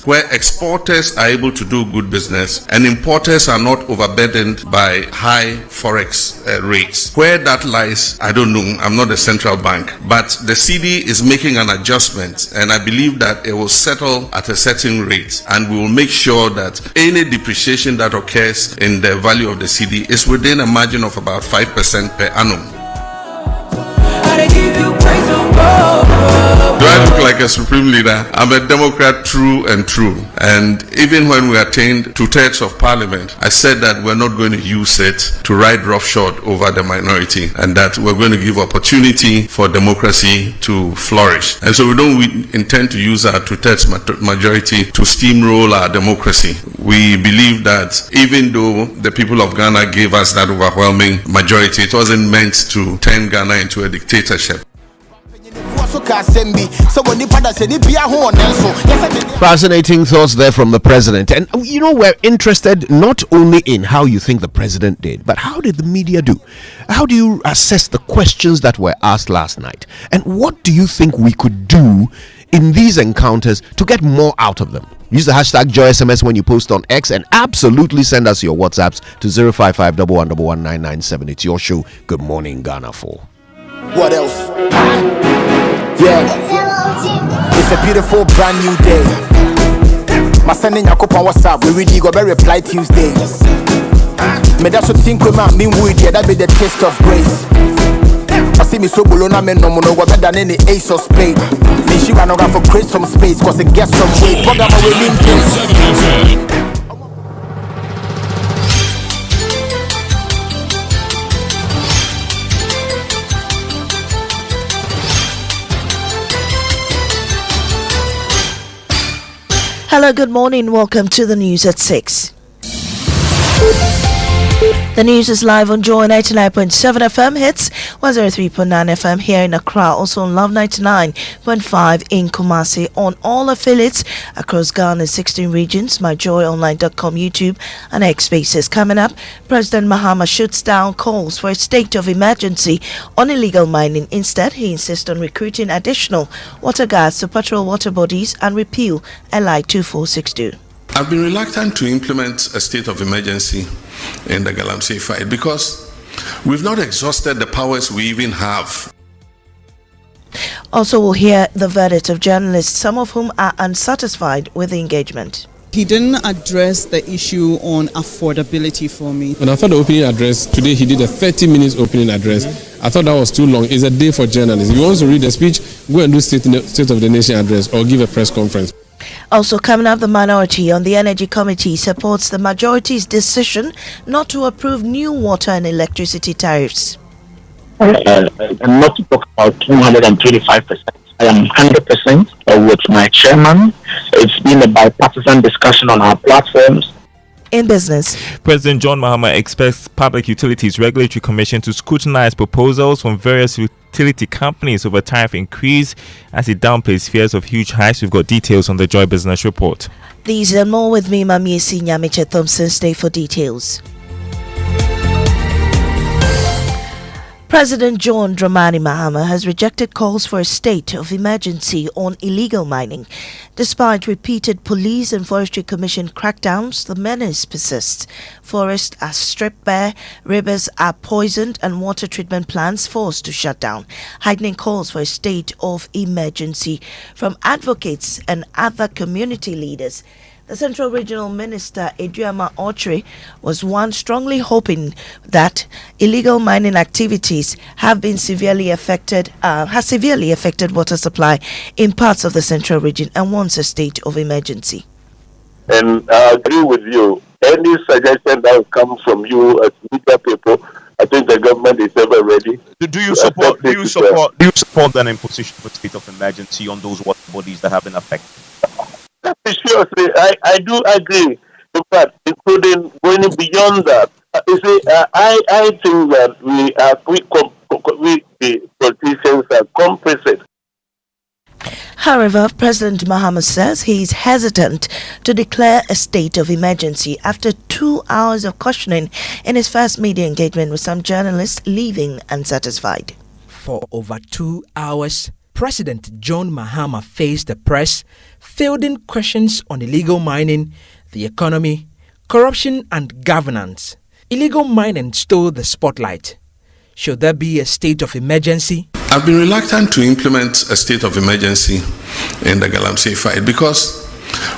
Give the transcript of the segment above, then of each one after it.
where exporters are able to do good business and importers are not overburdened by high Forex rates. Where that lies, I don't know. I'm not a central bank, but the CD is making an adjustment, and I believe that it will settle at a certain rate, and we will make sure that any depreciation that occurs in the value of the CD is within a margin of about 5% per annum. Do I look like a supreme leader? I'm a Democrat true and true. And even when we attained 2/3 of parliament, I said that we're not going to use it to ride roughshod over the minority, and that we're going to give opportunity for democracy to flourish. And so we don't intend to use our 2/3 majority to steamroll our democracy. We believe that even though the people of Ghana gave us that overwhelming majority, it wasn't meant to turn Ghana into a dictatorship. Fascinating thoughts there from the president. And you know, we're interested not only in how you think the president did, but how did the media do? How do you assess the questions that were asked last night? And what do you think we could do in these encounters to get more out of them? Use the hashtag JoySMS when you post on X, and absolutely send us your WhatsApps to 055111997. It's your show. Good morning, Ghana 4. What else? Yeah, it's a beautiful brand new day. My sending your cop on WhatsApp. We really go very reply Tuesday. Me that's what think we might mean with yeah, that be the taste of grace. I see me so below now, me no better than any ace of spade. Me she run around for create some space, cause it gets some weight. Program away in Hello, good morning. Welcome to the news at 6. The news is live on Joy 99.7 FM, hits 103.9 FM here in Accra, also on Love 99.5 in Kumasi, on all affiliates across Ghana's 16 regions, myjoyonline.com, YouTube and X Spaces. Coming up, President Mahama shoots down calls for a state of emergency on illegal mining. Instead, he insists on recruiting additional water guards to patrol water bodies and repeal LI 2462. I've been reluctant to implement a state of emergency in the Galamsey fight because we've not exhausted the powers we even have. Also, we'll hear the verdict of journalists, some of whom are unsatisfied with the engagement. He didn't address the issue on affordability for me. When I thought the opening address, today he did a 30 minutes opening address. I thought that was too long. It's a day for journalists. If you want to read the speech, go and do State of the Nation address or give a press conference. Also coming up, the minority on the Energy Committee supports the majority's decision not to approve new water and electricity tariffs. And not to talk about 225%. I am 100% with my chairman. It's been a bipartisan discussion on our platforms. In business, President John Mahama expects Public Utilities Regulatory Commission to scrutinize proposals from various utility companies over tariff increase as he downplays fears of huge hikes. We've got details on the Joy Business Report. These and more with me, Mamiesi Nyamiche Thompson. Stay for details. President John Dramani Mahama has rejected calls for a state of emergency on illegal mining. Despite repeated police and forestry commission crackdowns, the menace persists. Forests are stripped bare, rivers are poisoned, and water treatment plants forced to shut down, heightening calls for a state of emergency from advocates and other community leaders. The Central Regional Minister, Adriama Ochre, was one strongly hoping that illegal mining activities has severely affected water supply in parts of the Central Region and wants a state of emergency. And I agree with you. Any suggestion that will come from you as media people, I think the government is ever ready. Do you support an imposition of a state of emergency on those water bodies that have been affected? Seriously, I do agree. In fact, including going beyond that. You see, I think that we the politicians are complicit. However, President Mahama says he is hesitant to declare a state of emergency after 2 hours of questioning in his first media engagement with some journalists leaving unsatisfied. For over 2 hours, President John Mahama faced the press, fielding questions on illegal mining, the economy, corruption and governance. Illegal mining stole the spotlight. Should there be a state of emergency? I've been reluctant to implement a state of emergency in the Galamsey fight because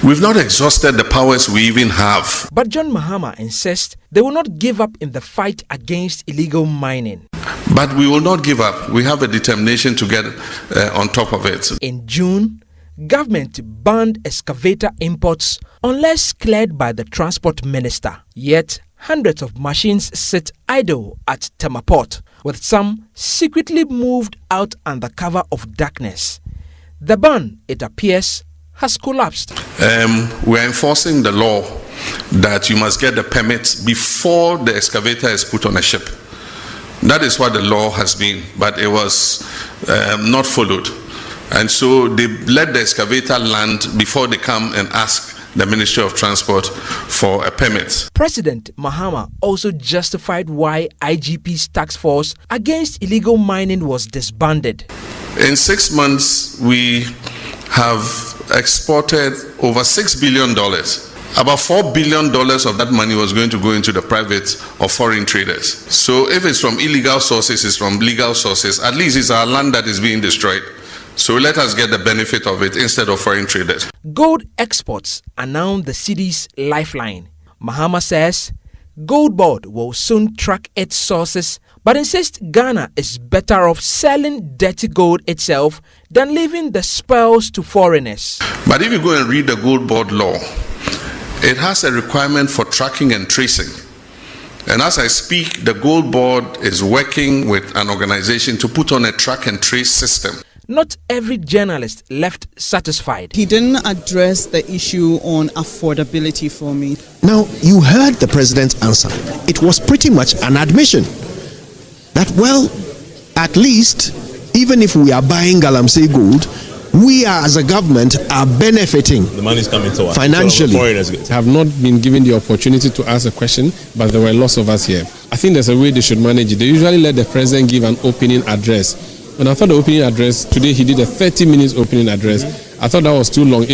we've not exhausted the powers we even have. But John Mahama insists they will not give up in the fight against illegal mining. But we will not give up. We have a determination to get on top of it. In June, government banned excavator imports unless cleared by the transport minister. Yet, hundreds of machines sit idle at Temaport, with some secretly moved out under cover of darkness. The ban, it appears, has collapsed. We are enforcing the law that you must get the permits before the excavator is put on a ship. That is what the law has been, but it was not followed. And so they let the excavator land before they come and ask the Ministry of Transport for a permit. President Mahama also justified why IGP's task force against illegal mining was disbanded. In 6 months, we have exported over $6 billion. About $4 billion of that money was going to go into the private or foreign traders. So if it's from illegal sources, it's from legal sources. At least it's our land that is being destroyed. So let us get the benefit of it instead of foreign traders. Gold exports are now the city's lifeline. Mahama says Gold Board will soon track its sources, but insists Ghana is better off selling dirty gold itself than leaving the spoils to foreigners. But if you go and read the Gold Board law, it has a requirement for tracking and tracing. And as I speak, the Gold Board is working with an organization to put on a track and trace system. Not every journalist left satisfied. He didn't address the issue on affordability for me. Now, you heard the president's answer. It was pretty much an admission that, well, at least, even if we are buying Galamsey gold, we are, as a government, are benefiting. The money is coming to us financially. So foreigners have not been given the opportunity to ask a question, but there were lots of us here. I think there's a way they should manage it. They usually let the president give an opening address. And I thought the opening address, today he did a 30 minutes opening address. I thought that was too long.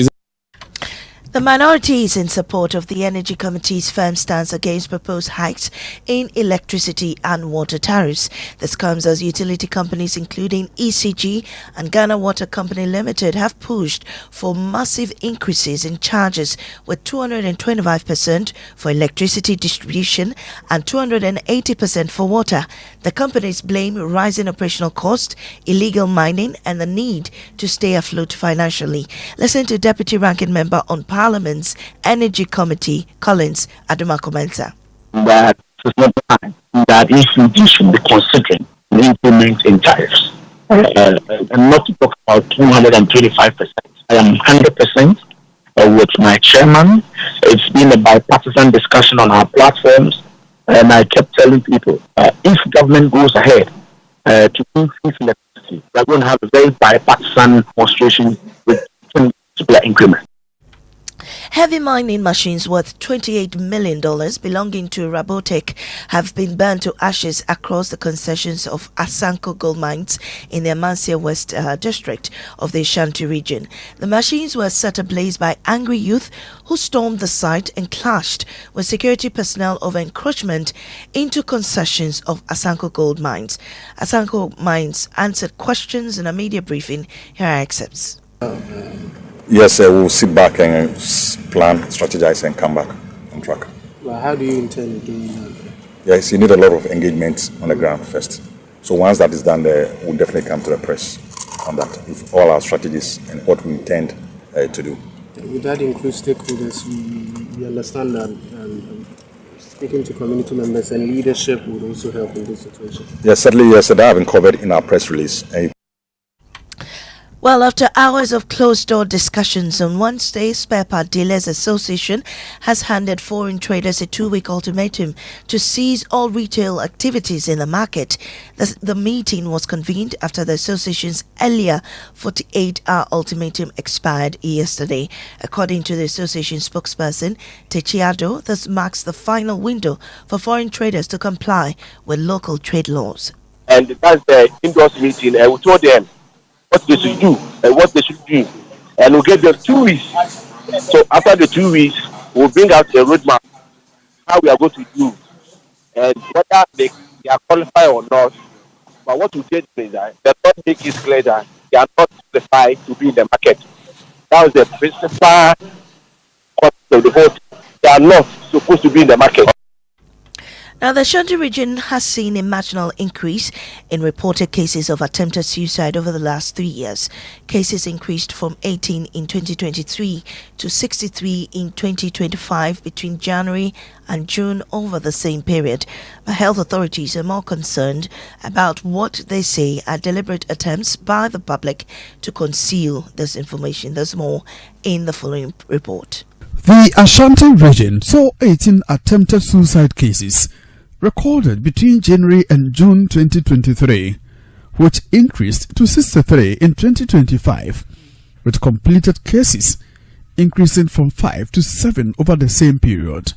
The minority is in support of the Energy Committee's firm stance against proposed hikes in electricity and water tariffs. This comes as utility companies including ECG and Ghana Water Company Limited have pushed for massive increases in charges, with 225% for electricity distribution and 280% for water. The companies blame rising operational costs, illegal mining and the need to stay afloat financially. Listen to Deputy Ranking Member on Parliament's Energy Committee, Collins Adumakomensa. That is not the time that ECG should be considering the implement in tariffs. And not to talk about 225%. I am 100% with my chairman. It's been a bipartisan discussion on our platforms, and I kept telling people, if government goes ahead to increase electricity, we're going to have a very bipartisan demonstration with particular increment. Heavy mining machines worth $28 million belonging to Boateng have been burned to ashes across the concessions of Asanko gold mines in the Amoah West district of the Ashanti region. The machines were set ablaze by angry youth who stormed the site and clashed with security personnel over encroachment into concessions of Asanko gold mines. Asanko mines answered questions in a media briefing. Here are excerpts. Yes, we'll sit back and plan, strategize, and come back on track. Well, how do you intend doing that? Yes, you need a lot of engagement on the ground first. So once that is done, we'll definitely come to the press on that, with all our strategies and what we intend to do. Would that include stakeholders? We understand that speaking to community members and leadership would also help in this situation. Yes, certainly, yes, that have been covered in our press release. Well, after hours of closed-door discussions on Wednesday, Spare Part Dealers Association has handed foreign traders a 2-week ultimatum to cease all retail activities in the market. The meeting was convened after the association's earlier 48-hour ultimatum expired yesterday. According to the association spokesperson, Techiado, this marks the final window for foreign traders to comply with local trade laws. And that's the indoors meeting. We told them what they should do and what they should do. And we'll give them 2 weeks. So after the 2 weeks, we'll bring out a roadmap how we are going to do and whether they are qualified or not. But what we did is that the not make it clear that they are not qualified to be in the market. That was the principal concept of the vote. They are not supposed to be in the market. Now, the Ashanti region has seen a marginal increase in reported cases of attempted suicide over the last 3 years. Cases increased from 18 in 2023 to 63 in 2025 between January and June over the same period. But health authorities are more concerned about what they say are deliberate attempts by the public to conceal this information. There's more in the following report. The Ashanti region saw 18 attempted suicide cases recorded between January and June 2023, which increased to 63 in 2025, with completed cases increasing from 5 to 7 over the same period.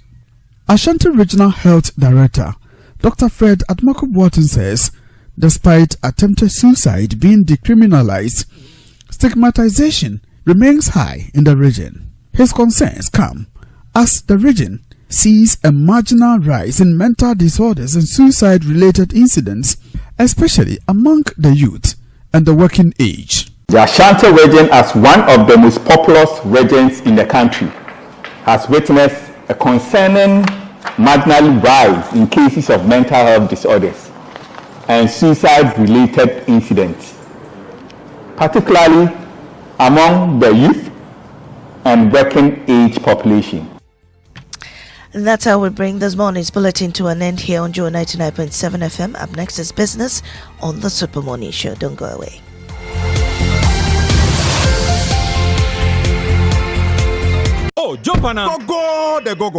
Ashanti Regional Health Director Dr. Fred Boateng says, despite attempted suicide being decriminalized, stigmatization remains high in the region. His concerns come as the region sees a marginal rise in mental disorders and suicide-related incidents, especially among the youth and the working age. The Ashanti region, as one of the most populous regions in the country, has witnessed a concerning marginal rise in cases of mental health disorders and suicide-related incidents, particularly among the youth and working age population. And that's how we bring this morning's bulletin to an end here on Joe 99.7 FM. Up next is business on the Super Morning Show. Don't go away. Oh, jump on now. Go.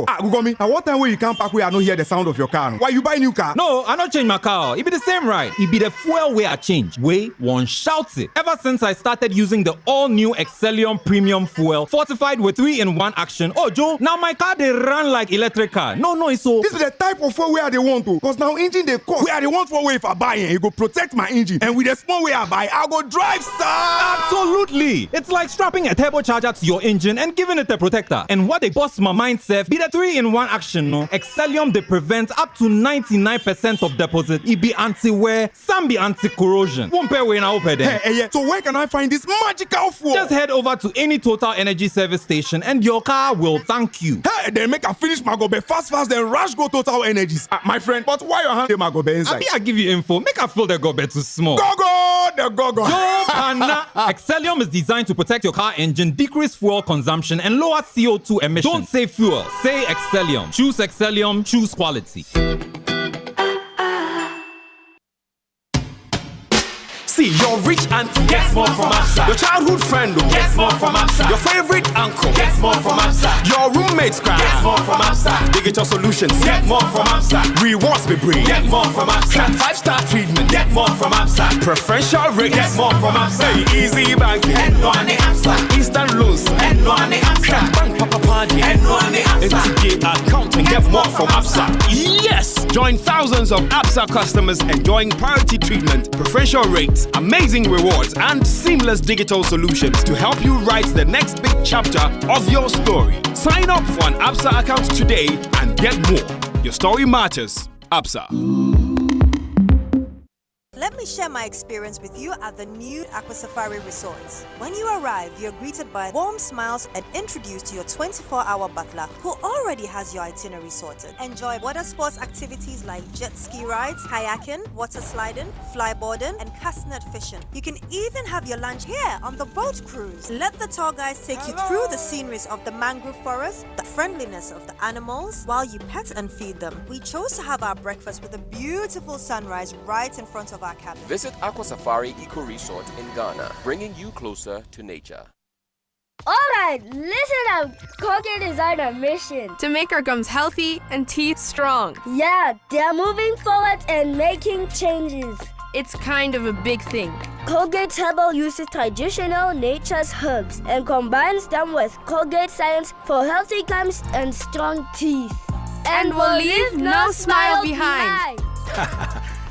Ah, go me. At what time when you come back, we are not hear the sound of your car? Why you buy new car? No, I not change my car. It be the same, right? It be the fuel way I change. Way one shouts it. Ever since I started using the all-new Excellium Premium Fuel, fortified with 3-in-1 action. Oh, Joe, now my car they run like electric car. No, it's so. This is the type of fuel where they want to. Cause now engine they cost. Where they want for way if I buy it go protect my engine. And with the small way I buy, I go drive, sir. Absolutely. It's like strapping a turbocharger to your engine and giving it a protector. And what they bust my mind safe be the 3-in-1 action, no? Excellium they prevent up to 99% of deposit. It be anti-wear, some be anti-corrosion. Won't pay when I open them. Hey, so where can I find this magical fuel? Just head over to any Total Energy service station and your car will thank you. Hey, they make a finish my gobe fast then rush go Total Energies. My friend, but why you hand my gobe inside? I give you info. Make a fill the gobe too small. Go. Excellium is designed to protect your car engine, decrease fuel consumption, and lower CO2 emissions. Don't say fuel, say Excellium. Choose Excellium, choose quality. See, your rich auntie gets more from Absa. Your childhood friend gets more from Absa. Your favorite uncle gets more from Absa. Your roommate's cry gets more from Absa. Digital solutions get more from Absa. Rewards we bring get more from Absa. 5-star treatment get more from Absa. Preferential rates get more from Absa. Easy banking and no ane Absa. Instant loans and no ane Absa. Bank papa party and no ane Absa. NTK account and get more from Absa. Yes! Join thousands of Absa customers enjoying priority treatment, preferential rates, amazing rewards, and seamless digital solutions to help you write the next big chapter of your story. Sign up for an Absa account today and get more. Your story matters. Absa. Let me share my experience with you at the new Aqua Safari Resort. When you arrive, you're greeted by warm smiles and introduced to your 24-hour butler who already has your itinerary sorted. Enjoy water sports activities like jet ski rides, kayaking, water sliding, flyboarding, and castnet fishing. You can even have your lunch here on the boat cruise. Let the tour guides take you through the sceneries of the mangrove forest, the friendliness of the animals, while you pet and feed them. We chose to have our breakfast with a beautiful sunrise right in front of our cabin. Visit Aqua Safari Eco Resort in Ghana, bringing you closer to nature. Alright, listen up. Colgate is on a mission to make our gums healthy and teeth strong. Yeah, they're moving forward and making changes. It's kind of a big thing. Colgate Herbal uses traditional nature's herbs and combines them with Colgate Science for healthy gums and strong teeth. And we'll leave no smile behind.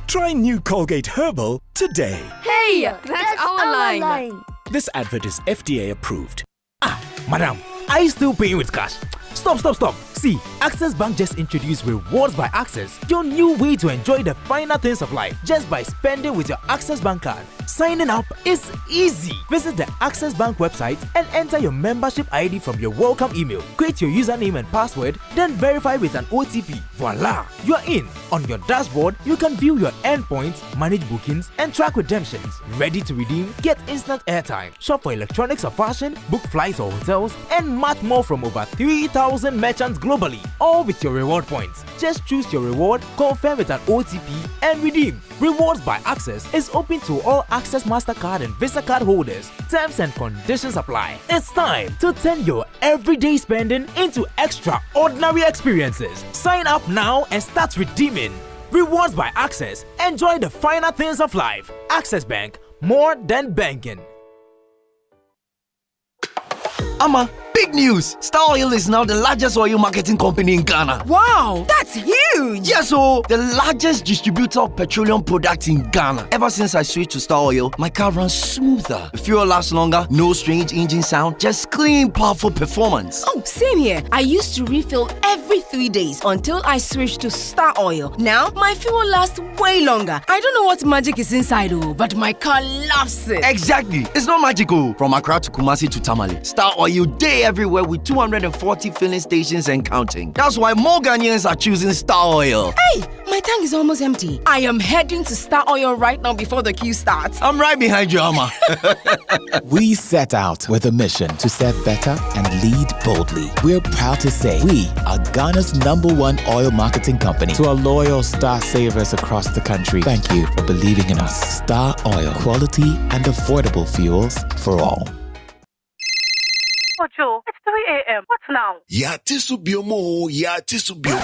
Try new Colgate Herbal today. Hey, that's our line. This advert is FDA approved. Madam, are you still paying with cash? Stop. See, Access Bank just introduced Rewards by Access, your new way to enjoy the finer things of life just by spending with your Access Bank card. Signing up is easy. Visit the Access Bank website and enter your membership ID from your welcome email. Create your username and password, then verify with an OTP. Voila! You are in. On your dashboard, you can view your endpoints, manage bookings, and track redemptions. Ready to redeem? Get instant airtime. Shop for electronics or fashion, book flights or hotels, and much more from over 3,000 merchants globally. All with your reward points. Just choose your reward, confirm with an OTP, and redeem. Rewards by Access is open to all Access MasterCard and Visa card holders. Terms and conditions apply. It's time to turn your everyday spending into extraordinary experiences. Sign up now and start redeeming. Rewards by Access. Enjoy the finer things of life. Access Bank, more than banking. Ama, big news! Star Oil is now the largest oil marketing company in Ghana. Wow, that's huge! Yes, so the largest distributor of petroleum products in Ghana. Ever since I switched to Star Oil, my car runs smoother. The fuel lasts longer, no strange engine sound, just clean, powerful performance. Oh, same here. I used to refill every 3 days until I switched to Star Oil. Now, my fuel lasts way longer. I don't know what magic is inside, but my car loves it. Exactly. It's not magical. From Accra to Kumasi to Tamale, Star Oil day everywhere with 240 filling stations and counting. That's why more Ghanaians are choosing Star Oil. Hey, my tank is almost empty. I am heading to Star Oil right now before the queue starts. I'm right behind you, Ama. We set out with a mission to set better and lead boldly. We're proud to say we are Ghana's #1 oil marketing company. To our loyal Star savers across the country, thank you for believing in us. Star Oil, quality and affordable fuels for all. Kojo, it's 3 a.m. What now? Ya tisu biomo, ya tisu biomo.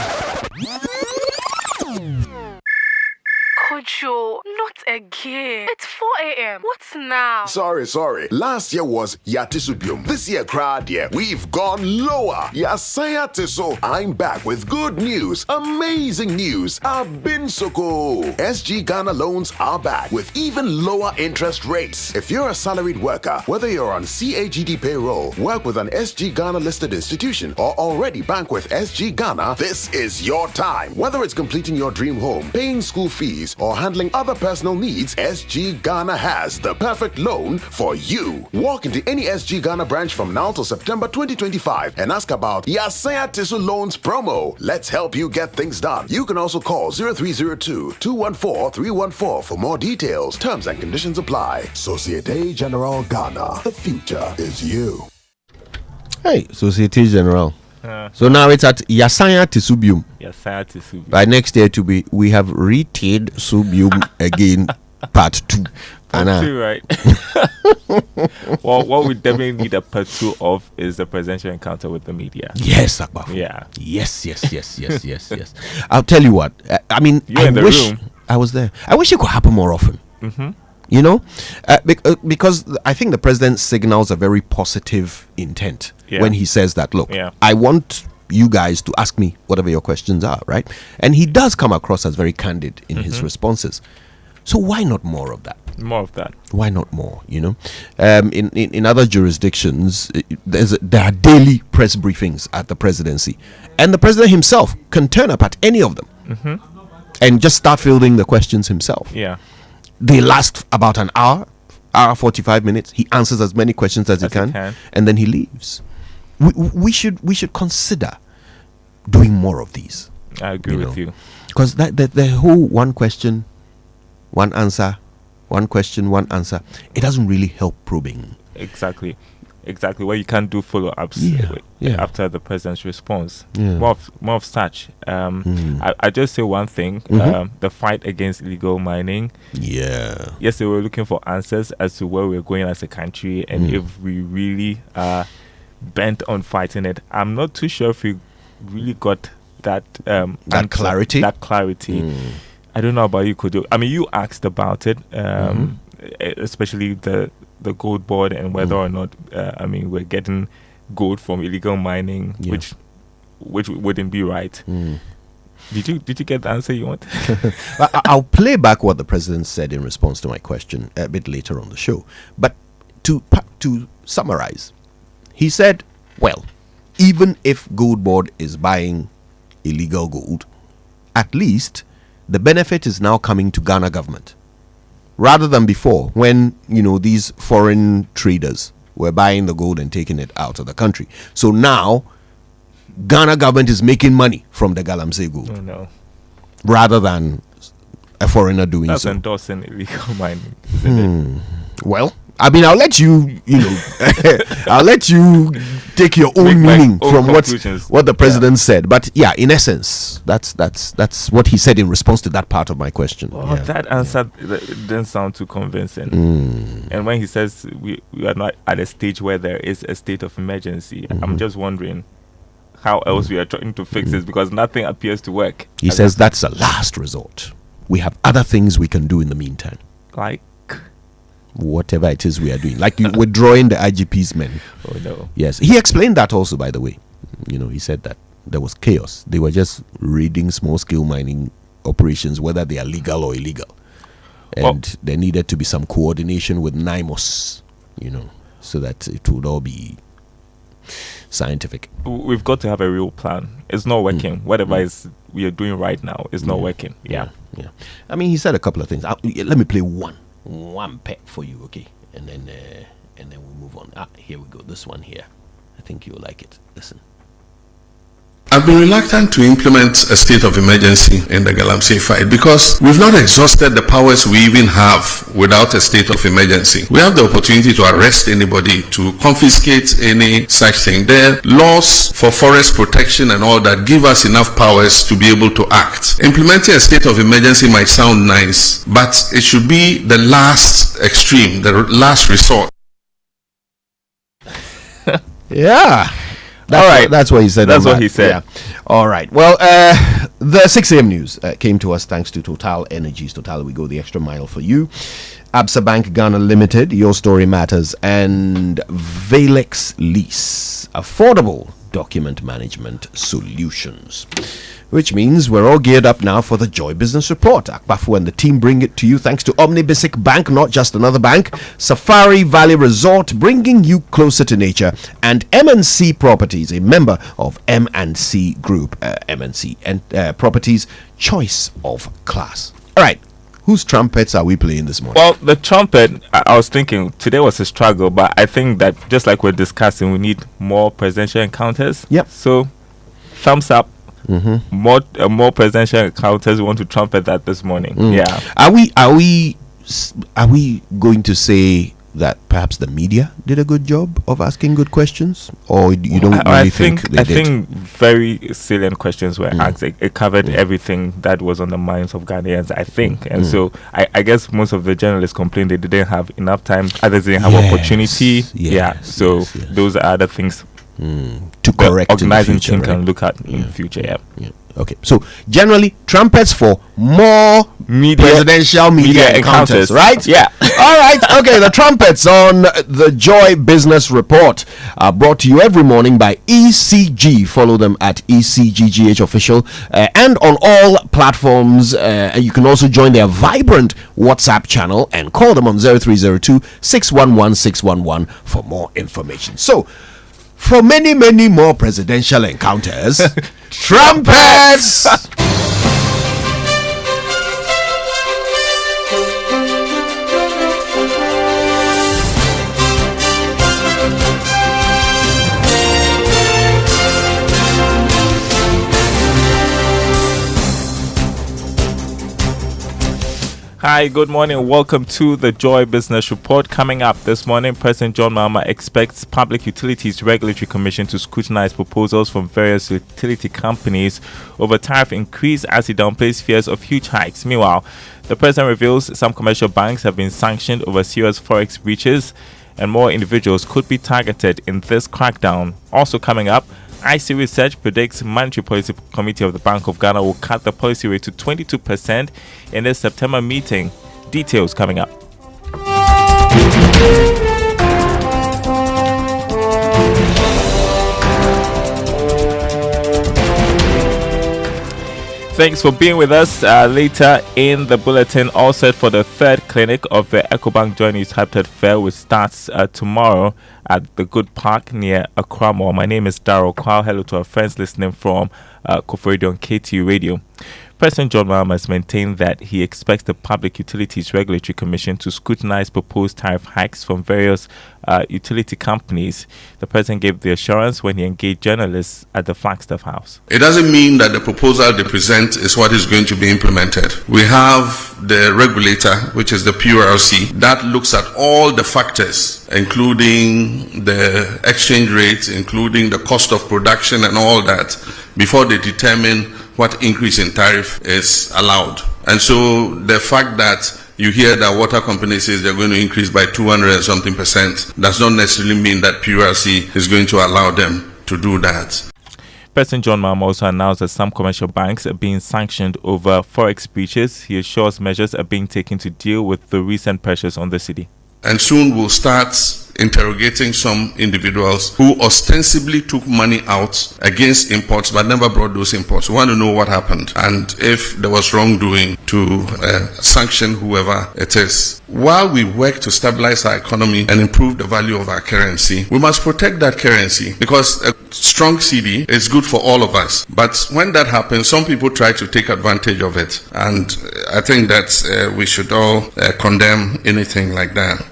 Kojo, not again. It's 4 a.m. What's now? Sorry. Last year was Yatisubium. This year, crowd, we've gone lower. Yasaya Tiso. I'm back with good news. Amazing news. I've been so cool. SG Ghana loans are back with even lower interest rates. If you're a salaried worker, whether you're on CAGD payroll, work with an SG Ghana listed institution, or already bank with SG Ghana, this is your time. Whether it's completing your dream home, paying school fees, or handling other personal needs, SG Ghana has the perfect loan for you. Walk into any SG Ghana branch from now till September 2025 and ask about Yasaya Tisu Loans promo. Let's help you get things done. You can also call 0302-214-314 for more details. Terms and conditions apply. Societe Generale Ghana. The future is you. Hey, Societe Generale. So now it's at Yasaya Tisubium. Yasaya Tisubium. By next year to be, we have retailed Subium again, part 2. Part 2, right? Well, what we definitely need a part 2 of is the presidential encounter with the media. Yes, Akbaf. Yeah. Yes. I'll tell you what. I mean, You're in the room. I was there. I wish it could happen more often. Mm-hmm. You know, because I think the president signals a very positive intent when he says that, look, I want you guys to ask me whatever your questions are, right? And he does come across as very candid in his responses. So why not more of that? More of that. Why not more, you know? In other jurisdictions, there are daily press briefings at the presidency. And the president himself can turn up at any of them and just start fielding the questions himself. Yeah. They last about an hour, 45 minutes. He answers as many questions as he can, and then he leaves. We should consider doing more of these. I agree with you. Because the whole one question, one answer, one question, one answer, it doesn't really help probing. Exactly. Where you can't do follow-ups after the president's response. More of such. I just say one thing. The fight against illegal mining. Yeah. Yes, they were looking for answers as to where we're going as a country and if we really are bent on fighting it. I'm not too sure if we really got that clarity. That clarity. I don't know about you, Kojo. I mean, you asked about it, especially the gold board and whether or not we're getting gold from illegal mining, which wouldn't be right. Did you get the answer you want? I'll play back what the president said in response to my question a bit later on the show. But to summarize, he said, well, even if Gold Board is buying illegal gold, at least the benefit is now coming to Ghana government, rather than before when, these foreign traders were buying the gold and taking it out of the country. So now Ghana government is making money from the Galamsey gold. Oh, no. Rather than a foreigner doing That's so. endorsing illegal mining, isn't it? Well, I mean, I'll let you, I'll let you take your own meaning from what the president said. But yeah, in essence, that's what he said in response to that part of my question. Well, that answer didn't sound too convincing. And when he says we are not at a stage where there is a state of emergency, I'm just wondering how else we are trying to fix this, because nothing appears to work. He says that's a last resort. We have other things we can do in the meantime. Like? Whatever it is we are doing, like withdrawing the IGP's men. Oh no. Yes, he explained that also, by the way. He said that there was chaos. They were just raiding small scale mining operations, whether they are legal or illegal, and there needed to be some coordination with NIMOS, so that it would all be scientific. We've got to have a real plan. It's not working. Whatever we are doing right now is not working. Yeah. I mean, he said a couple of things. Let me play one pet for you, okay, and then we'll move on. Here we go. This one here, I think you'll like it. Listen. I've been reluctant to implement a state of emergency in the Galamsey fight because we've not exhausted the powers we even have without a state of emergency. We have the opportunity to arrest anybody, to confiscate any such thing. There are laws for forest protection and all that give us enough powers to be able to act. Implementing a state of emergency might sound nice, but it should be the last extreme, the last resort. Yeah. That's what he said. That's what he said. Yeah. All right. Well, the 6 a.m. news came to us thanks to Total Energies. Total, we go the extra mile for you. Absa Bank Ghana Limited, Your Story Matters, and Valex Lease, affordable document management solutions. Which means we're all geared up now for the Joy Business Report. Akbafu and the team bring it to you thanks to Omnibasic Bank, not just another bank, Safari Valley Resort, bringing you closer to nature, and M&C Properties, a member of M&C Group, M&C and Properties, choice of class. All right. Whose trumpets are we playing this morning? Well, the trumpet, I was thinking today was a struggle, but I think that just like we're discussing, we need more presidential encounters. Yep. So, thumbs up. More presidential encounters. We want to trumpet that this morning. Yeah. Are we going to say that perhaps the media did a good job of asking good questions, or you don't really think they did? I think very salient questions were asked. It covered everything that was on the minds of Ghanaians, I think. And so I guess most of the journalists complained they didn't have enough time. Others didn't have opportunity. Those are other things to correct organizing in the future, team can look at in the future. Okay, so generally trumpets for more presidential media encounters, right? Yeah. All right. Okay, the trumpets on the Joy Business Report are brought to you every morning by ECG. Follow them at ECGGH Official and on all platforms. And you can also join their vibrant WhatsApp channel and call them on 0302 611 611 for more information. So, for many, many more presidential encounters, trumpets! Hi, good morning. Welcome to the Joy Business Report. Coming up this morning, President John Mahama expects Public Utilities Regulatory Commission to scrutinize proposals from various utility companies over tariff increase as he downplays fears of huge hikes. Meanwhile, the president reveals some commercial banks have been sanctioned over serious Forex breaches and more individuals could be targeted in this crackdown. Also coming up, IC Research predicts Monetary Policy Committee of the Bank of Ghana will cut the policy rate to 22% in this September meeting. Details coming up. Thanks for being with us. Later in the bulletin, all set for the third clinic of the EcoBank Joy News Habitat Fair, which starts tomorrow at the Good Park near Amoah. My name is Darryl Kwao. Hello to our friends listening from Koforidon KTU Radio. President John Mahama has maintained that he expects the Public Utilities Regulatory Commission to scrutinize proposed tariff hikes from various utility companies. The president gave the assurance when he engaged journalists at the Flagstaff House. It doesn't mean that the proposal they present is what is going to be implemented. We have the regulator, which is the PURC, that looks at all the factors, including the exchange rates, including the cost of production and all that, before they determine what increase in tariff is allowed. And so the fact that you hear that water company says they're going to increase by 200 and something percent does not necessarily mean that PURC is going to allow them to do that. President John Mahama also announced that some commercial banks are being sanctioned over Forex breaches. He assures measures are being taken to deal with the recent pressures on the city. And soon we'll start interrogating some individuals who ostensibly took money out against imports but never brought those imports. We want to know what happened and if there was wrongdoing to sanction whoever it is. While we work to stabilize our economy and improve the value of our currency, we must protect that currency because a strong CD is good for all of us. But when that happens, some people try to take advantage of it. And I think that we should all condemn anything like that.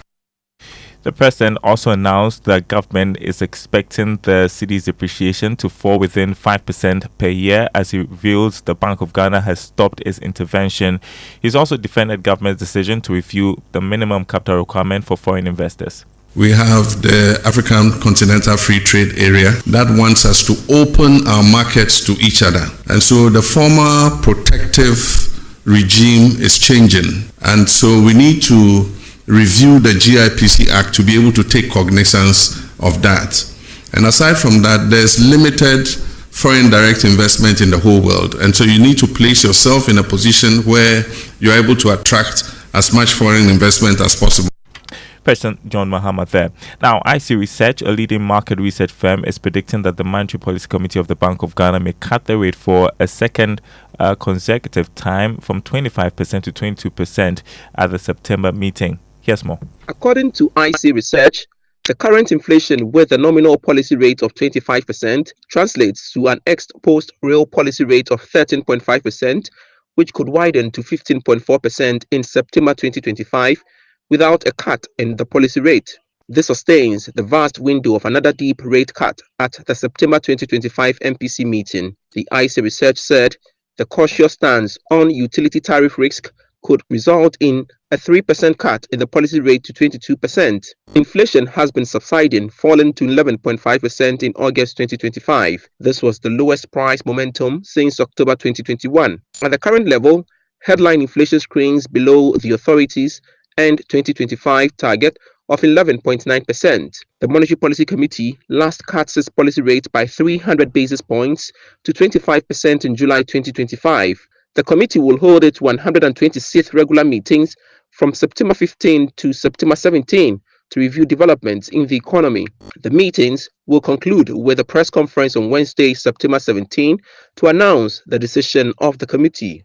The president also announced that government is expecting the cedi's depreciation to fall within 5% per year as he reveals the Bank of Ghana has stopped its intervention. He's also defended government's decision to review the minimum capital requirement for foreign investors. We have the African Continental Free Trade Area that wants us to open our markets to each other. And so the former protective regime is changing. And so we need to review the GIPC Act to be able to take cognizance of that. And aside from that, there's limited foreign direct investment in the whole world. And so you need to place yourself in a position where you're able to attract as much foreign investment as possible. President John Mahama there. Now, IC Research, a leading market research firm, is predicting that the Monetary Policy Committee of the Bank of Ghana may cut the rate for a second consecutive time from 25% to 22% at the September meeting. Here's more. According to IC Research, the current inflation with a nominal policy rate of 25% translates to an ex-post real policy rate of 13.5%, which could widen to 15.4% in September 2025 without a cut in the policy rate. This sustains the vast window of another deep rate cut at the September 2025 MPC meeting. The IC Research said the cautious stance on utility tariff risk could result in a 3% cut in the policy rate to 22%. Inflation has been subsiding, falling to 11.5% in August 2025. This was the lowest price momentum since October 2021. At the current level, headline inflation screens below the authorities' end 2025 target of 11.9%. The Monetary Policy Committee last cut its policy rate by 300 basis points to 25% in July 2025. The committee will hold its 126th regular meetings from September 15 to September 17 to review developments in the economy. The meetings will conclude with a press conference on Wednesday, September 17, to announce the decision of the committee.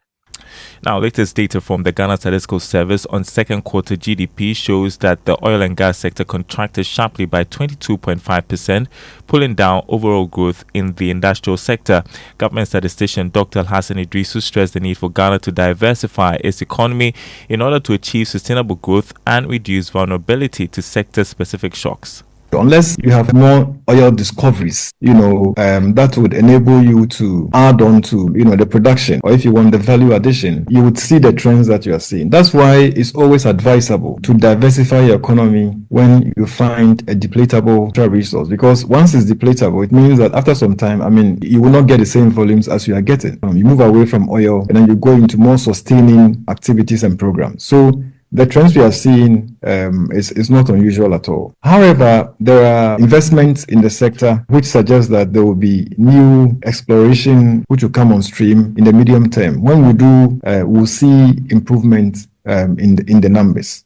Now, latest data from the Ghana Statistical Service on second quarter GDP shows that the oil and gas sector contracted sharply by 22.5%, pulling down overall growth in the industrial sector. Government statistician Dr. Hassan Idrisu stressed the need for Ghana to diversify its economy in order to achieve sustainable growth and reduce vulnerability to sector-specific shocks. Unless you have more oil discoveries, that would enable you to add on to, the production, or if you want the value addition, you would see the trends that you are seeing. That's why it's always advisable to diversify your economy when you find a depletable natural resource, because once it's depletable, it means that after some time, you will not get the same volumes as you are getting. You move away from oil and then you go into more sustaining activities and programs. So the trends we are seeing is not unusual at all. However, there are investments in the sector which suggest that there will be new exploration which will come on stream in the medium term. When we do, we'll see improvement in the numbers.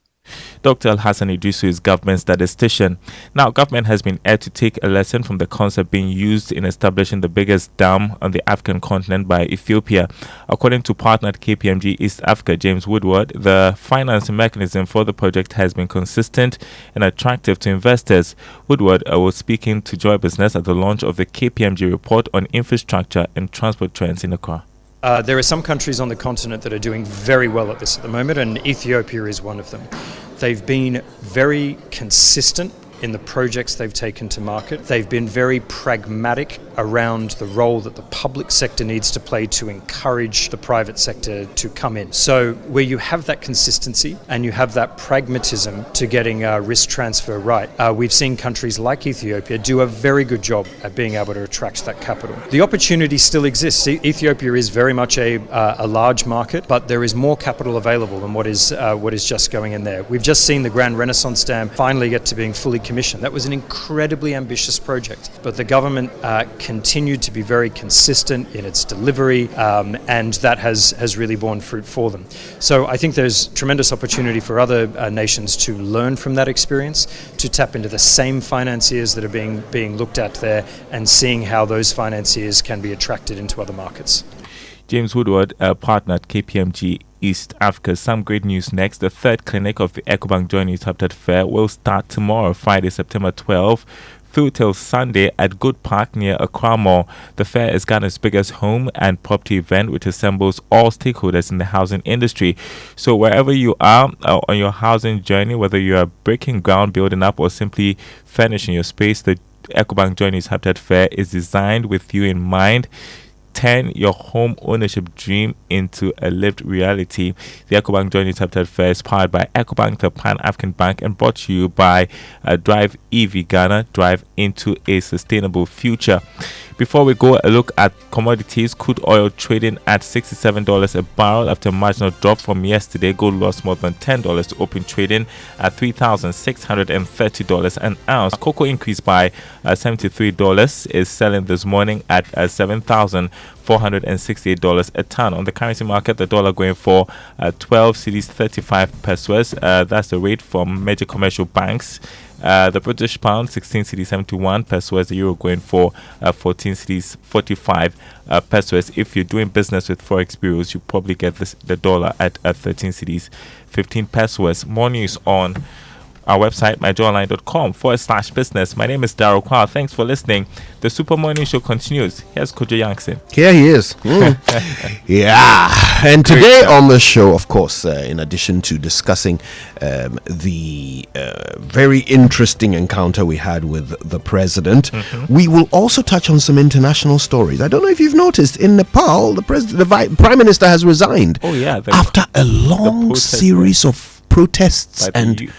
Dr. Al-Hassan Idrisu is government statistician. Now, government has been asked to take a lesson from the concept being used in establishing the biggest dam on the African continent by Ethiopia. According to partner at KPMG East Africa, James Woodward, the financing mechanism for the project has been consistent and attractive to investors. Woodward was speaking to Joy Business at the launch of the KPMG report on infrastructure and transport trends in Accra. There are some countries on the continent that are doing very well at this at the moment, and Ethiopia is one of them. They've been very consistent in the projects they've taken to market. They've been very pragmatic around the role that the public sector needs to play to encourage the private sector to come in. So where you have that consistency and you have that pragmatism to getting risk transfer right, we've seen countries like Ethiopia do a very good job at being able to attract that capital. The opportunity still exists. Ethiopia is very much a large market, but there is more capital available than what is just going in there. We've just seen the Grand Renaissance Dam finally get to being fully commissioned. That was an incredibly ambitious project, but the government continued to be very consistent in its delivery, and that has really borne fruit for them. So I think there's tremendous opportunity for other nations to learn from that experience, to tap into the same financiers that are being looked at there, and seeing how those financiers can be attracted into other markets. James Woodward, a partner at KPMG East Africa. Some great news next. The third clinic of the EcoBank Joy Interrupted Fair will start tomorrow, Friday, September 12th, through till Sunday at Good Park near Accra Mall. The fair is Ghana's biggest home and property event, which assembles all stakeholders in the housing industry. So wherever you are on your housing journey, whether you are breaking ground, building up, or simply furnishing your space, the EcoBank Joy Interrupted Fair is designed with you in mind. Turn your home ownership dream into a lived reality. The EcoBank Joy Interrupted Fair is powered by EcoBank, the Pan-African Bank, and brought to you by Drive EV Ghana, drive into a sustainable future. Before we go a look at commodities, crude oil trading at $67 a barrel after a marginal drop from yesterday. Gold lost more than $10 to open trading at $3,630 an ounce. Cocoa increased by $73, is selling this morning at $7,468 a ton. On the currency market, the dollar going for 12 cedis 35 pesos. That's the rate from major commercial banks. The British pound 16 cedis 71 pesos. The euro going for 14 cedis 45 pesos. If you're doing business with Forex bureaus, you probably get the dollar at 13 cedis 15 pesos. More news on our website, myjoyonline.com/business. My name is Daryl Kwao. Thanks for listening. The Super Morning Show continues. Here's Kojo Yankson. Here he is. Yeah. And today on the show, of course, in addition to discussing the very interesting encounter we had with the president, we will also touch on some international stories. I don't know if you've noticed, in Nepal, the prime minister has resigned. Oh, yeah. After a long series of protests and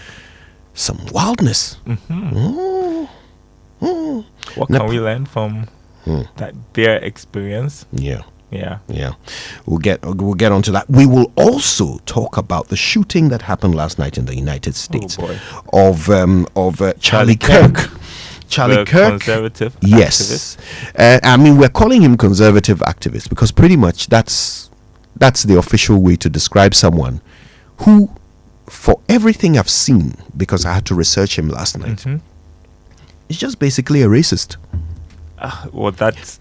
some wildness. What can we learn from their experience? Yeah. We'll get onto that. We will also talk about the shooting that happened last night in the United States of Charlie Kirk. Charlie Kirk, conservative yes. I mean, we're calling him conservative activist because pretty much that's the official way to describe someone who, for everything I've seen, because I had to research him last night, he's just basically a racist. Well, that's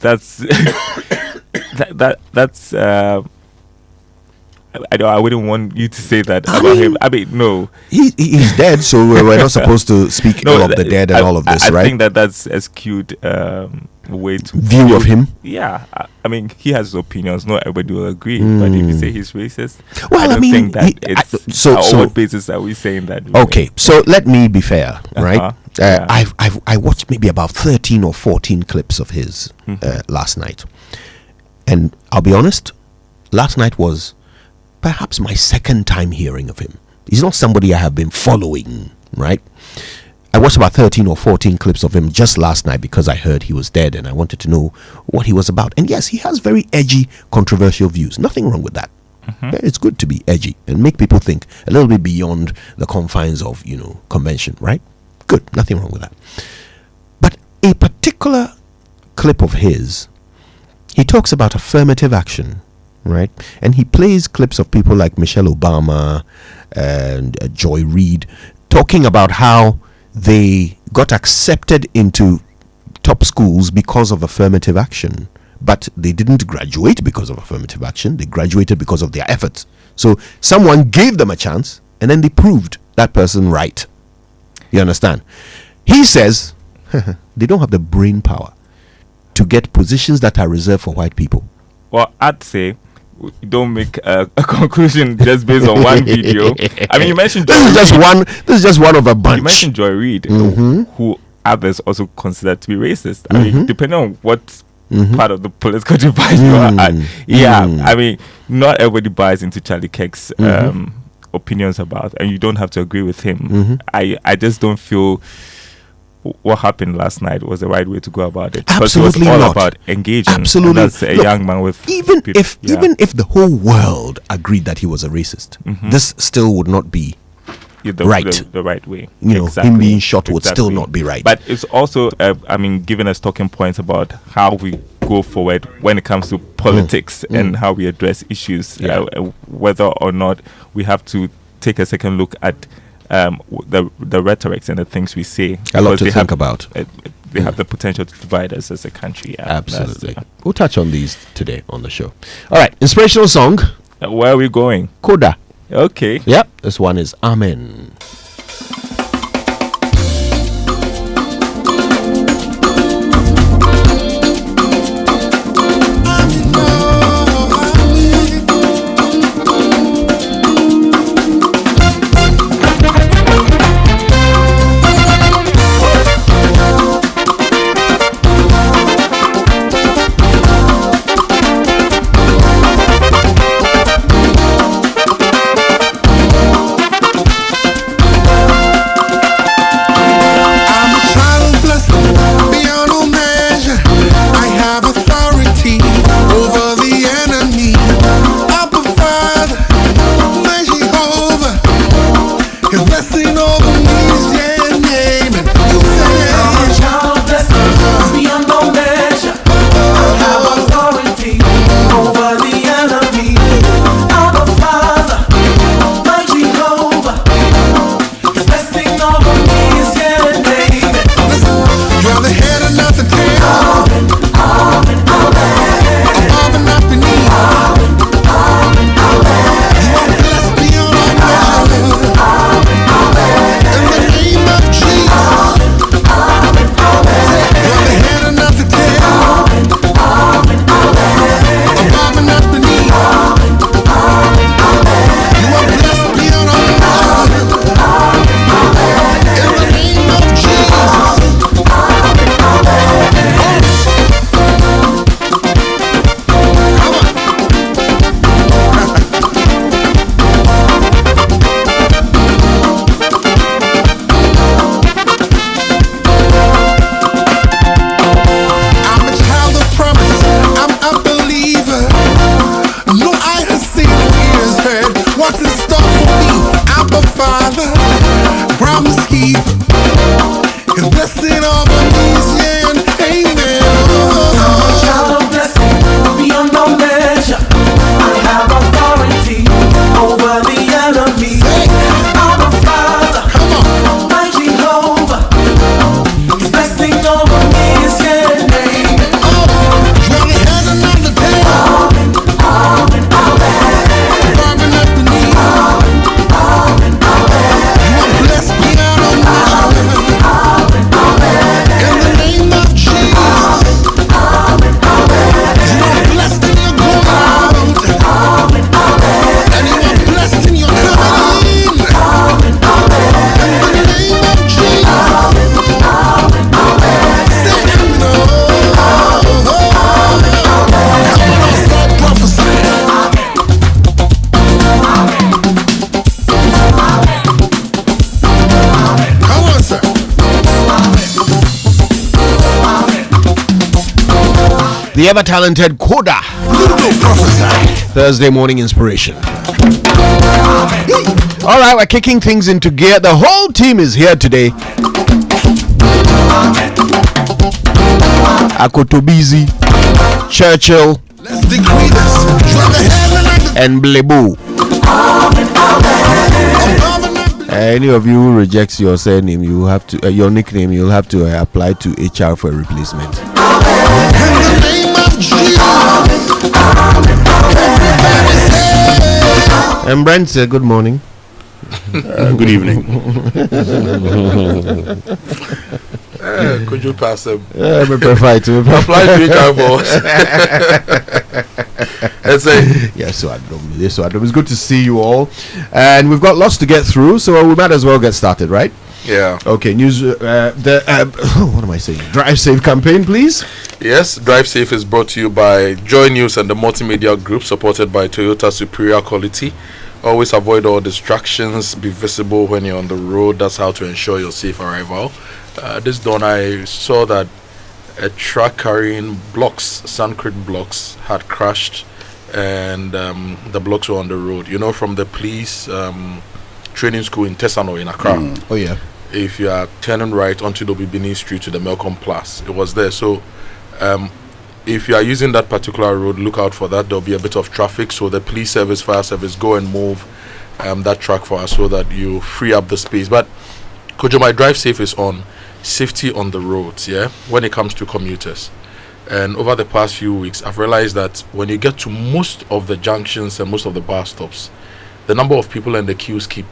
I wouldn't want you to say that about him. I mean, no, he's dead, so we're not supposed to speak ill of the dead and all of this, right? I think that's a skewed way to view of him. Yeah, I mean, he has opinions. Not everybody will agree, but if you say he's racist, well, I don't think that it's on what basis are we saying that? Okay, so let me be fair, right? I watched maybe about 13 or 14 clips of his last night, and I'll be honest, last night was perhaps my second time hearing of him. He's not somebody I have been following, right? I watched about 13 or 14 clips of him just last night because I heard he was dead and I wanted to know what he was about. And yes, he has very edgy, controversial views. Nothing wrong with that. It's good to be edgy and make people think a little bit beyond the confines of, convention, right? Good. Nothing wrong with that. But a particular clip of his, he talks about affirmative action, right? And he plays clips of people like Michelle Obama and Joy Reid talking about how they got accepted into top schools because of affirmative action, but they didn't graduate because of affirmative action. They graduated because of their efforts. So someone gave them a chance, and then they proved that person right. You understand? He says they don't have the brain power to get positions that are reserved for white people. Well, I'd say don't make a conclusion just based on one video. I mean, you mentioned this is just one of a bunch. You mentioned Joy Reid, who others also consider to be racist. I mean, depending on what part of the political divide you are at. I mean, not everybody buys into Charlie Kirk's opinions about, and you don't have to agree with him. I just don't feel what happened last night was the right way to go about it. Absolutely it was all not. About engaging. Absolutely. And that's a young man with even if the whole world agreed that he was a racist, this still would not be right. The right way. You know, him being shot would still not be right. But it's also, I mean, giving us talking points about how we go forward when it comes to politics and how we address issues, whether or not we have to take a second look at the rhetorics and the things we say. A lot to think about. They have the potential to divide us as a country. Absolutely. We'll touch on these today on the show. All right, inspirational song. Where are we going? Koda. Okay. Yep, this one is Amen. The ever-talented Koda. Thursday morning inspiration. All right, we're kicking things into gear. The whole team is here today. Akoto busy, Churchill, and Blebu. Any of you who rejects your surname, you have to your nickname. You'll have to apply to HR for a replacement. And Brent, good morning. Good evening. Could you pass them? I'm apply to HR boss. Yes, so Adam. It's good to see you all, and we've got lots to get through, so we might as well get started, right? Yeah. Okay. News. What am I saying? Drive Safe campaign, please. Yes, Drive Safe is brought to you by Joy News and the Multimedia Group, supported by Toyota Superior Quality. Always avoid all distractions. Be visible when you're on the road. That's how to ensure your safe arrival. This dawn, I saw that a truck carrying blocks, Suncrete blocks, had crashed, and the blocks were on the road. You know, from the police training school in Tesano in Accra. Oh yeah. If you are turning right onto the Bibini Street to the Melcom Plus, it was there. So, if you are using that particular road, look out for that. There'll be a bit of traffic, so the police service, fire service, go and move that truck for us so that you free up the space. But Kojo, my Drive Safe is on safety on the roads, yeah, when it comes to commuters. And over the past few weeks, I've realized that when you get to most of the junctions and most of the bus stops, the number of people in the queues keep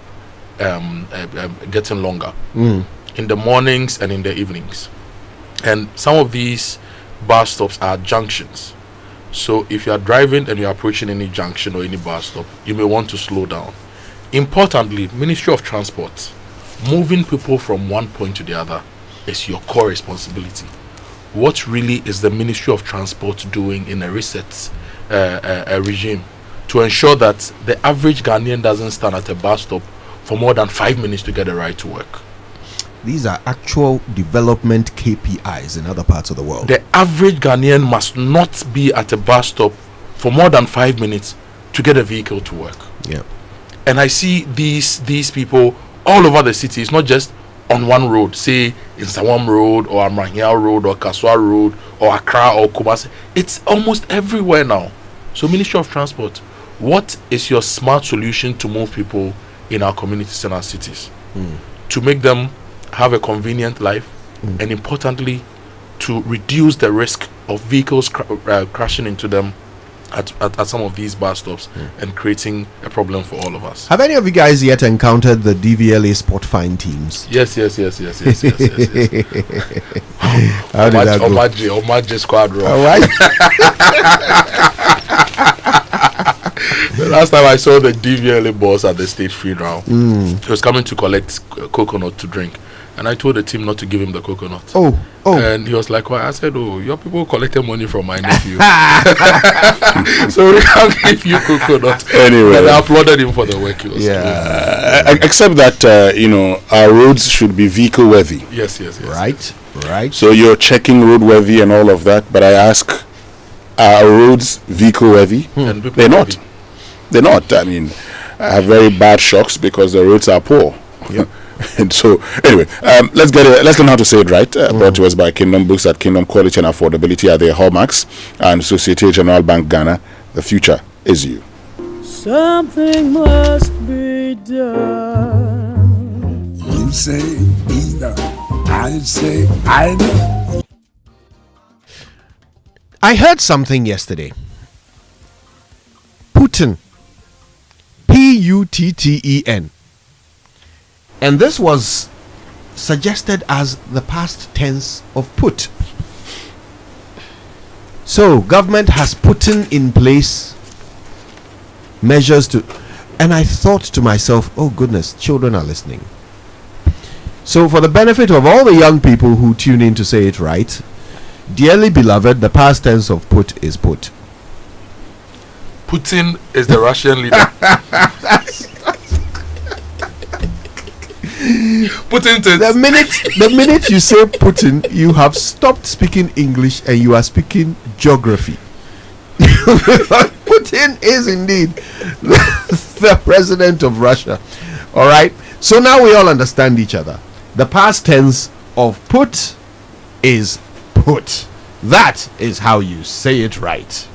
getting longer in the mornings and in the evenings. And some of these bus stops are junctions. So if you are driving and you're approaching any junction or any bus stop, you may want to slow down. Importantly, Ministry of Transport, moving people from one point to the other is your core responsibility. What really is the Ministry of Transport doing in a reset regime to ensure that the average Ghanaian doesn't stand at a bus stop for more than 5 minutes to get a ride to work? These are actual development KPIs in other parts of the world. The average Ghanaian must not be at a bus stop for more than 5 minutes to get a vehicle to work. Yeah. And I see these people all over the city. It's not just on one road, say in Sawam Road or Amrahia Road or Kaswa Road or Accra or Kumasi. It's almost everywhere now. So Ministry of Transport, what is your smart solution to move people in our communities and our cities? To make them have a convenient life, and importantly, to reduce the risk of vehicles crashing into them at some of these bus stops and creating a problem for all of us. Have any of you guys yet encountered the DVLA sport fine teams? Yes. How did that go? Omaji squadron. All right. The last time I saw the DVLA boss at the state field now, he was coming to collect coconut to drink. And I told the team not to give him the coconut. Oh. And he was like, "Why?" I said, "Oh, your people collected money from my nephew, so we can't give you coconut." Anyway, and I applauded him for the work he was doing. Except that our roads should be vehicle worthy. Yes. Right. So you're checking roadworthy and all of that, but I ask, are roads vehicle worthy? They're not. They're not. I mean, I have very bad shocks because the roads are poor. Yep. And so, anyway, let's learn how to say it right. Brought to us by Kingdom Books at Kingdom. Quality and affordability are their hallmarks. And Societe Generale Bank Ghana, the future is you. Something must be done. You say either, I say either. I heard something yesterday. Putin. Putten. And this was suggested as the past tense of put. So government has put in place measures to, and I thought to myself, oh goodness, children are listening. So for the benefit of all the young people who tune in to say it right, dearly beloved, the past tense of put is put. Putin is the Russian leader. Putin. The minute you say Putin, you have stopped speaking English and you are speaking geography. Putin is indeed the president of Russia. All right. So now we all understand each other. The past tense of put is put. That is how you say it right.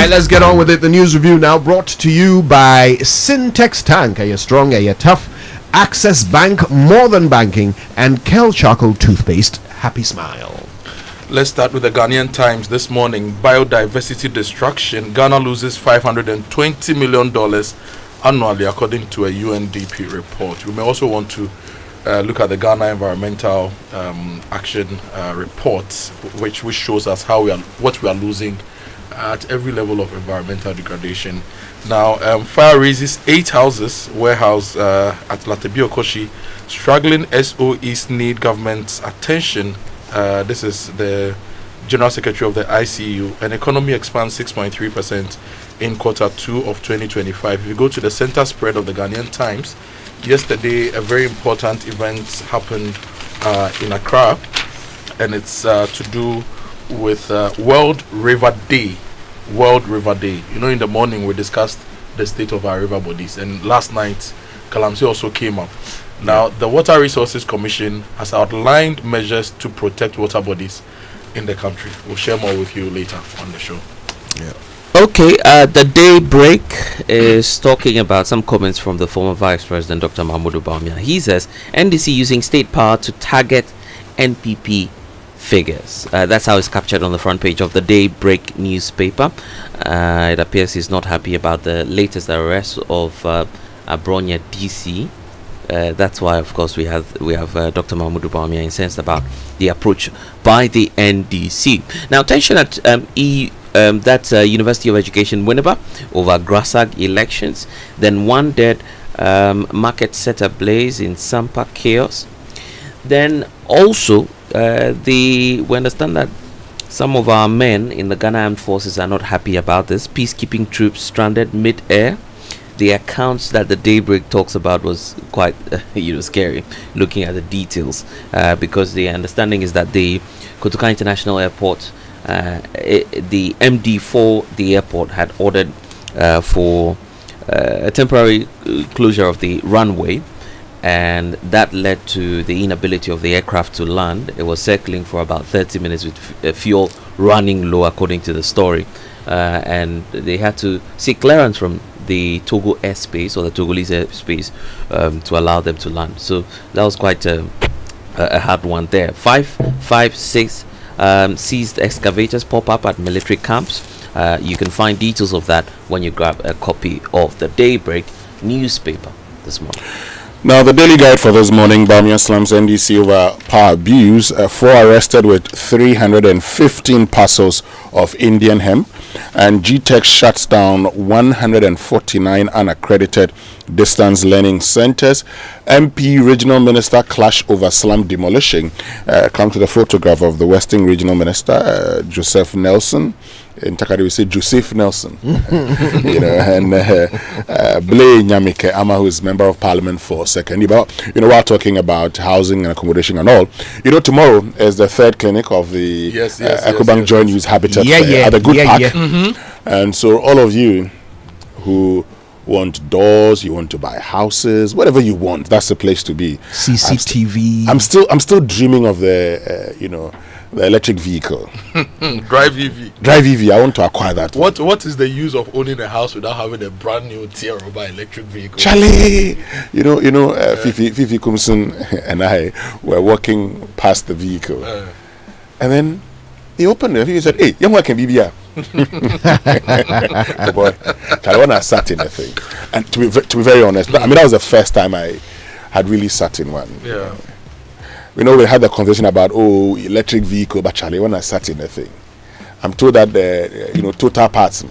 right, let's get on with it. The news review now brought to you by Syntex Tank. Are you strong? Are you tough? Access Bank, More Than Banking, and Kel Charcoal Toothpaste. Happy smile. Let's start with the Ghanaian Times this morning. Biodiversity destruction. Ghana loses $520 million annually, according to a UNDP report. We may also want to look at the Ghana Environmental Action report, which shows us what we are losing at every level of environmental degradation. Now, fire raises 8 houses, warehouse at Latebio Koshi. Struggling SOEs need government's attention. This is the General Secretary of the ICU. An economy expands 6.3% in quarter 2 of 2025. If you go to the center spread of the Ghanaian Times, yesterday a very important event happened in Accra, and it's to do with World River Day. World River Day. You know, in the morning we discussed the state of our river bodies, and last night Galamsey also came up. Now, the Water Resources Commission has outlined measures to protect water bodies in the country. We'll share more with you later on the show. Yeah. Okay, the Daybreak is talking about some comments from the former Vice President Dr. Mahmoud Bawumia. He says NDC using state power to target NPP figures. That's how it's captured on the front page of the Daybreak newspaper. It appears he's not happy about the latest arrest of Abronya DC. That's why, of course, we have Dr. Mahmoud Bawumia incensed about the approach by the NDC. Now, tension at that's University of Education Winneba over Grasag elections. Then one dead market set ablaze in Sampa chaos. Then also we understand that some of our men in the Ghana Armed Forces are not happy about this. Peacekeeping troops stranded mid-air. The accounts that the Daybreak talks about was quite scary, looking at the details, because the understanding is that the Kotoka International Airport, the MD for the airport had ordered for a temporary closure of the runway, and that led to the inability of the aircraft to land. It was circling for about 30 minutes with fuel running low, according to the story, and they had to seek clearance from the Togo airspace, or the Togolese airspace, to allow them to land. So that was quite a hard one there. 556 seized excavators pop up at military camps. You can find details of that when you grab a copy of the Daybreak newspaper this morning. Now, the daily guide for this morning: Bawumia slams NDC over power abuse. 4 arrested with 315 parcels of Indian hemp. And GTech shuts down 149 unaccredited distance learning centers. MP Regional Minister clash over slum demolition. Come to the photograph of the Western Regional Minister, Joseph Nelson. In Takadi we say Joseph Nelson. And Blay Nyamike Ama, who is Member of Parliament for Second. But while talking about housing and accommodation and all, tomorrow is the 3rd clinic of the EcoBank Joint Use Habitat at the Good Park. And so all of you who want doors, you want to buy houses, whatever you want, that's the place to be. CCTV. I'm still dreaming of the the electric vehicle. Drive EV. Drive EV. I want to acquire that. What is the use of owning a house without having a brand new T-Roba electric vehicle? Charlie, Fifi Kumson and I were walking past the vehicle, and then he opened it. He said, "Hey, young one can be here." Boy, I want to sat in the thing, and to be very honest, that was the first time I had really sat in one. Yeah. We had the conversation about electric vehicle, but Charlie, when I sat in the thing, I'm told that the total parts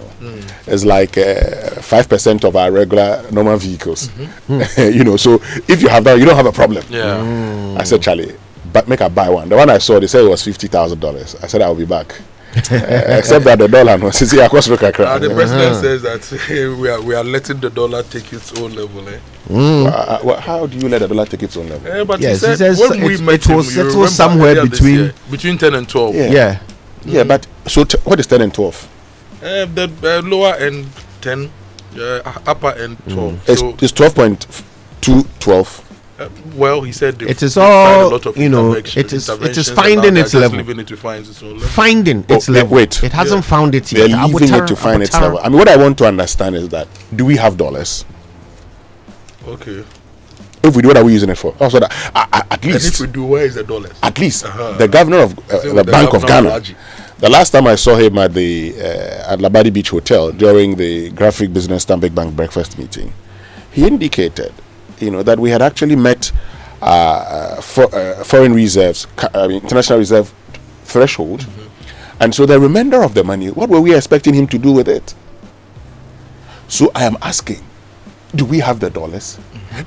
is like 5% of our regular normal vehicles. So if you have that, you don't have a problem. Yeah. I said, Charlie, but make I buy one. The one I saw, they said it was $50,000. I said I'll be back. Except that the dollar was the president says that we are letting the dollar take its own level. How do you let the dollar take its own level? But yes, he said when we met him, it was somewhere between 10 and 12. Yeah, but so what is 10 and 12? The lower end 10, upper end 12. It's 12.2, 12. Well, he said it is all, a lot of it is finding its level. Leaving it to find its own level. Finding its level. Wait, it hasn't found it yet. They're leaving it to find its level. I mean, what I want to understand is that, do we have dollars? Okay. If we do, what are we using it for? Also, at least. And if we do, where is the dollars? At least the governor of the Bank of Ghana. The last time I saw him at the at Labadi Beach Hotel during the Graphic Business Stanbic Bank breakfast meeting, he indicated, that we had actually met foreign reserves, international reserve threshold, and so the remainder of the money, what were we expecting him to do with it? So I am asking, do we have the dollars?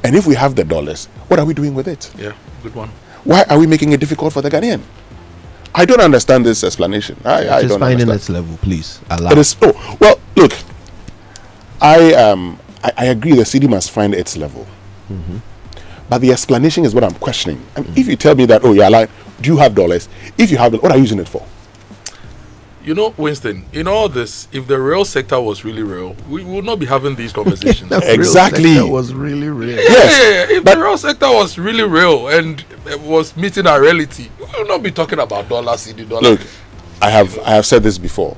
And if we have the dollars, what are we doing with it? Yeah, good one. Why are we making it difficult for the Ghanaian? I don't understand this explanation. I don't understand. Its level, please. Allow. It is. Oh, well, look. I agree. The city must find its level, but the explanation is what I'm questioning. I mean, if you tell me that, you're lying, do you have dollars? If you have them, what are you using it for? Winston, in all this, if the real sector was really real, we would not be having these conversations. Exactly. Real sector was really real. Yes. If the real sector was really real and it was meeting our reality, we would not be talking about dollar, CD, dollar. Look, I have said this before,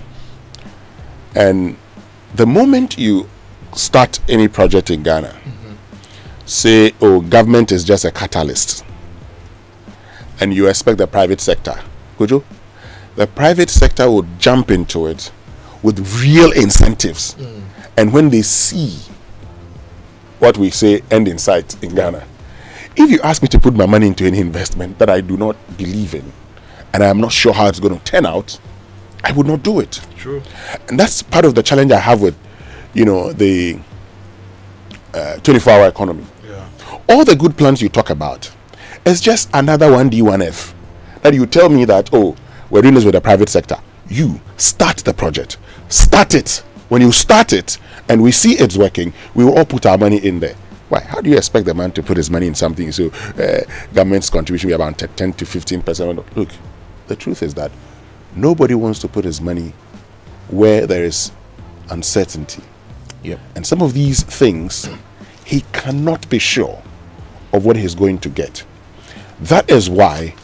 and the moment you start any project in Ghana, say, government is just a catalyst, and you expect the private sector, Kojo, the private sector would jump into it with real incentives. And when they see what we say end in sight in Ghana, if you ask me to put my money into any investment that I do not believe in, and I am not sure how it's going to turn out, I would not do it. True. And that's part of the challenge I have with, the 24-hour economy. Yeah. All the good plans you talk about, it's just another 1D, 1F. That you tell me that, we're doing this with the private sector. You start the project. Start it. When you start it and we see it's working, we will all put our money in there. Why? How do you expect the man to put his money in something? So government's contribution will be around 10 to 15%. Look, the truth is that nobody wants to put his money where there is uncertainty. Yep. And some of these things, he cannot be sure of what he's going to get. That is why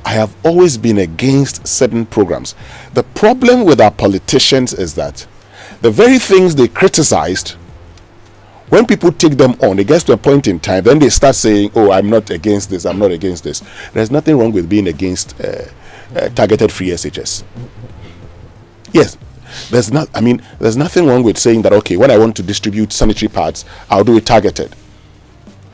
I have always been against certain programs. The problem with our politicians is that the very things they criticized, when people take them on, it gets to a point in time, then they start saying, I'm not against this, I'm not against this. There's nothing wrong with being against targeted free SHS. Yes, there's nothing wrong with saying that, okay, when I want to distribute sanitary pads, I'll do it targeted.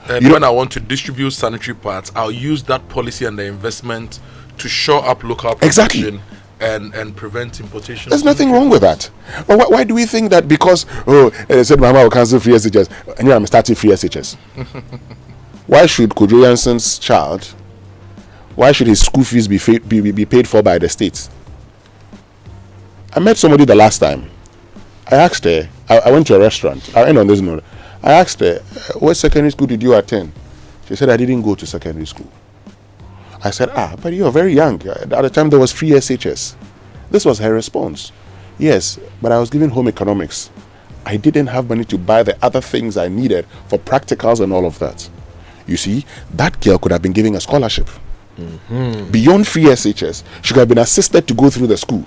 And when I want to distribute sanitary pads, I'll use that policy and the investment to shore up local production and prevent importation. There's nothing wrong with that. But why do we think that because, they said Mahama will cancel free SHS, and I'm starting free SHS? Why should Kojo Yanson's child, why should his school fees be paid for by the state? I met somebody the last time. I asked her, I went to a restaurant. I'll end on this note. I asked her, what secondary school did you attend? She said, I didn't go to secondary school. I said, but you're very young. At the time, there was free SHS. This was her response. Yes, but I was given home economics. I didn't have money to buy the other things I needed for practicals and all of that. You see, that girl could have been giving a scholarship. Beyond free SHS, she could have been assisted to go through the school.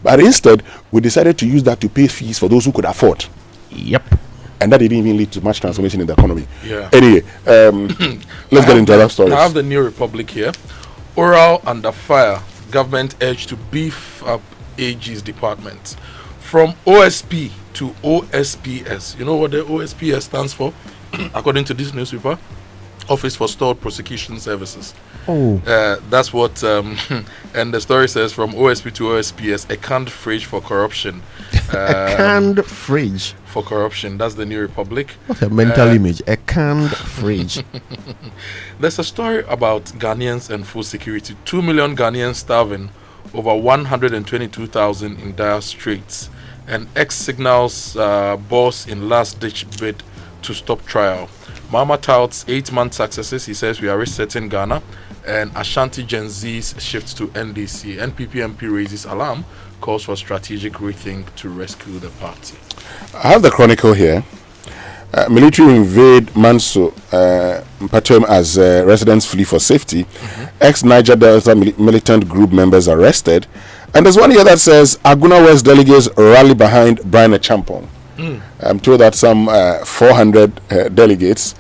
But instead, we decided to use that to pay fees for those who could afford. Yep. And that didn't even lead to much transformation in the economy. Yeah. Anyway, let's get into that story. I have the New Republic here. Oral under fire. Government urged to beef up AG's department. From OSP to OSPS. You know what the OSPS stands for? According to this newspaper, Office for Stored Prosecution Services. That's what and the story says, from OSP to OSPS, a canned fridge for corruption. A canned fridge for corruption. That's the New Republic. What a mental image. A canned fridge. There's a story about Ghanaians and food security. 2 million Ghanaians starving, over 122,000 in dire straits, and ex-Signal's boss in last-ditch bid to stop trial. Mahama touts 8-month successes. He says we are resetting Ghana, and Ashanti Gen Z's shifts to NDC. NPP MP raises alarm, calls for strategic rethink to rescue the party. I have the Chronicle here. Military invade Manso, Patem as residents flee for safety. Ex-Niger Delta militant group members arrested. And there's one here that says Aguna West delegates rally behind Brian Champong. I'm told that some 400 delegates,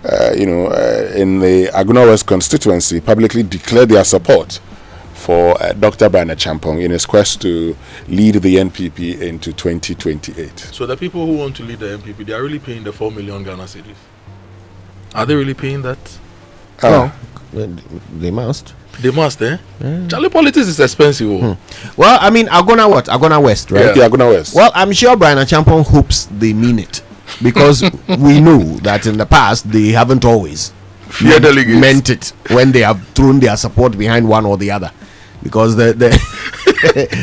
in the Aguna West constituency publicly declared their support for Dr. Brian Champong in his quest to lead the NPP into 2028. So the people who want to lead the NPP, they are really paying the 4 million Ghana cedis. Are they really paying that? No, they must. They must, eh? Charlie, politics is expensive. Well, I mean, Agona West, right? Yeah, Agona West. Well, I'm sure Brian Champong hopes they mean it, because we know that in the past they haven't always meant it when they have thrown their support behind one or the other, because the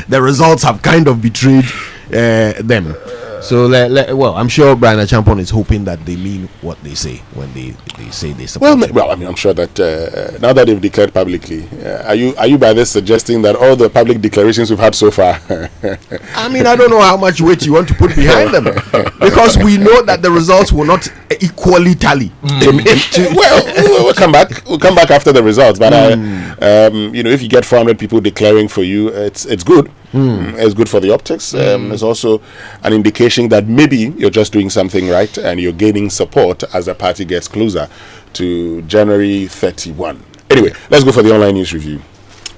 the results have kind of betrayed them. So, well, I'm sure Brian Champon is hoping that they mean what they say when they say they support. Well, I mean, I'm sure that now that they've declared publicly, are you by this suggesting that all the public declarations we've had so far? I mean, I don't know how much weight you want to put behind them, because we know that the results will not equally tally. Well, we'll come back. We'll come back after the results. But if you get 400 people declaring for you, it's good. It's good for the optics. It's also an indication that maybe you're just doing something right and you're gaining support as the party gets closer to January 31. Anyway, let's go for the online news review.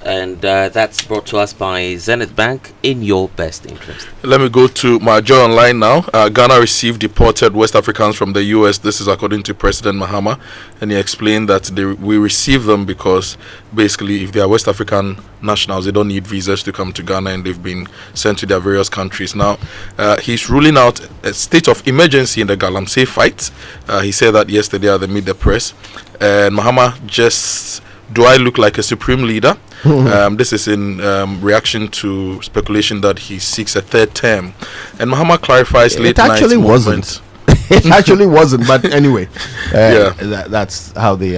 And that's brought to us by Zenith Bank, in your best interest. Let me go to my Joy Online now. Ghana received deported West Africans from the US. This is according to President Mahama. And he explained that we received them because basically if they are West African nationals, they don't need visas to come to Ghana, and they've been sent to their various countries. Now, he's ruling out a state of emergency in the Galamsey fight. He said that yesterday at the Meet the Press. And Mahama just... Do I look like a supreme leader? This is in reaction to speculation that he seeks a third term. And Mahama clarifies late night actually wasn't. It actually wasn't, but anyway, that's how they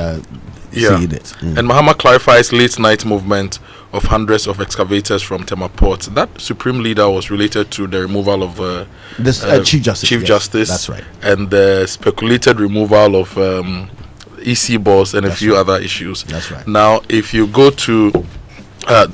see it. And Mahama clarifies late night movement of hundreds of excavators from Tema Port. That supreme leader was related to the removal of this Chief Justice. Chief Justice. That's right. And the speculated removal of EC boss and a few other issues. That's right. Now, if you go to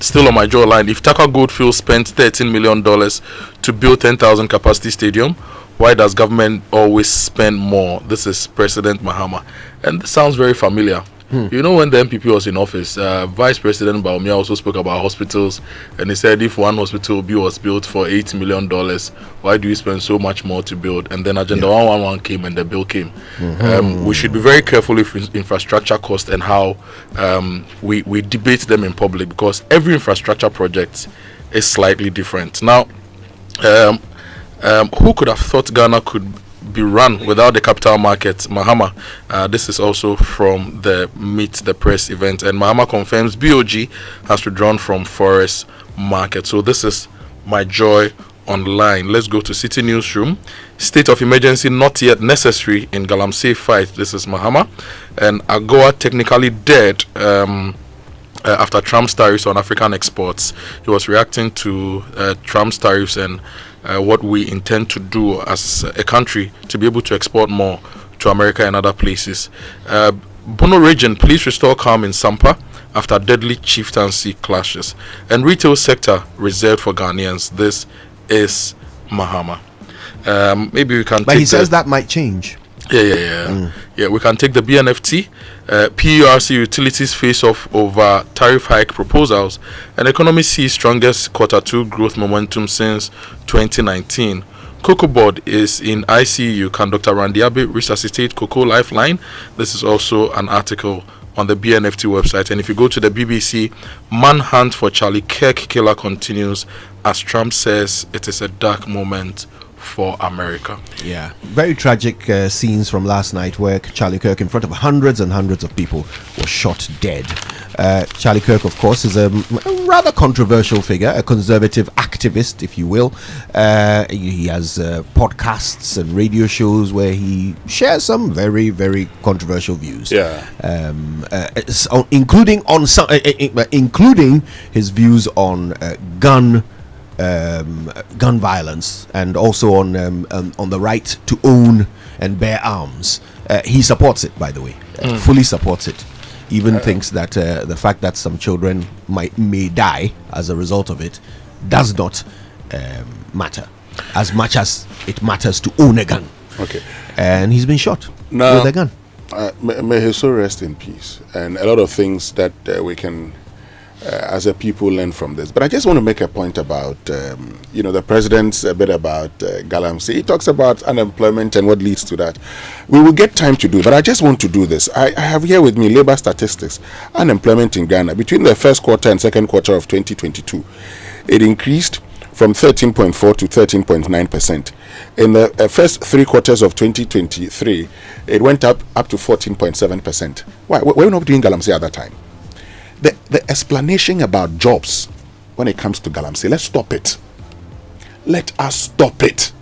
still on my jaw line, if Taka Goldfield spent $13 million to build 10,000 capacity stadium, why does government always spend more? This is President Mahama, and this sounds very familiar. You know, when the MPP was in office, Vice President Baumia also spoke about hospitals, and he said if one hospital was built for $8 million, why do you spend so much more to build? And then Agenda 111 came and the bill came. We should be very careful with infrastructure costs and how we debate them in public, because every infrastructure project is slightly different. Now, who could have thought Ghana could be run without the capital market? Mahama. This is also from the Meet the Press event, and Mahama confirms BOG has withdrawn from Forex market. So this is my Joy Online. Let's go to City Newsroom. State of emergency not yet necessary in Galamsey fight. This is Mahama. And AGOA technically dead after Trump's tariffs on African exports. He was reacting to Trump's tariffs and what we intend to do as a country to be able to export more to America and other places. Bono region, police restore calm in Sampa after deadly chieftaincy clashes. And retail sector reserved for Ghanaians. This is Mahama. Maybe we can. But he says that might change. Yeah, we can take the BNFT. PURC utilities face off over tariff hike proposals, and economy sees strongest Q2 growth momentum since 2019. Cocoa board is in ICU. Can Dr. Randy Abe resuscitate Cocoa Lifeline? This is also an article on the BNFT website. And if you go to the BBC, manhunt for Charlie Kirk killer continues as Trump says it is a dark moment for America. Yeah, very tragic scenes from last night where Charlie Kirk, in front of hundreds and hundreds of people, was shot dead. Charlie Kirk, of course, is a rather controversial figure, a conservative activist, if you will. He has podcasts and radio shows where he shares some very, very controversial views. Including his views on gun gun violence and also on the right to own and bear arms. He supports it, by the way, fully supports it. Even thinks that the fact that some children may die as a result of it does not matter as much as it matters to own a gun. Okay. And he's been shot now, with a gun. May his soul rest in peace. And a lot of things that we can, as a people, learn from this. But I just want to make a point about, the president's a bit about Galamsey. He talks about unemployment and what leads to that. We will get time to do it, but I just want to do this. I have here with me labor statistics. Unemployment in Ghana between the first quarter and second quarter of 2022, it increased from 13.4 to 13.9%. In the first 3 quarters of 2023, it went up to 14.7%. Why? We're not doing Galamsey at that time. The explanation about jobs when it comes to Galamsey, let's stop it. Let us stop it.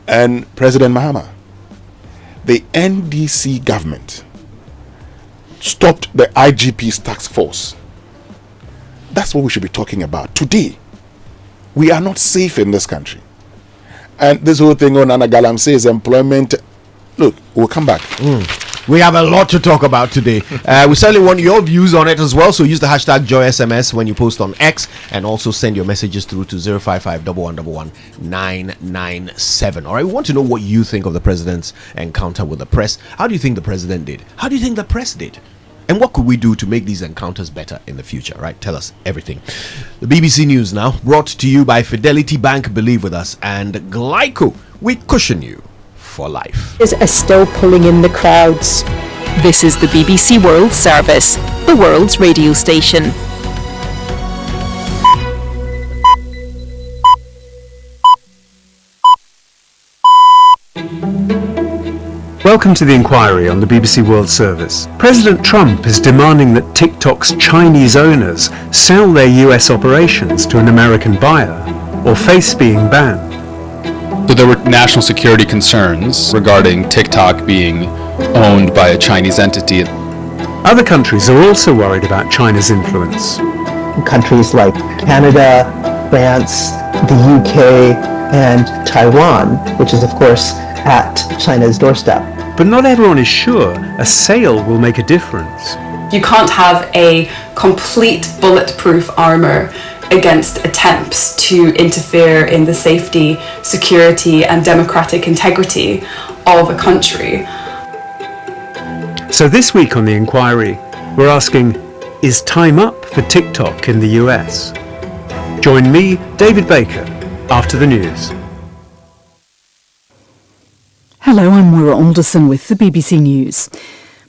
And President Mahama, the NDC government stopped the IGP's task force. That's what we should be talking about today. We are not safe in this country. And this whole thing on Anna Galamsey's employment, look, we'll come back. We have a lot to talk about today. We certainly want your views on it as well. So use the hashtag JoySMS when you post on X, and also send your messages through to 055-111-997. All right, we want to know what you think of the president's encounter with the press. How do you think the president did? How do you think the press did? And what could we do to make these encounters better in the future, right? Tell us everything. The BBC News now, brought to you by Fidelity Bank, believe with us, and Glyco, we cushion you for life. Are still pulling in the crowds. This is the BBC World Service, the world's radio station. Welcome to the inquiry on the BBC World Service. President Trump is demanding that TikTok's Chinese owners sell their US operations to an American buyer or face being banned. So there were national security concerns regarding TikTok being owned by a Chinese entity. Other countries are also worried about China's influence. Countries like Canada, France, the UK, and Taiwan, which is of course at China's doorstep. But not everyone is sure a sale will make a difference. You can't have a complete bulletproof armor against attempts to interfere in the safety, security, and democratic integrity of a country. So this week on the inquiry, we're asking, is time up for TikTok in the US? Join me, David Baker, after the news. Hello, I'm Moira Alderson with the BBC News.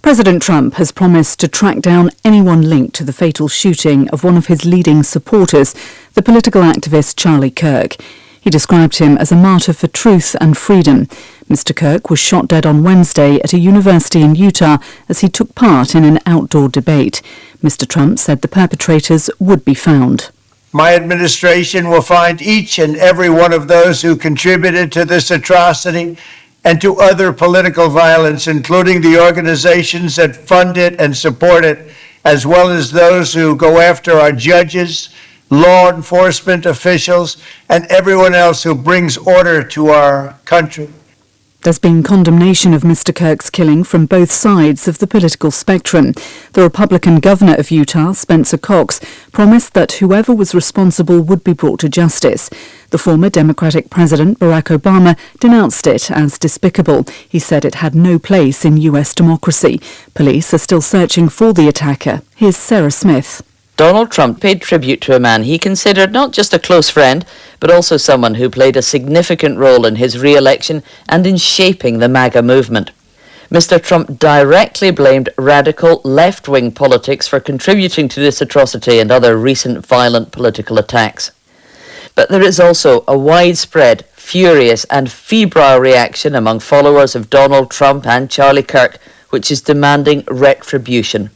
President Trump has promised to track down anyone linked to the fatal shooting of one of his leading supporters, the political activist Charlie Kirk. He described him as a martyr for truth and freedom. Mr. Kirk was shot dead on Wednesday at a university in Utah as he took part in an outdoor debate. Mr. Trump said the perpetrators would be found. My administration will find each and every one of those who contributed to this atrocity and to other political violence, including the organizations that fund it and support it, as well as those who go after our judges, law enforcement officials, and everyone else who brings order to our country. There's been condemnation of Mr. Kirk's killing from both sides of the political spectrum. The Republican governor of Utah, Spencer Cox, promised that whoever was responsible would be brought to justice. The former Democratic President, Barack Obama, denounced it as despicable. He said it had no place in U.S. democracy. Police are still searching for the attacker. Here's Sarah Smith. Donald Trump paid tribute to a man he considered not just a close friend, but also someone who played a significant role in his re-election and in shaping the MAGA movement. Mr. Trump directly blamed radical left-wing politics for contributing to this atrocity and other recent violent political attacks. But there is also a widespread, furious and febrile reaction among followers of Donald Trump and Charlie Kirk, which is demanding retribution.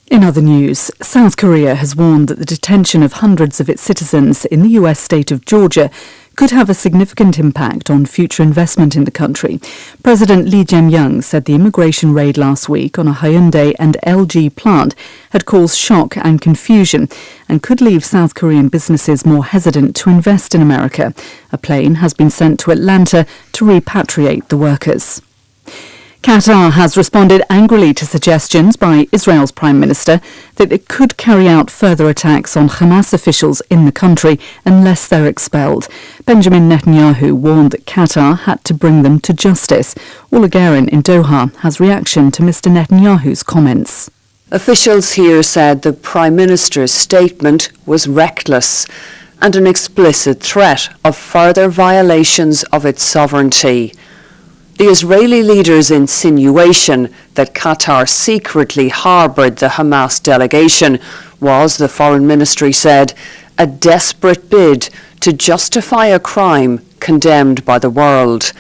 In other news, South Korea has warned that the detention of hundreds of its citizens in the U.S. state of Georgia could have a significant impact on future investment in the country. President Lee Jae-myung said the immigration raid last week on a Hyundai and LG plant had caused shock and confusion and could leave South Korean businesses more hesitant to invest in America. A plane has been sent to Atlanta to repatriate the workers. Qatar has responded angrily to suggestions by Israel's Prime Minister that it could carry out further attacks on Hamas officials in the country unless they're expelled. Benjamin Netanyahu warned that Qatar had to bring them to justice. Ola Guerin in Doha has reaction to Mr. Netanyahu's comments. Officials here said the Prime Minister's statement was reckless and an explicit threat of further violations of its sovereignty. The Israeli leader's insinuation that Qatar secretly harboured the Hamas delegation was, the Foreign Ministry said, a desperate bid to justify a crime condemned by the world.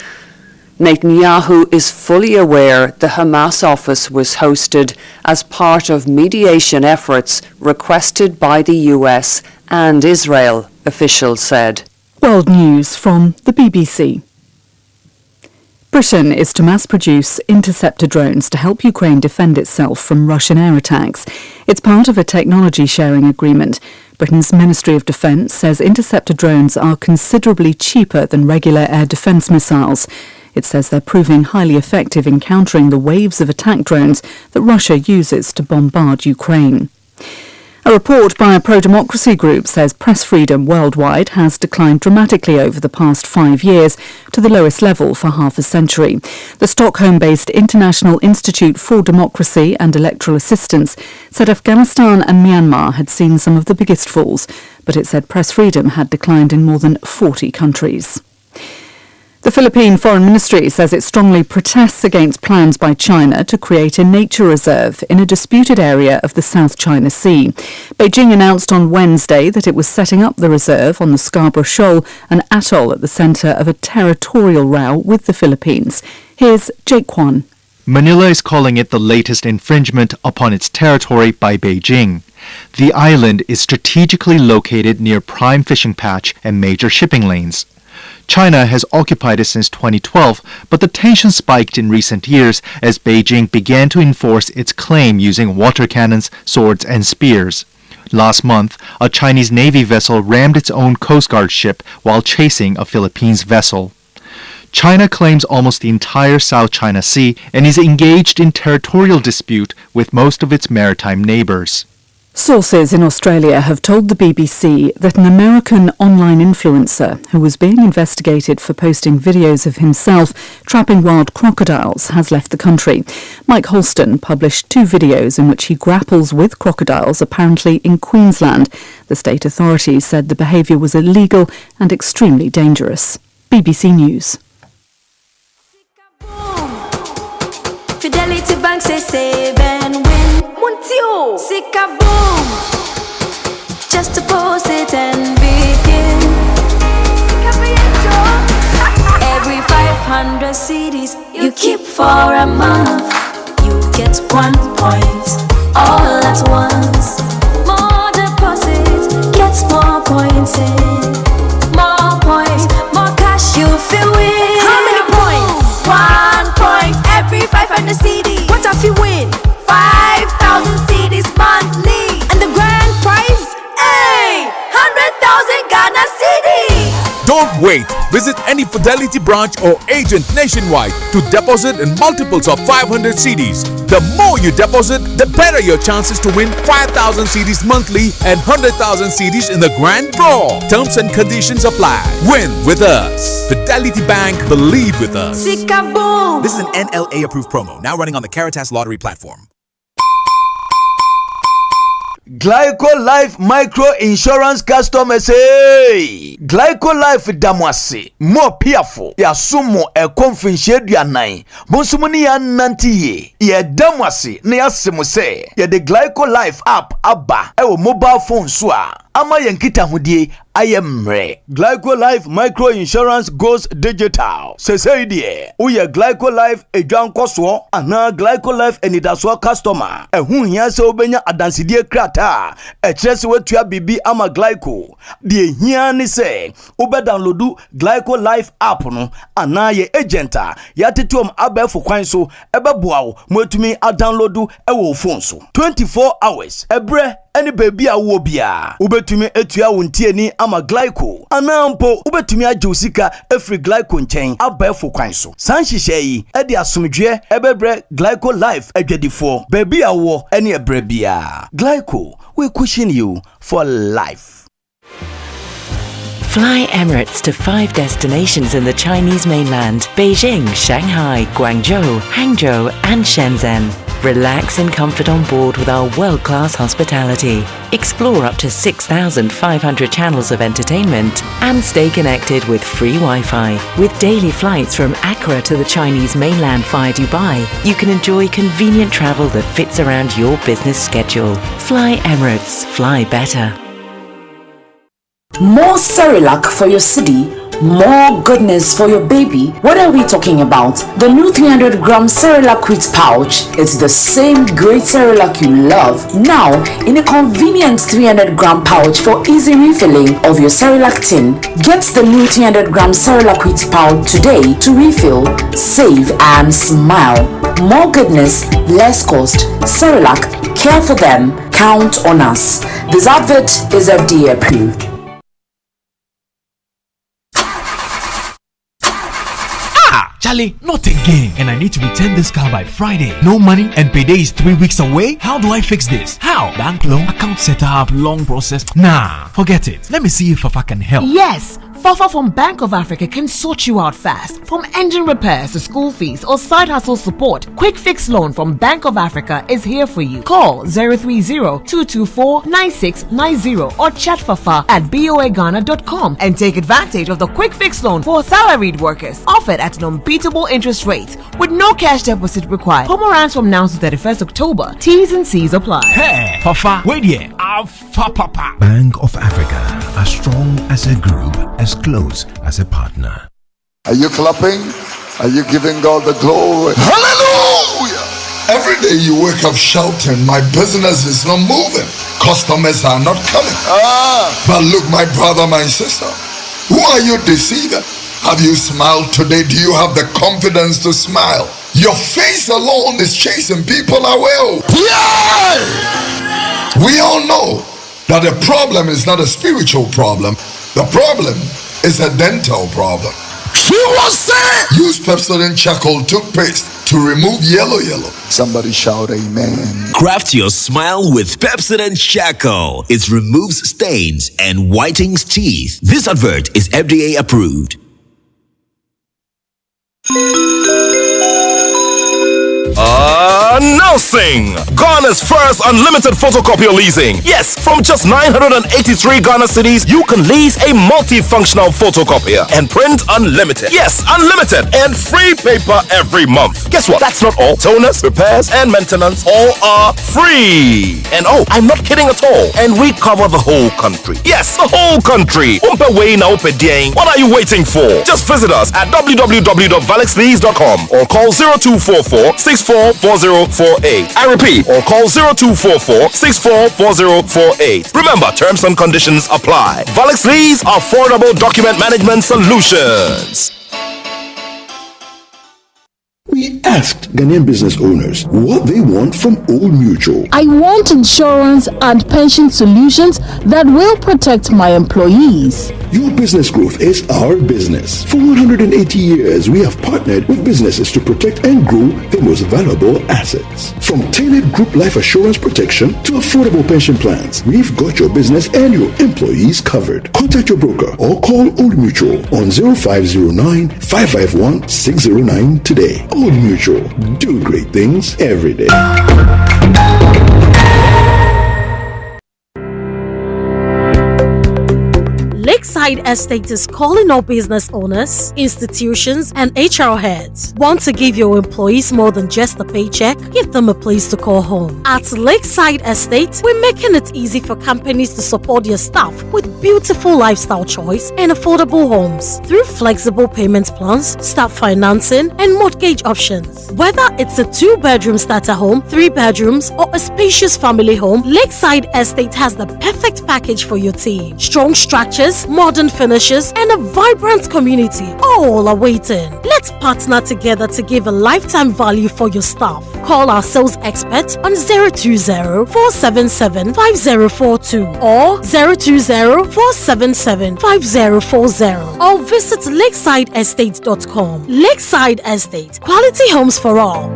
Netanyahu is fully aware the Hamas office was hosted as part of mediation efforts requested by the US and Israel, officials said. World News from the BBC. Britain is to mass-produce interceptor drones to help Ukraine defend itself from Russian air attacks. It's part of a technology-sharing agreement. Britain's Ministry of Defence says interceptor drones are considerably cheaper than regular air defence missiles. It says they're proving highly effective in countering the waves of attack drones that Russia uses to bombard Ukraine. A report by a pro-democracy group says press freedom worldwide has declined dramatically over the past 5 years to the lowest level for half a century. The Stockholm-based International Institute for Democracy and Electoral Assistance said Afghanistan and Myanmar had seen some of the biggest falls, but it said press freedom had declined in more than 40 countries. The Philippine Foreign Ministry says it strongly protests against plans by China to create a nature reserve in a disputed area of the South China Sea. Beijing announced on Wednesday that it was setting up the reserve on the Scarborough Shoal, an atoll at the centre of a territorial row with the Philippines. Here's Jake Kwan. Manila is calling it the latest infringement upon its territory by Beijing. The island is strategically located near prime fishing patch and major shipping lanes. China has occupied it since 2012, but the tension spiked in recent years as Beijing began to enforce its claim using water cannons, swords, and spears. Last month, a Chinese Navy vessel rammed its own Coast Guard ship while chasing a Philippines vessel. China claims almost the entire South China Sea and is engaged in territorial dispute with most of its maritime neighbors. Sources in Australia have told the BBC that an American online influencer who was being investigated for posting videos of himself trapping wild crocodiles has left the country. Mike Holston published 2 videos in which he grapples with crocodiles, apparently in Queensland. The state authorities said the behaviour was illegal and extremely dangerous. BBC News. Fidelity Bank say save and win. Muntio, Sika boom. Just deposit and begin. Every 500 CDs you keep for a month, you get 1 point all at once. More deposits, gets more points in. More points, more cash you feel win. How many points? 1 point every 500 CDs. What if you win? 5,000 CDs monthly. And the grand prize? Hey! 100,000 Ghana CDs. Don't wait. Visit any Fidelity branch or agent nationwide to deposit in multiples of 500 CDs. The more you deposit, the better your chances to win 5,000 CDs monthly and 100,000 CDs in the grand draw. Terms and conditions apply. Win with us. Fidelity Bank, believe with us. Sika-boom. This is an NLA approved promo, now running on the Caritas Lottery platform. Glyco Life Micro Insurance customers, hey! Glyco Life Damwasi, more peerful, ya sumo e konfinche duanai, bonsumuni ya nantiye, ya Damwasi, ne ya simuse, ya the Glyco Life app abba, ewo mobile phone swa, ama yankita hudie, ayemre. Glyco Life Micro Insurance goes digital. Say dear, uye Glyco Life edwan koso ana Glyco Life enidaso customer. Ehun hia se obenya adansidie krata. Ekyerese wetua bibi ama Glyco. Die hia ni se ube downloadu Glyco Life app no ana ye agenta yatetom abefo kwan so ebeboa wo mwetumi a downloadu ewo phone so 24 hours ebre any baby a wo bia ubetumi etua wontie ni ama Glyco anampo ubetumi agye osika efri Glyco nchen abefo kwan so sanhihye yi ede asomdwe ebebre Glyco Life adwadifo baby a wo ene ebre bia Glyco we cushion you for life. Fly Emirates to 5 destinations in the Chinese mainland: Beijing, Shanghai, Guangzhou, Hangzhou, and Shenzhen. Relax in comfort on board with our world-class hospitality. Explore up to 6,500 channels of entertainment and stay connected with free Wi-Fi. With daily flights from Accra to the Chinese mainland via Dubai, you can enjoy convenient travel that fits around your business schedule. Fly Emirates. Fly better. More Cerelac for your city, more goodness for your baby. What are we talking about? The new 300-gram Cerelac wheat pouch. It's the same great Cerelac you love, now in a convenient 300-gram pouch for easy refilling of your Cerelac tin. Get the new 300-gram Cerelac wheat pouch today to refill, save and smile. More goodness, less cost. Cerelac, care for them, count on us. This advert is FDA approved. Charlie, not again. And I need to return this car by Friday. No money and payday is 3 weeks away. How do I fix this? How? Bank loan, account setup, long process. Nah, forget it. Let me see if Fafa can help. Yes, Fafa from Bank of Africa can sort you out fast. From engine repairs to school fees or side hustle support, Quick Fix Loan from Bank of Africa is here for you. Call 030-224-9690 or chat Fafa at boaghana.com and take advantage of the Quick Fix Loan for salaried workers, offered at an unbeatable interest rate with no cash deposit required. Promo runs from now to 31st October. T's and C's apply. Hey, Fafa, wait here. Papa. Bank of Africa, as strong as a group, as close as a partner. Are you clapping? Are you giving God the glory? Hallelujah! Every day you wake up shouting, my business is not moving. Customers are not coming. But look, my brother, my sister, who are you deceiving? Have you smiled today? Do you have the confidence to smile? Your face alone is chasing people away. Yeah! We all know that the problem is not a spiritual problem. The problem is a dental problem. She was saying, use Pepsodent charcoal toothpaste to remove yellow. Somebody shout amen. Craft your smile with Pepsodent charcoal. It removes stains and whitens teeth. This advert is FDA approved. Announcing Ghana's first unlimited photocopier leasing. Yes, from just 983 Ghana cedis, you can lease a multifunctional photocopier and print unlimited. Yes, unlimited and free paper every month. Guess what? That's not all. Toners, repairs, and maintenance all are free. And oh, I'm not kidding at all. And we cover the whole country. Yes, the whole country. What are you waiting for? Just visit us at www.valexlease.com or call 0244-644048. I repeat, or call 0244-644048. Remember, terms and conditions apply. Valex Lease, affordable document management solutions. We asked Ghanaian business owners what they want from Old Mutual. I want insurance and pension solutions that will protect my employees. Your business growth is our business. For 180 years, we have partnered with businesses to protect and grow their most valuable assets. From tailored group life assurance protection to affordable pension plans, we've got your business and your employees covered. Contact your broker or call Old Mutual on 0509-551-609 today. Old Mutual, do great things every day. Lakeside Lakeside Estate is calling all business owners, institutions, and HR heads. Want to give your employees more than just a paycheck? Give them a place to call home. At Lakeside Estate, we're making it easy for companies to support their staff with beautiful lifestyle choice and affordable homes through flexible payment plans, staff financing, and mortgage options. Whether it's a 2-bedroom starter home, 3 bedrooms, or a spacious family home, Lakeside Estate has the perfect package for your team. Strong structures, modern finishes, and a vibrant community all are waiting. Let's partner together to give a lifetime value for your staff. Call our sales expert on 020-477-5042 or 020-477-5040 or visit lakesideestate.com. Lakeside Estate, quality homes for all.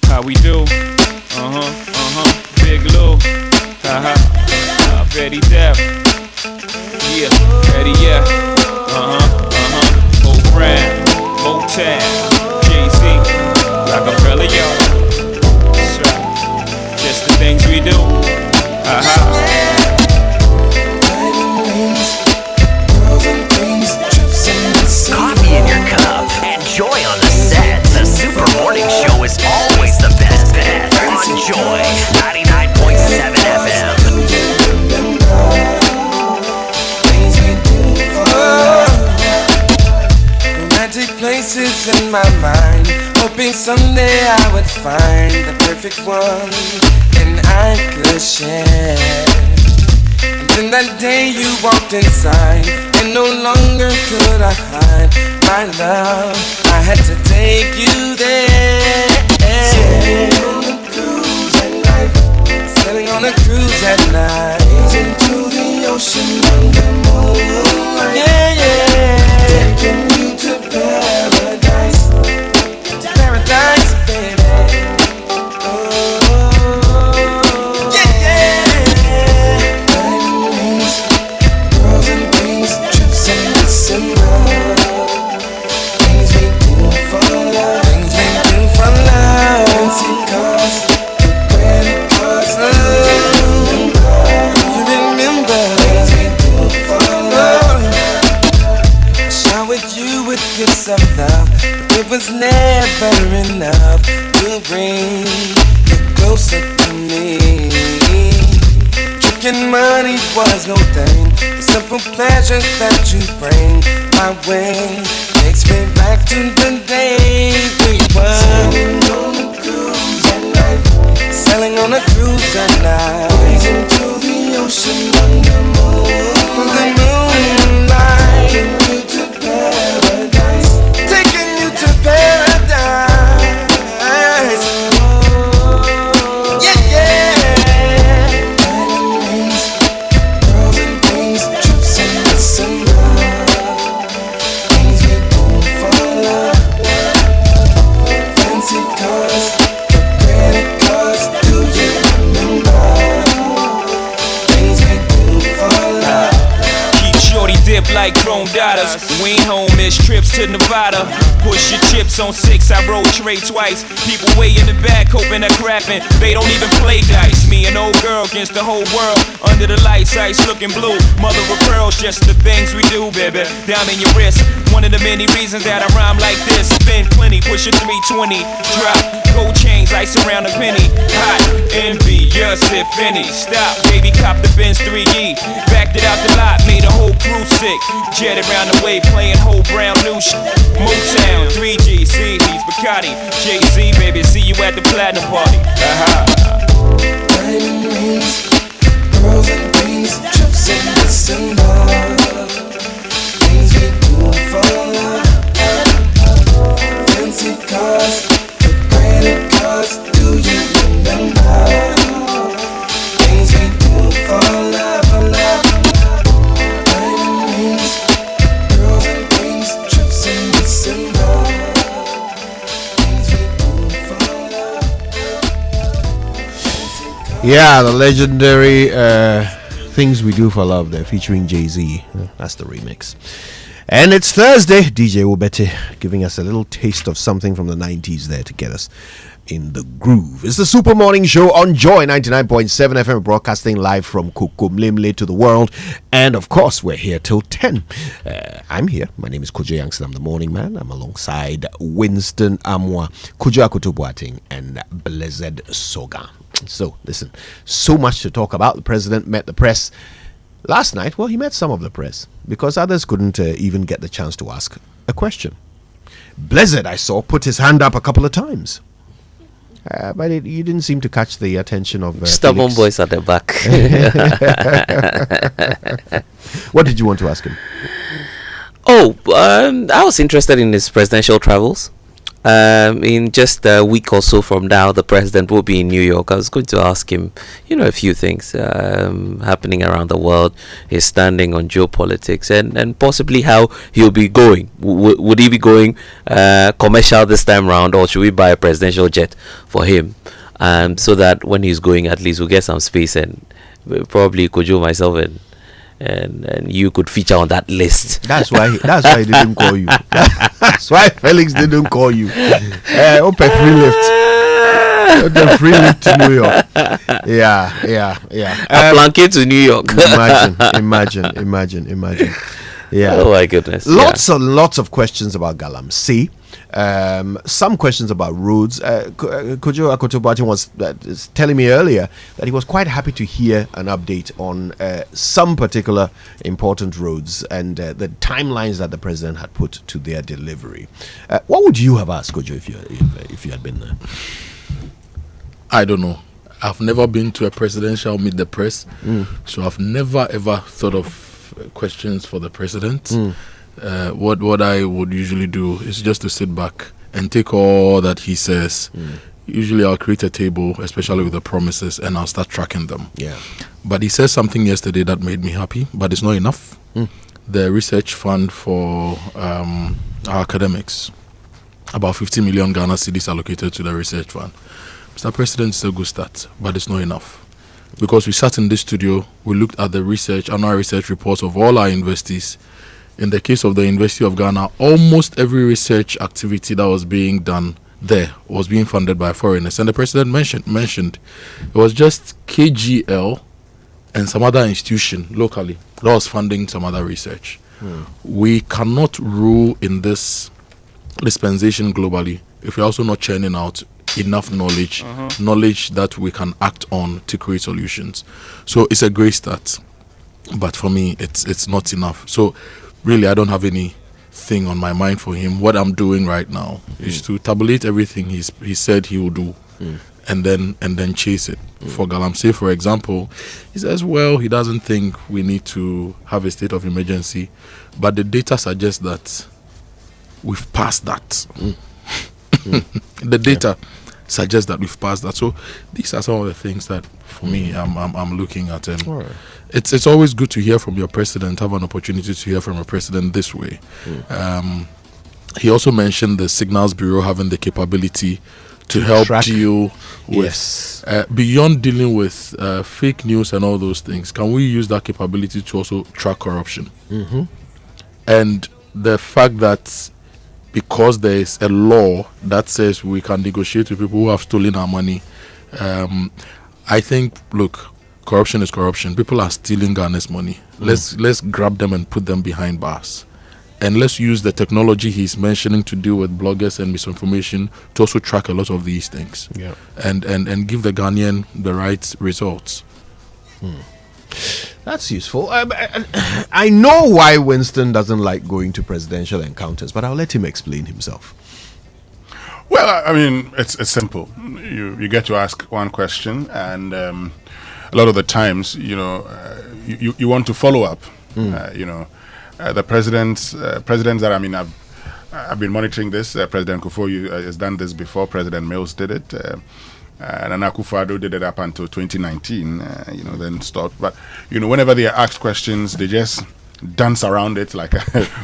How we do? Big Lou. Betty Depp. Yeah, Betty, yeah. Old Brand, Boateng, Jay-Z, Rockefeller, yo. That's right. Just the things we do. Coffee in your cup and joy on the set. The Super Morning Show is always the best bet. On Joy 99.7 FM. Romantic places in my mind, hoping someday I would find the perfect one and I could share. And then that day you walked inside, and no longer could I hide my love. I had to take you there. Sailing on a cruise at night, into the ocean under moonlight. Yeah, yeah. Taking you to paradise, baby. Oh, yeah, yeah. Diamond rings, girls and things, trips in December. Things we do for love, things we do for love. Fancy cars, credit cards, you remember things we do for love. I showered you with gifts of love, but it was never enough to bring you closer to me. Tricking money was no thing. The simple pleasures that you bring my way takes me back to the day we were sailing on a cruise at night. Sailing on a cruise at night, blazing to the ocean under moonlight. Taking you to paradise, taking you to paradise. Yeah, yeah. Diamond rings, girls and things, trips in December. Things we do for love. Fancy cars, credit cards, do you remember? Things we do for love. Keep shorty dip like chrome dollars. We ain't home, miss trips to Nevada. Push your chips on 6, I roll trade twice. People way in the back hoping that crapping. They don't even play dice. Me and old girl against the whole world. Under the lights, ice looking blue. Mother of pearls, just the things we do, baby. Down in your wrist. One of the many reasons that I rhyme like this. Spend plenty, push a 320. Drop gold chains, ice around a penny. Hot, envious if any. Stop, baby, cop the Benz 3E. Backed it out the lot, made a whole crew sick. Jetted around the way, playing whole brown new shit. Motown, 3G, CDs, Bacardi, Jay-Z, baby, see you at the platinum party. Diamond rings, girls and things, trips in December. Things we do for love. Fancy cars, credit cards, do you remember? Things we do for love, Diamond rings, girls and things, trips in December. Things we do for love. Yeah, the legendary Things We Do for Love there, featuring Jay-Z. That's the remix. And it's Thursday. DJ Wobete giving us a little taste of something from the 90s there to get us in the groove. It's the Super Morning Show on Joy 99.7 FM, broadcasting live from Kukumlimle to the world. And of course, we're here till 10. I'm here. My name is Kojo Yankson. I'm the morning man. I'm alongside Winston, Amoah, Akoto, Boateng, and Blessed Soga. So, listen, so much to talk about. The president met the press last night. Well, he met some of the press because others couldn't even get the chance to ask a question. Blessed, I saw, put his hand up a couple of times. But you didn't seem to catch the attention of stubborn Felix. boys at the back. What did you want to ask him? I was interested in his presidential travels. In just a week or so from now, the president will be in New York. I was going to ask him, a few things happening around the world, his standing on geopolitics, and possibly how he'll be going. Would he be going commercial this time round, or should we buy a presidential jet for him? So that when he's going, at least we'll get some space, and probably Kojo, myself, and you could feature on that list. That's why he didn't call you. That's why Felix didn't call you. Open free lift. The free lift to New York. Yeah. A blanket to New York. Imagine. Yeah. Oh my goodness. Lots and lots of questions about Galamsey. Some questions about roads. Kojo Akoto was telling me earlier that he was quite happy to hear an update on some particular important roads and the timelines that the president had put to their delivery. What would you have asked, Kojo, if you had been there? I don't know. I've never been to a presidential meet the press, so I've never ever thought of questions for the president. What I would usually do is just to sit back and take all that he says. Usually I'll create a table, especially with the promises, and I'll start tracking them. Yeah. But he said something yesterday that made me happy, but it's not enough. The research fund for our academics, about 50 million Ghana cedis allocated to the research fund. Mr. President, it's a good start, but it's not enough. Because we sat in this studio, we looked at the annual research reports of all our investees. In the case of the University of Ghana, almost every research activity that was being done there was being funded by foreigners. And the president mentioned it was just KGL and some other institution locally that was funding some other research. We cannot rule in this dispensation globally if we're also not churning out enough knowledge that we can act on to create solutions. So it's a great start, but for me it's not enough. So really I don't have anything on my mind for him. What I'm doing right now is to tabulate everything he said he will do, and then chase it. For Galamsey, for example, he says, well, he doesn't think we need to have a state of emergency, but the data suggests that we've passed that. The data suggests that we've passed that. So these are some of the things that for me I'm looking at, and it's always good to hear from your president, have an opportunity to hear from a president this way. He also mentioned the Signals Bureau having the capability to help deal with beyond dealing with fake news and all those things. Can we use that capability to also track corruption? And the fact that because there is a law that says we can negotiate with people who have stolen our money, I think, look, corruption is corruption. People are stealing Ghana's money. Let's grab them and put them behind bars. And let's use the technology he's mentioning to deal with bloggers and misinformation to also track a lot of these things. And give the Ghanaian the right results. That's useful. I know why Winston doesn't like going to presidential encounters, but I'll let him explain himself. Well, I mean, it's simple. You get to ask one question, and a lot of the times, you want to follow up. The presidents that I've been monitoring this. President Kufuor has done this before. President Mills did it. And Akufo-Addo did it up until 2019, then stopped. But, whenever they are asked questions, they just dance around it, like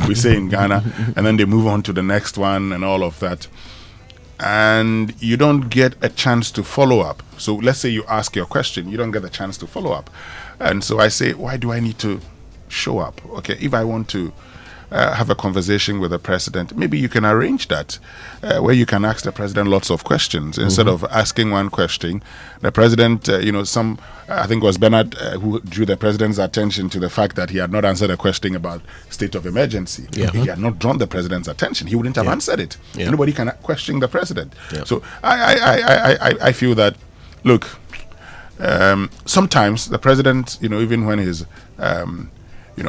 we say in Ghana, and then they move on to the next one and all of that. And you don't get a chance to follow up. So let's say you ask your question, you don't get a chance to follow up. And so I say, why do I need to show up? Okay, if I want to have a conversation with the president, maybe you can arrange that where you can ask the president lots of questions instead of asking one question. The president, I think it was Bernard who drew the president's attention to the fact that he had not answered a question about state of emergency. If he had not drawn the president's attention, he wouldn't have answered it. Nobody can question the president. So I feel that, look, sometimes the president, even when he's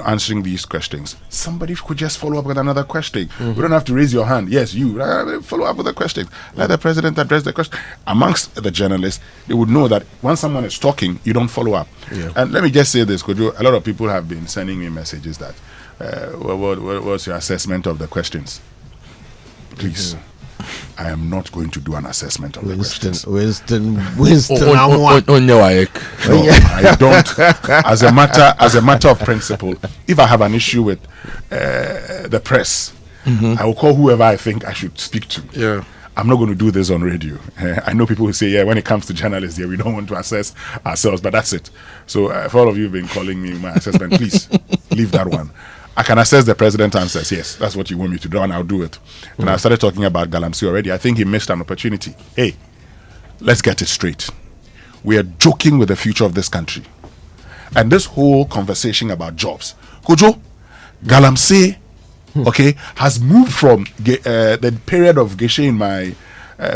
answering these questions, somebody could just follow up with another question. We don't have to raise your hand. Yes, you follow up with the question. Let the president address the question. Amongst the journalists, they would know that when someone is talking, you don't follow up. And let me just say this, Kojo, a lot of people have been sending me messages that, what's your assessment of the questions? Please. I am not going to do an assessment of the questions. Winston. No, I don't. As a matter of principle, if I have an issue with the press, I will call whoever I think I should speak to. I'm not going to do this on radio. I know people who say, when it comes to journalists, we don't want to assess ourselves, but that's it. So for all of you who've been calling me my assessment, please leave that one. I can assess the president answers. Yes, that's what you want me to do, and I'll do it. And I started talking about Galamsey already. I think he missed an opportunity. Hey, let's get it straight. We are joking with the future of this country. And this whole conversation about jobs. Kojo, Galamsey, has moved from the period of Geshe in my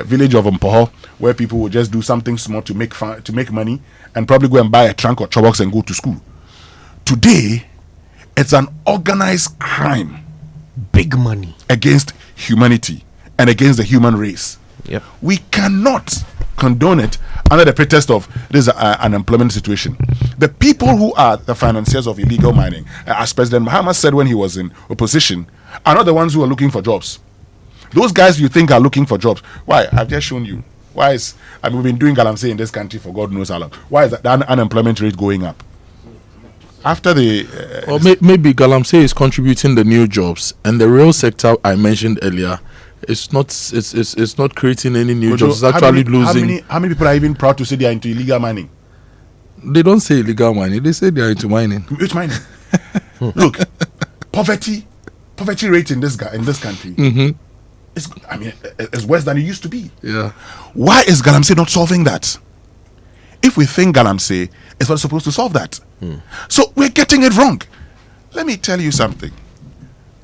village of Mpoho, where people would just do something small to make money and probably go and buy a trunk or chobox and go to school. Today, it's an organized crime. Big money. Against humanity and against the human race. We cannot condone it under the pretext of this unemployment situation. The people who are the financiers of illegal mining, as President Mahama said when he was in opposition, are not the ones who are looking for jobs. Those guys you think are looking for jobs. Why? I've just shown you. We've been doing Galamsey in this country for God knows how long. Why is the unemployment rate going up? After the maybe Galamsey is contributing the new jobs, and the real sector I mentioned earlier, it's not creating any new jobs. It's actually losing. How many people are even proud to say they are into illegal mining? They don't say illegal mining. They say they are into mining. Which mining? Look, poverty rate in this country. It's worse than it used to be. Why is Galamsey not solving that? If we think Galamsey is what's supposed to solve that. So we're getting it wrong. Let me tell you something.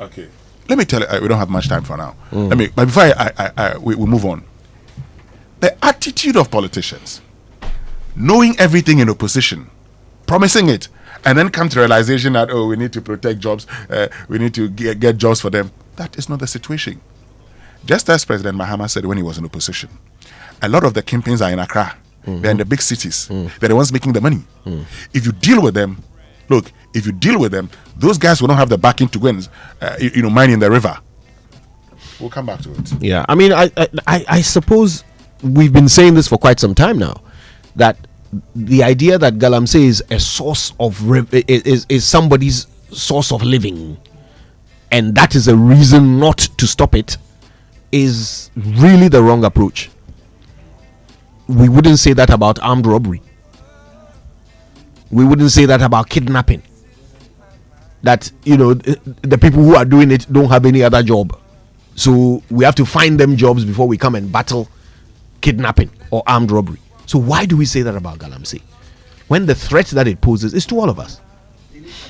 Okay. Let me tell you, we don't have much time for now. But before we move on. The attitude of politicians, knowing everything in opposition, promising it, and then come to realization that, we need to protect jobs, we need to get jobs for them. That is not the situation. Just as President Mahama said when he was in opposition, a lot of the kingpins are in Accra. They're in the big cities. They're the ones making the money. If you deal with them, those guys will not have the backing to go and, mine in the river. We'll come back to it. Yeah, I mean, I suppose we've been saying this for quite some time now, that the idea that Galamsey is a source of is somebody's source of living, and that is a reason not to stop it, is really the wrong approach. We wouldn't say that about armed robbery. We wouldn't say that about kidnapping. That, the people who are doing it don't have any other job. So we have to find them jobs before we come and battle kidnapping or armed robbery. So why do we say that about Galamsey, when the threat that it poses is to all of us?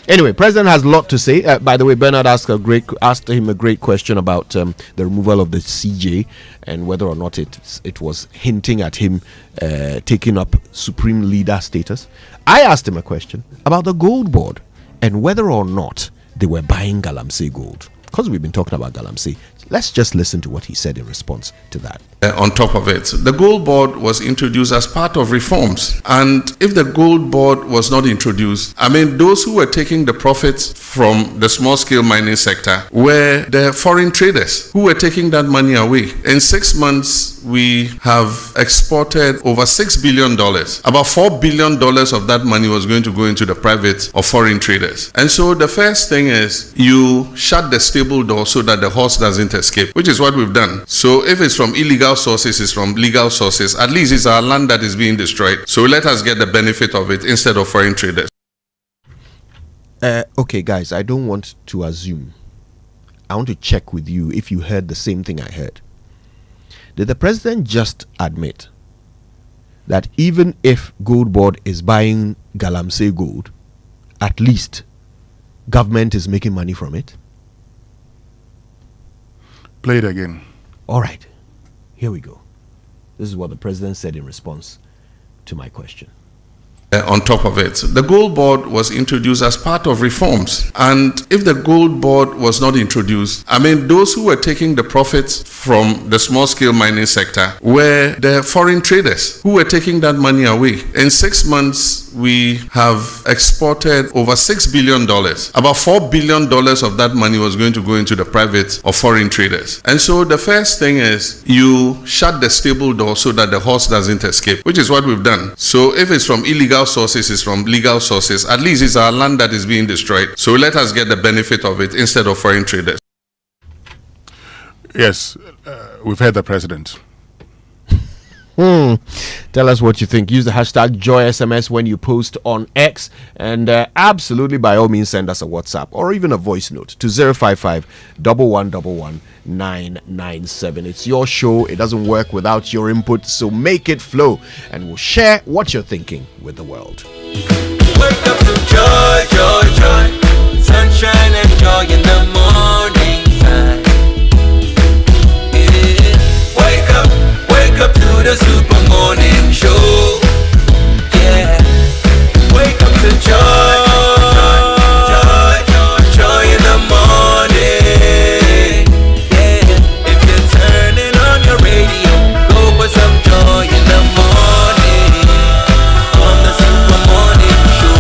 Anyway, President has a lot to say. By the way, Bernard asked him a great question about the removal of the CJ and whether or not it was hinting at him taking up supreme leader status. I asked him a question about the gold board and whether or not they were buying Galamsey gold. Because we've been talking about Galamsey, let's just listen to what he said in response to that. On top of it, the gold board was introduced as part of reforms. And if the gold board was not introduced, those who were taking the profits from the small scale mining sector were the foreign traders who were taking that money away. In 6 months, we have exported over $6 billion. About $4 billion of that money was going to go into the private or foreign traders. And so the first thing is you shut the stable door so that the horse doesn't escape, which is what we've done. So if it's from illegal sources, it's from legal sources. At least it's our land that is being destroyed. So let us get the benefit of it instead of foreign traders. Okay, guys, I don't want to assume I want to check with you if you heard the same thing I heard. Did the president just admit that even if Gold Board is buying Galamsey gold, at least government is making money from it? Play it again. All right, here we go. This is what the president said in response to my question. On top of it, the gold board was introduced as part of reforms. And if the gold board was not introduced, I mean, those who were taking the profits from the small scale mining sector were the foreign traders who were taking that money away. In 6 months, we have exported over $6 billion. About $4 billion of that money was going to go into the private or foreign traders. And so the first thing is you shut the stable door so that the horse doesn't escape, which is what we've done. So if it's from illegal sources, it's from legal sources. At least it's our land that is being destroyed. So let us get the benefit of it instead of foreign traders. Yes, we've heard the president. Tell us what you think. Use the hashtag JoySMS when you post on X, and absolutely by all means send us a WhatsApp or even a voice note to 055 1111 997. It's your show. It doesn't work without your input, so make it flow, and we'll share what you're thinking with the world. Wake up to joy, joy, joy. Sunshine and joy in the morning time. Yeah. Wake up to the super morning show. Yeah. Wake up to joy, joy, joy, joy in the morning. Yeah. If you're turning on your radio, go for some joy in the morning. On the super morning show.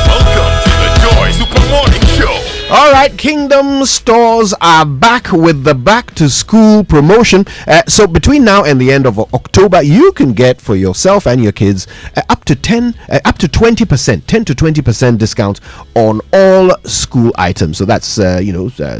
Welcome to the Joy Super Morning Show. All right, Kingdom stores are back with the back to school promotion. So between now and the end of October, you can get for yourself and your kids up to 20%, 10 to 20% discount on all school items. So that's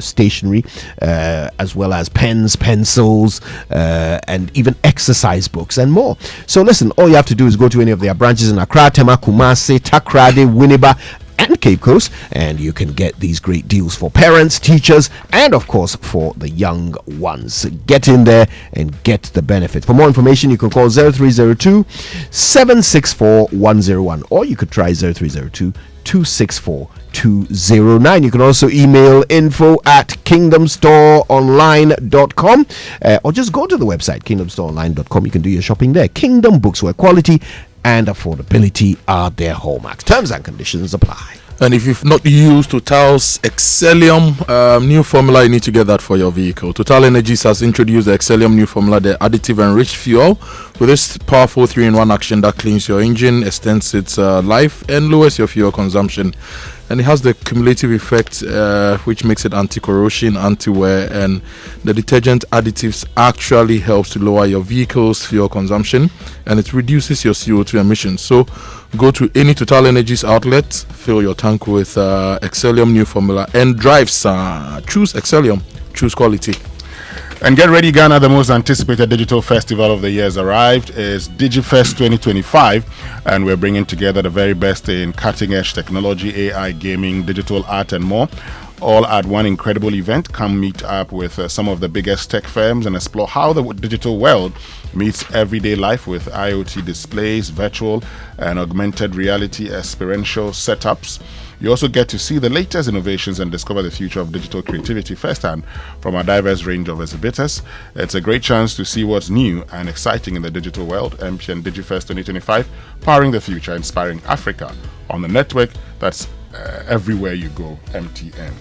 stationery, as well as pens, pencils, and even exercise books and more. So listen, all you have to do is go to any of their branches in Accra, Tema, Kumasi, Takrady, Winneba, and Cape Coast, and you can get these great deals for parents, teachers, and of course for the young ones. Get in there and get the benefit. For more information, you can call 0302 764 101, or you could try 0302 264 209. You can also email info@kingdomstoreonline.com, or just go to the website kingdomstoreonline.com. You can do your shopping there. Kingdom Books, where quality and affordability are their hallmarks. Terms and conditions apply. And if you've not used Total's Excellium new formula, you need to get that for your vehicle. Total Energies has introduced the Excellium new formula, the additive enriched fuel, with this powerful 3-in-1 action that cleans your engine, extends its life, and lowers your fuel consumption. And it has the cumulative effect, which makes it anti-corrosion, anti-wear, and the detergent additives actually helps to lower your vehicle's fuel consumption, and it reduces your CO2 emissions. So go to any Total Energies outlet, fill your tank with Excellium new formula, and drive. Choose Excellium, choose quality. And get ready, Ghana, the most anticipated digital festival of the year has arrived. It's DigiFest 2025, and we're bringing together the very best in cutting-edge technology, AI, gaming, digital art, and more, all at one incredible event. Come meet up with some of the biggest tech firms and explore how the digital world meets everyday life with IoT displays, virtual and augmented reality experiential setups. You also get to see the latest innovations and discover the future of digital creativity firsthand from a diverse range of exhibitors. It's a great chance to see what's new and exciting in the digital world. MTN DigiFest 2025, powering the future, inspiring Africa on the network that's everywhere you go, MTN.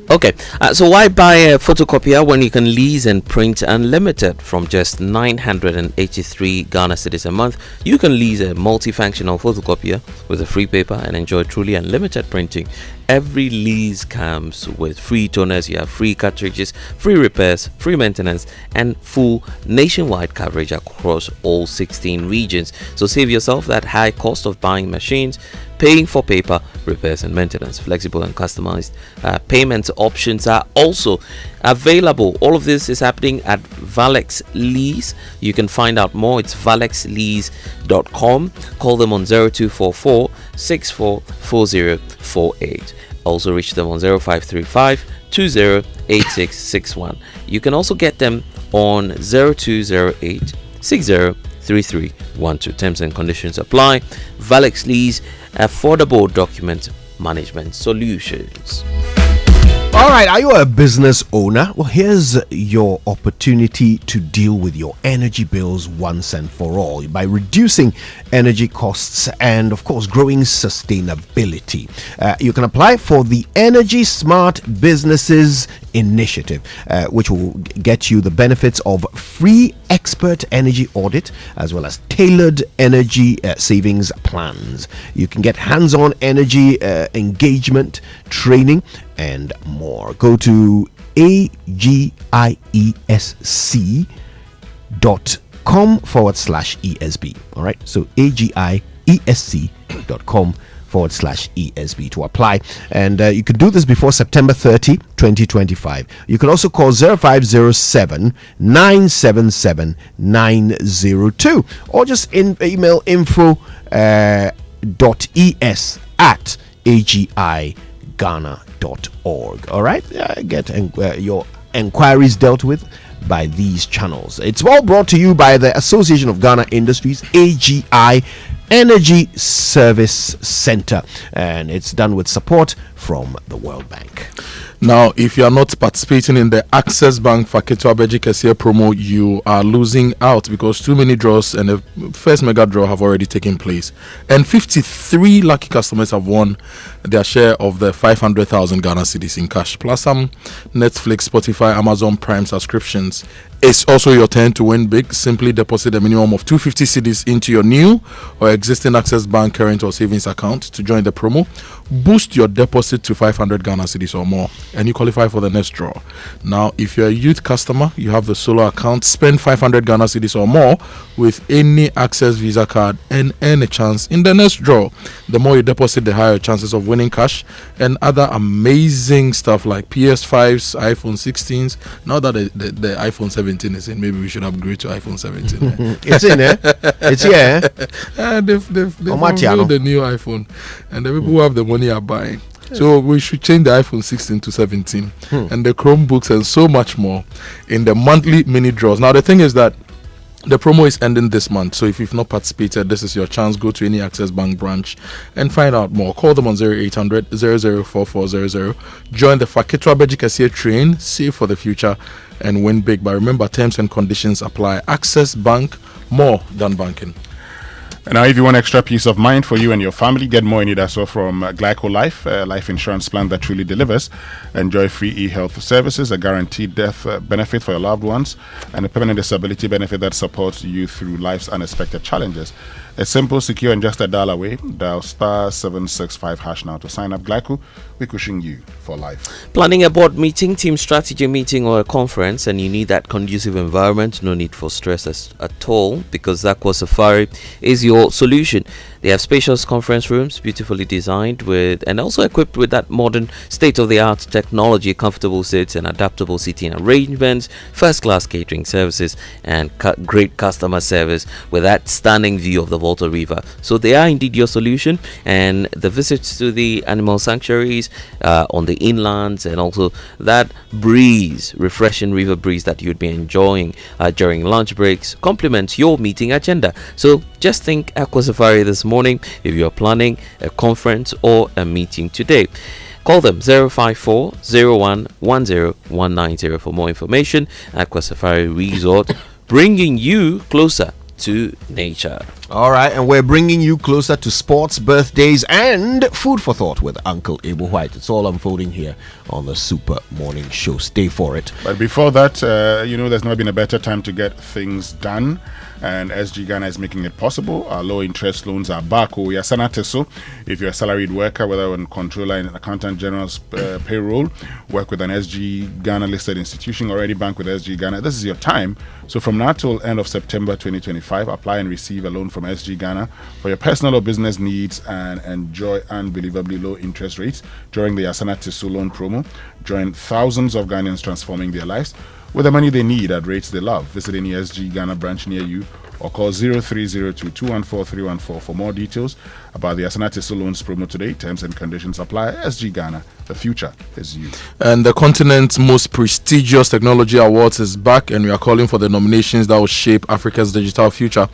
Okay, so why buy a photocopier when you can lease and print unlimited from just 983 Ghana cedis a month? You can lease a multifunctional photocopier with a free paper and enjoy truly unlimited printing. Every lease comes with free toners, you have free cartridges, free repairs, free maintenance, and full nationwide coverage across all 16 regions. So save yourself that high cost of buying machines, paying for paper, repairs, and maintenance. Flexible and customized payment options are also available. All of this is happening at Valex Lease. You can find out more. It's valexlease.com. Call them on 0244 644048. Also reach them on 0535 208661. You can also get them on 0208 603312. Terms and conditions apply. Valix Lease, affordable document management solutions. All right, are you a business owner? Well, here's your opportunity to deal with your energy bills once and for all by reducing energy costs and, of course, growing sustainability. You can apply for the Energy Smart Businesses Initiative, which will get you the benefits of free expert energy audit as well as tailored energy savings plans. You can get hands-on energy engagement training and more. Go to agiesc.com/ESB. All right, so agiesc.com/ESB to apply, and you could do this before September 30, 2025. You can also call 0507 977 902 or just email info.es@agighana.org. All right, get your enquiries dealt with by these channels. It's all brought to you by the Association of Ghana Industries, AGI Energy Service Center, and it's done with support from the World Bank. Now, if you are not participating in the Access Bank Faketo Abeji Kesia promo, you are losing out because too many draws and the first mega draw have already taken place. And 53 lucky customers have won their share of the 500,000 Ghana cedis in cash, plus some Netflix, Spotify, Amazon Prime subscriptions. It's also your turn to win big. Simply deposit a minimum of 250 cedis into your new or existing Access Bank current or savings account to join the promo. Boost your deposit to 500 Ghana cedis or more, and you qualify for the next draw. Now, if you're a youth customer, you have the solo account, spend 500 Ghana cedis or more with any Access Visa card and earn a chance in the next draw. The more you deposit, the higher chances of winning cash and other amazing stuff like PS5s, iPhone 16s. Now that the iPhone 17 is in, maybe we should upgrade to iPhone 17. It's in there. It's here. They've unveiled the new iPhone, and the people who have the money are buying. So we should change the iPhone 16 to 17 and the Chromebooks and so much more in the monthly mini draws. Now the thing is that the promo is ending this month, so if you've not participated, this is your chance. Go to any Access Bank branch and find out more. Call them on 0800 004400. Join the Faketo Abeji Kesia train, save for the future and win big. But remember, terms and conditions apply. Access Bank, more than banking. And now, if you want extra peace of mind for you and your family, get more in it as well from Glyco Life, a life insurance plan that truly delivers. Enjoy free e-health services, a guaranteed death benefit for your loved ones, and a permanent disability benefit that supports you through life's unexpected challenges. It's simple, secure, and just $1 away. Dial *765# now to sign up. Glyco, we're cushioning you for life. Planning a board meeting, team strategy meeting, or a conference, and you need that conducive environment. No need for stress at all, because Aqua Safari is your solution. They have spacious conference rooms, beautifully designed with and also equipped with that modern state-of-the-art technology, comfortable seats and adaptable seating arrangements, first-class catering services, and great customer service with that stunning view of the Volta River. So they are indeed your solution, and the visits to the animal sanctuaries on the inlands, and also that breeze, refreshing river breeze that you'd be enjoying during lunch breaks, complements your meeting agenda. So just think Aqua Safari this morning if you're planning a conference or a meeting today. Call them 054 01 10 190 for more information. Aqua Safari Resort, bringing you closer to nature. All right, and we're bringing you closer to sports, birthdays, and food for thought with Uncle Abel White. It's all unfolding here on the Super Morning Show. Stay for it. But before that, there's never been a better time to get things done. And SG Ghana is making it possible. Our low interest loans are back. We are Senateso. If you're a salaried worker, whether on controller and accountant general's payroll, work with an SG Ghana listed institution, already bank with SG Ghana, this is your time. So from now till end of September 2025, apply and receive a loan from SG Ghana for your personal or business needs and enjoy unbelievably low interest rates during the Asana Tisu loan promo. Join thousands of Ghanaians transforming their lives with the money they need at rates they love. Visit any SG Ghana branch near you or call 0302-214-314 for more details about the Asante Loans promo today. Terms and conditions apply. SG Ghana, the future is you. And the continent's most prestigious technology awards is back, and we are calling for the nominations that will shape Africa's digital future.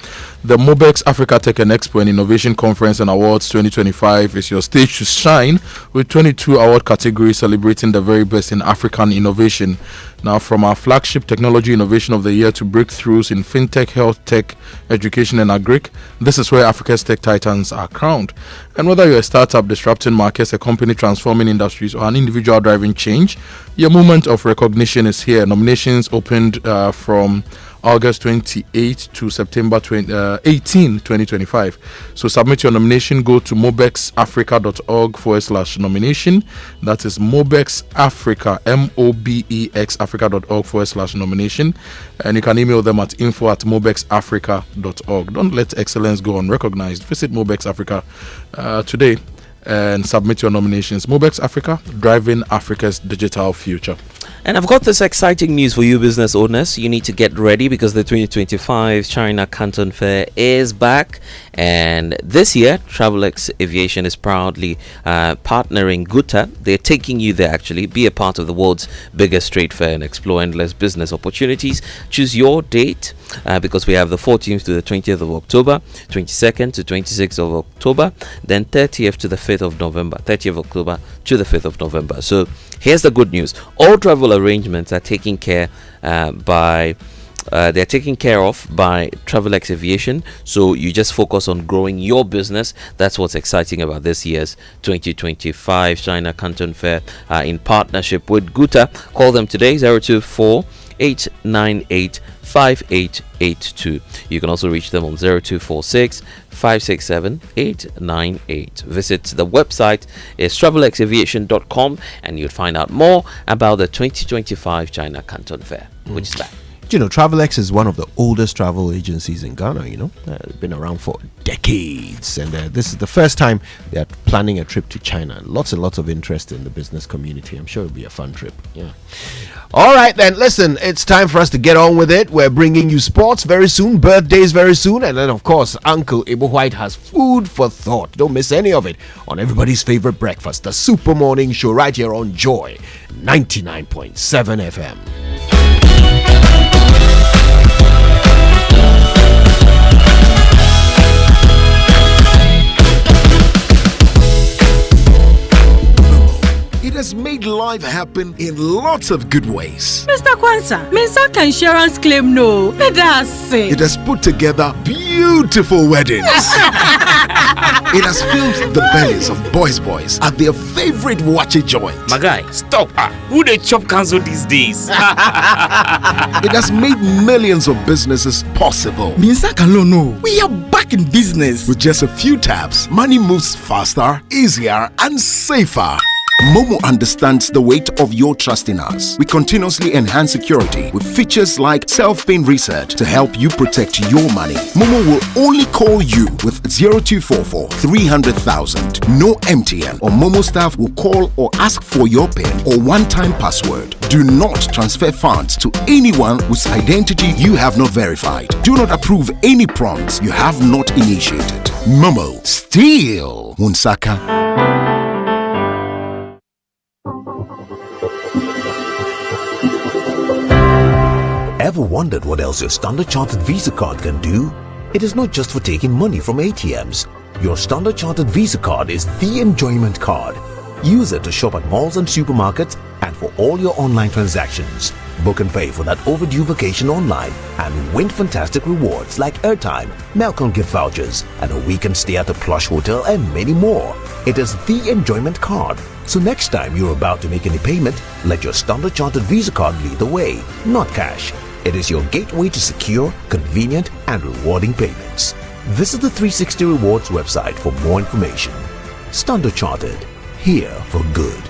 The Mobex Africa Tech and Expo and Innovation Conference and Awards 2025 is your stage to shine, with 22 award categories celebrating the very best in African innovation. Now, from our flagship Technology Innovation of the Year to breakthroughs in fintech, health tech, education, and agric, this is where Africa's tech titans are crowned. And whether you're a startup disrupting markets, a company transforming industries, or an individual driving change, your moment of recognition is here. Nominations opened from August 28 to September 18, 2025. So submit your nomination. Go to mobexafrica.org/nomination. That is mobexafrica, mobexafrica.org/nomination. And you can email them at info@mobexafrica.org. Don't let excellence go unrecognized. Visit Mobex Africa today and submit your nominations. Mobex Africa, driving Africa's digital future. And I've got this exciting news for you business owners. You need to get ready because the 2025 China Canton Fair is back. And this year, Travelex Aviation is proudly partnering Guta. They're taking you there actually. Be a part of the world's biggest trade fair and explore endless business opportunities. Choose your date because we have the 14th to the 20th of October, 22nd to 26th of October, then 30th to the 5th of November, 30th of October to the 5th of November. So here's the good news. All travel arrangements are taken care of by Travelex Aviation. So you just focus on growing your business. That's what's exciting about this year's 2025 China Canton Fair in partnership with Guta. Call them today, 024-898-5882. You can also reach them on 0246-567-898. Visit the website is travelexaviation.com and you'll find out more about the 2025 China Canton Fair, which is back. You know, Travelex is one of the oldest travel agencies in Ghana, you know. They've been around for decades. And this is the first time they're planning a trip to China. Lots and lots of interest in the business community. I'm sure it'll be a fun trip. Yeah. All right, then. Listen, it's time for us to get on with it. We're bringing you sports very soon, birthdays very soon. And then, of course, Uncle Ibo White has food for thought. Don't miss any of it on everybody's favorite breakfast, the Super Morning Show, right here on Joy 99.7 FM. It has made life happen in lots of good ways. Mr. Kwanzaa, Mensaka insurance claim no. That's it. It has put together beautiful weddings. It has filled the bellies of boys at their favorite watchy joint. My guy, stop. Who they chop cancel these days? It has made millions of businesses possible. Mensaka no. We are back in business. With just a few taps, money moves faster, easier, and safer. Momo understands the weight of your trust in us. We continuously enhance security with features like self-paying reset to help you protect your money. Momo will only call you with 0244 300,000. No MTN or Momo staff will call or ask for your PIN or one-time password. Do not transfer funds to anyone whose identity you have not verified. Do not approve any prompts you have not initiated. Momo, still Munsaka. Ever wondered what else your Standard Chartered Visa card can do? It is not just for taking money from ATMs. Your Standard Chartered Visa card is the enjoyment card. Use it to shop at malls and supermarkets and for all your online transactions. Book and pay for that overdue vacation online and win fantastic rewards like airtime, Melcon gift vouchers, and a weekend stay at a plush hotel and many more. It is the enjoyment card. So next time you're about to make any payment, let your Standard Chartered Visa card lead the way, not cash. It is your gateway to secure, convenient, and rewarding payments. Visit the 360 Rewards website for more information. Standard Chartered, here for good.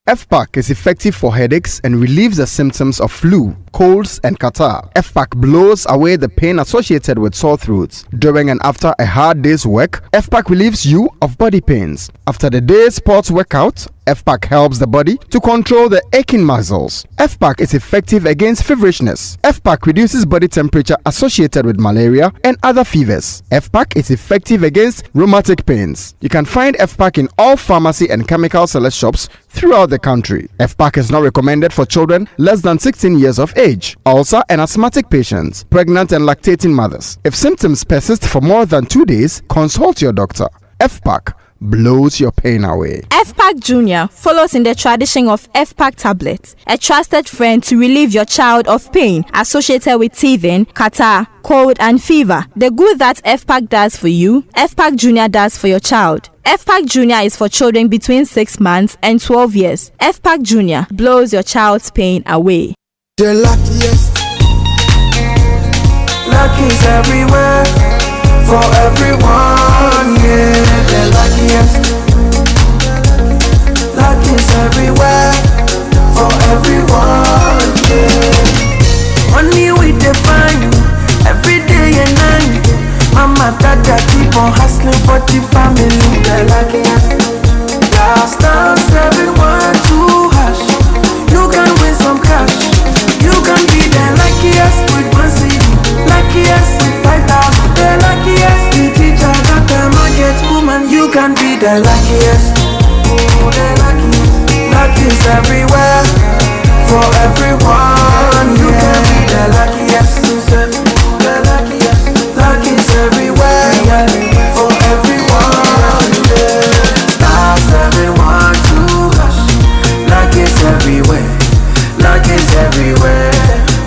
FPAC is effective for headaches and relieves the symptoms of flu, colds, and catarrh. FPAC blows away the pain associated with sore throats. During and after a hard day's work, FPAC relieves you of body pains. After the day's sports workout, FPAC helps the body to control the aching muscles. FPAC is effective against feverishness. FPAC reduces body temperature associated with malaria and other fevers. FPAC is effective against rheumatic pains. You can find FPAC in all pharmacy and chemical select shops throughout the country. FPAC is not recommended for children less than 16 years of age, ulcer and asthmatic patients, pregnant and lactating mothers. If symptoms persist for more than 2 days, consult your doctor. FPAC blows your pain away. FPAC Junior follows in the tradition of FPAC tablets, a trusted friend to relieve your child of pain associated with teething, catarrh, cold and fever. The good that FPAC does for you, FPAC Junior does for your child. FPAC Junior is for children between 6 months and 12 years. FPAC Junior blows your child's pain away. The luckiest. Luck is everywhere, for everyone, yeah. The luckiest. Luck is everywhere, for everyone, yeah. Money we define, every day and night. Mama, dada, keep on hustling for the family. The luckiest. Last time, 7-1 to hash. You can win some cash. You can be the luckiest with 1 CD. Luckiest with 5,000. The luckiest. The teacher got the market woman. You can be the luckiest. Oh, the luckiest. Luck is everywhere, for everyone. You can be the luckiest. The luckiest. Luck is everywhere, yeah, for everyone. Yeah. Star 712 hash. Luck is everywhere. Luck is everywhere.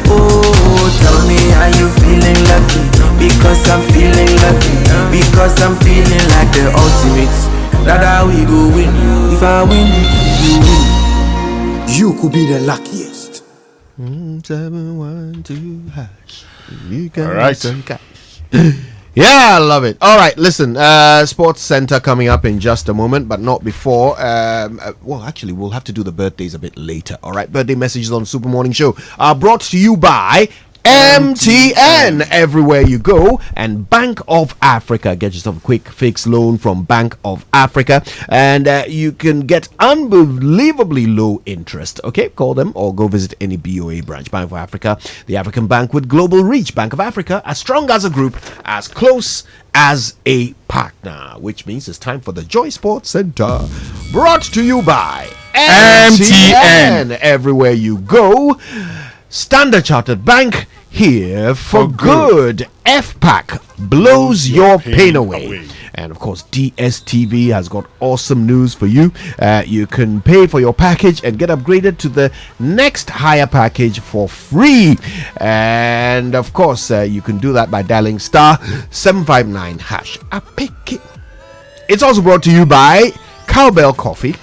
Oh, tell me, are you feeling lucky? Because I'm feeling lucky. Because I'm feeling like the ultimate. That how we go win. If I win, you win. You could be the luckiest. 712 hash. You All right. Yeah, I love it. All right, listen, Sports Center coming up in just a moment, but not before. Well, actually, we'll have to do the birthdays a bit later. All right, birthday messages on Super Morning Show are brought to you by MTN. Everywhere you go, and Bank of Africa. Get yourself a quick fixed loan from Bank of Africa, and you can get unbelievably low interest. Okay, call them or go visit any BOA branch. Bank of Africa, the African bank with global reach. Bank of Africa, as strong as a group, as close as a partner. Which means it's time for the Joy Sports Center, brought to you by MTN. Everywhere you go, Standard Chartered Bank, here for good. FPAC blows your pain away. And of course, DSTV has got awesome news for you. You can pay for your package and get upgraded to the next higher package for free. And of course, you can do that by dialing star 759 hash. It's also brought to you by Cowbell Coffee,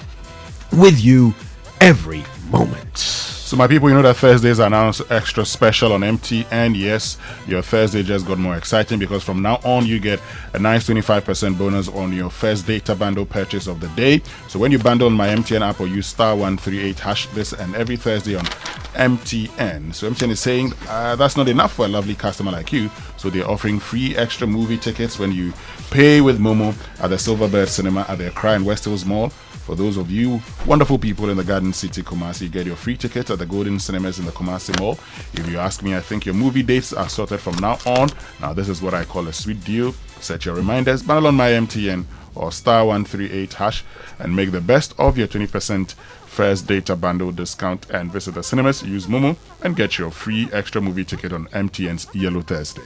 with you every moment. So my people, you know that Thursdays are now extra special on MTN. Yes, your Thursday just got more exciting because from now on you get a nice 25% bonus on your first data bundle purchase of the day. So when you bundle on my MTN app or use star 138 hash this and every Thursday on MTN. So MTN is saying that's not enough for a lovely customer like you. So they're offering free extra movie tickets when you pay with Momo at the Silverbird Cinema at the Accra and West Hills Mall. For those of you wonderful people in the Garden City, Kumasi, you get your free ticket at the Golden Cinemas in the Kumasi Mall. If you ask me, I think your movie dates are sorted from now on. Now, this is what I call a sweet deal. Set your reminders, bundle on my MTN or star 138 hash and make the best of your 20% first data bundle discount and visit the cinemas, use Momo and get your free extra movie ticket on MTN's Yellow Thursday.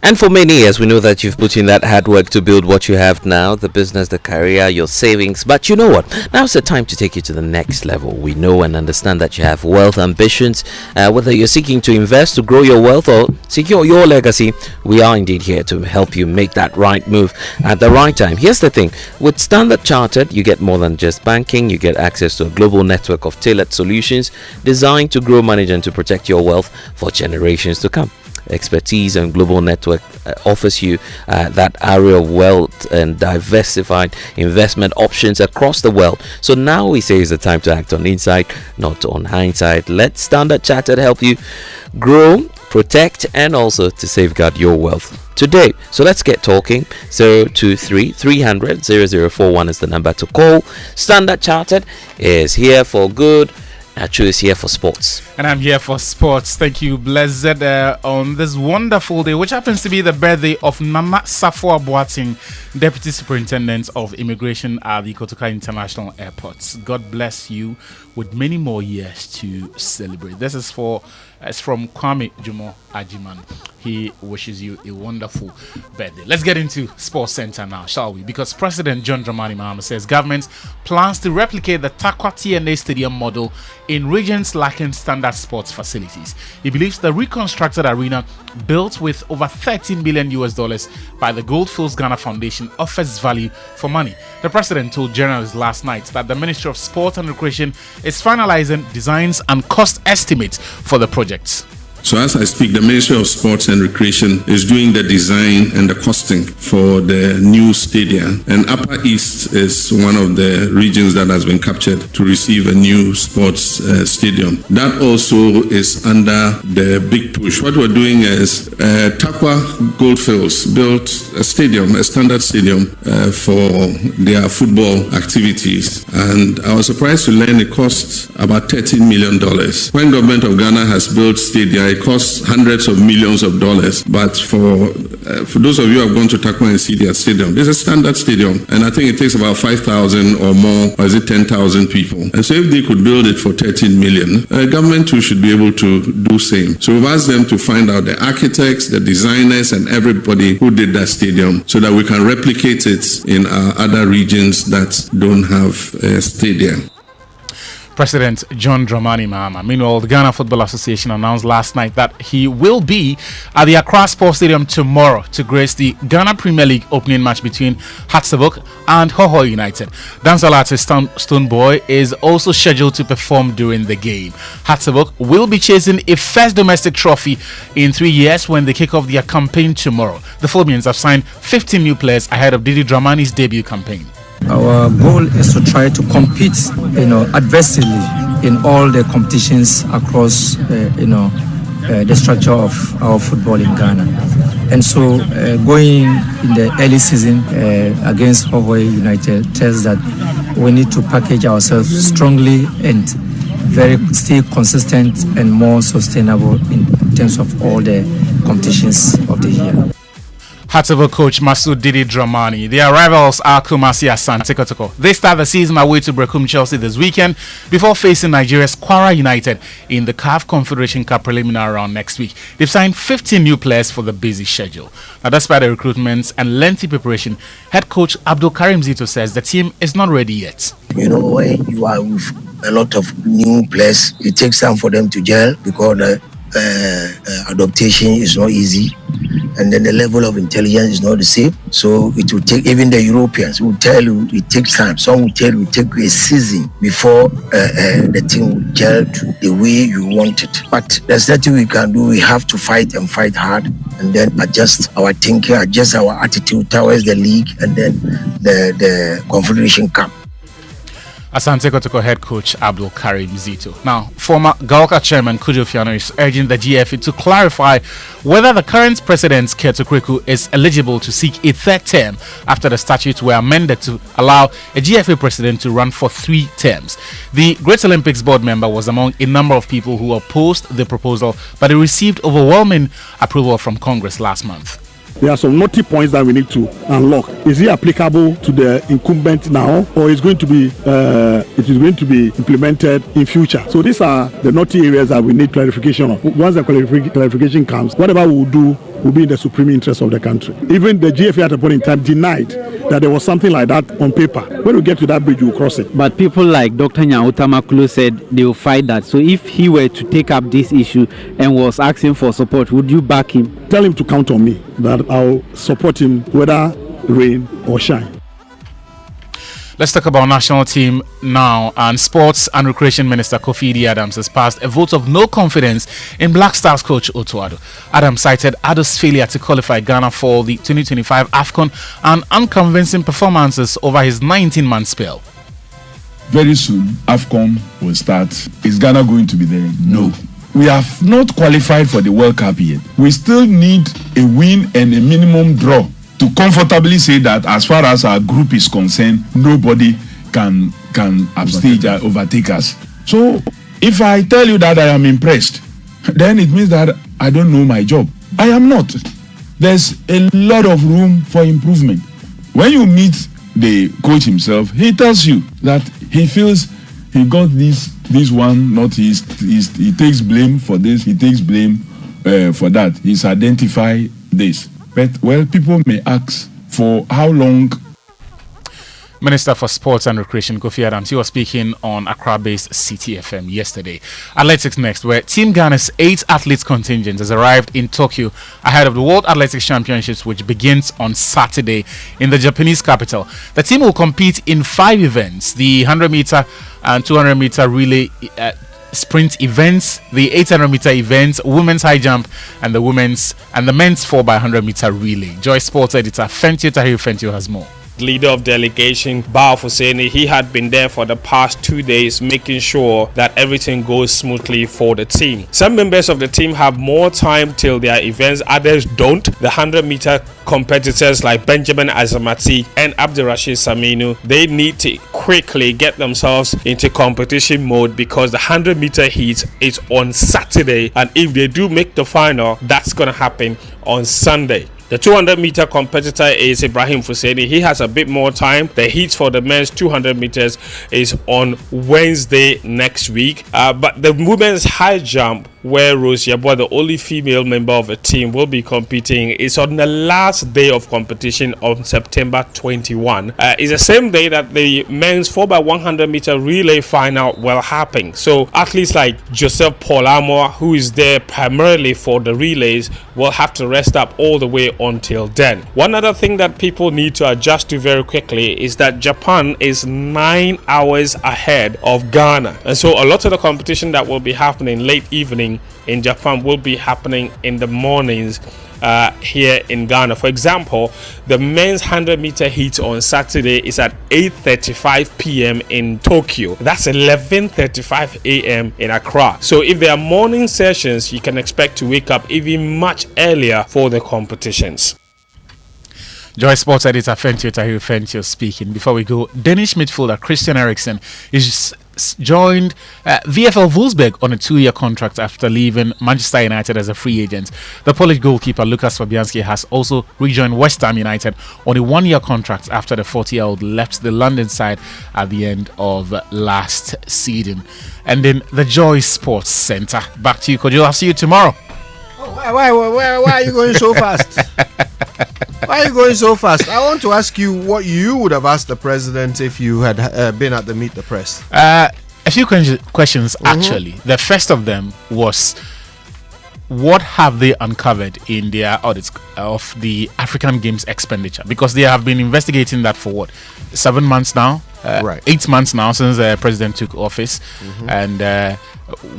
And for many years, we know that you've put in that hard work to build what you have now, the business, the career, your savings. But you know what? Now's the time to take you to the next level. We know and understand that you have wealth ambitions. Whether you're seeking to invest to grow your wealth or secure your legacy, we are indeed here to help you make that right move at the right time. Here's the thing. With Standard Chartered, you get more than just banking. You get access to a global network of tailored solutions designed to grow, manage, and to protect your wealth for generations to come. Expertise and global network offers you that area of wealth and diversified investment options across the world. So now we say is the time to act on insight, not on hindsight. Let Standard Chartered help you grow, protect and also to safeguard your wealth today. So let's get talking. 023 300 0041 is the number to call. Standard Chartered is here for good. Achu is here for sports. And I'm here for sports. Thank you, Blessed, on this wonderful day, which happens to be the birthday of Nana Safwa Boateng, Deputy Superintendent of Immigration at the Kotoka International Airport. God bless you with many more years to celebrate. This is from Kwame Jumo Ajiman. He wishes you a wonderful birthday. Let's get into Sports Center now, shall we? Because President John Dramani Mahama says government plans to replicate the Takwa TNA Stadium model in regions lacking standard sports facilities. He believes the reconstructed arena, built with over $13 million by the Goldfields Ghana Foundation, offers value for money. The president told journalists last night that the Ministry of Sport and Recreation is finalizing designs and cost estimates for the projects. So as I speak, the Ministry of Sports and Recreation is doing the design and the costing for the new stadium. And Upper East is one of the regions that has been captured to receive a new sports stadium. That also is under the big push. What we're doing is Takwa Goldfields built a stadium, a standard stadium for their football activities. And I was surprised to learn it costs about $13 million. When government of Ghana has built stadia, it costs hundreds of millions of dollars. But for those of you who have gone to Takwa and see their stadium, it's a standard stadium, and I think it takes about 5,000 or more, or is it 10,000 people? And so if they could build it for 13 million, government too should be able to do same. So we've asked them to find out the architects, the designers, and everybody who did that stadium, so that we can replicate it in our other regions that don't have a stadium. President John Dramani Mahama. Meanwhile, the Ghana Football Association announced last night that he will be at the Accra Sports Stadium tomorrow to grace the Ghana Premier League opening match between Hatzabok and Hoho United. Dancehall artist Stoneboy is also scheduled to perform during the game. Hatzabok will be chasing a first domestic trophy in 3 years when they kick off their campaign tomorrow. The Phobians have signed 15 new players ahead of Didi Dramani's debut campaign. Our goal is to try to compete, adversely in all the competitions across, the structure of our football in Ghana. And so, going in the early season against Hawaii United tells that we need to package ourselves strongly and stay consistent and more sustainable in terms of all the competitions of the year. Hatzabok coach Masoud Didi Dramani. Their rivals are Kumasi Asante Kotoko. They start the season away to Brekum Chelsea this weekend before facing Nigeria's Kwara United in the CAF Confederation Cup preliminary round next week. They've signed 15 new players for the busy schedule. Now, despite the recruitments and lengthy preparation, head coach Abdul Karim Zito says the team is not ready yet. When you are with a lot of new players, it takes time for them to gel because adaptation is not easy, and then the level of intelligence is not the same. So it will take, even the Europeans will tell you it takes time. Some will tell you it takes a season before the thing will gel to the way you want it. But there's nothing we can do. We have to fight and fight hard, and then adjust our thinking, adjust our attitude towards the league, and then the Confederation Cup. Asante Kotoko head coach Abdul Karim Zito. Now, former Gaoka chairman Kojo Yankson is urging the GFA to clarify whether the current president, Keto Kweku, is eligible to seek a third term after the statutes were amended to allow a GFA president to run for 3 terms. The Great Olympics board member was among a number of people who opposed the proposal, but it received overwhelming approval from Congress last month. There are some naughty points that we need to unlock. Is it applicable to the incumbent now, or is going to be it is going to be implemented in future? So these are the naughty areas that we need clarification on. Once the clarification comes, whatever we will do will be in the supreme interest of the country. Even the GFA at a point in time denied that there was something like that on paper. When we get to that bridge, we'll cross it. But people like Dr. Nyautamakulu said they will fight that. So if he were to take up this issue and was asking for support, would you back him? Tell him to count on me, that I'll support him whether rain or shine. Let's talk about national team now. And Sports and Recreation Minister Kofi Adams has passed a vote of no confidence in Black Stars coach Otto Addo. Adams cited Addo's failure to qualify Ghana for the 2025 AFCON and unconvincing performances over his 19-month spell. Very soon, AFCON will start. Is Ghana going to be there? No. we have not qualified for the World Cup yet. We still need a win and a minimum draw to comfortably say that as far as our group is concerned, nobody can upstage or overtake us. So if I tell you that I am impressed, then it means that I don't know my job. I am not. There's a lot of room for improvement. When you meet the coach himself, he tells you that he feels he got this one, not his. He takes blame for this, he takes blame for that. He's identified this. But, well, people may ask for how long. Minister for Sports and Recreation Kofi Adams, he was speaking on Accra-based CTFM yesterday. Athletics next, where Team Ghana's 8 athletes contingent has arrived in Tokyo ahead of the World Athletics Championships, which begins on Saturday in the Japanese capital. The team will compete in 5 events: the 100-meter and 200-meter relay sprint events, the 800-meter events, women's high jump, and the men's 4x100-meter relay. Joy Sports editor Fentio Tahir Fentio has more. Leader of delegation Bao Fuseni, he had been there for the past 2 days, making sure that everything goes smoothly for the team. Some members of the team have more time till their events, others don't. The 100-meter competitors like Benjamin Azamati and Abdurrashid Saminu, they need to quickly get themselves into competition mode because the 100-meter heat is on Saturday, and if they do make the final, that's going to happen on Sunday. The 200-meter competitor is Ibrahim Fuseni. He has a bit more time. The heat for the men's 200 meters is on Wednesday next week. But the women's high jump, where Rose Yabwa, the only female member of the team, will be competing, is on the last day of competition on September 21. It's the same day that the men's 4x100 meter relay final will happen. So athletes like Joseph Paul Amoah, who is there primarily for the relays, will have to rest up all the way until then. One other thing that people need to adjust to very quickly is that Japan is 9 hours ahead of Ghana, and so a lot of the competition that will be happening late evening in Japan will be happening in the mornings here in Ghana. For example, the men's 100-meter heat on Saturday is at 8:35 p.m. in Tokyo. That's 11:35 a.m. in Accra. So if there are morning sessions, you can expect to wake up even much earlier for the competitions. Joy Sports editor Fentio Tahir Fentio speaking. Before we go, Danish midfielder Christian Eriksen is joined VfL Wolfsburg on a 2-year contract after leaving Manchester United as a free agent. The Polish goalkeeper Lukas Fabianski has also rejoined West Ham United on a 1-year contract after the 40-year-old left the London side at the end of last season. And then the Joy Sports Centre. Back to you, Kojo. I'll see you tomorrow. Oh, why are you going so fast? Why are you going so fast? I want to ask you what you would have asked the president if you had been at the Meet the Press. A few questions, actually. The first of them was, what have they uncovered in their audits of the African Games expenditure? Because they have been investigating that for 7 months now? 8 months now since the president took office. And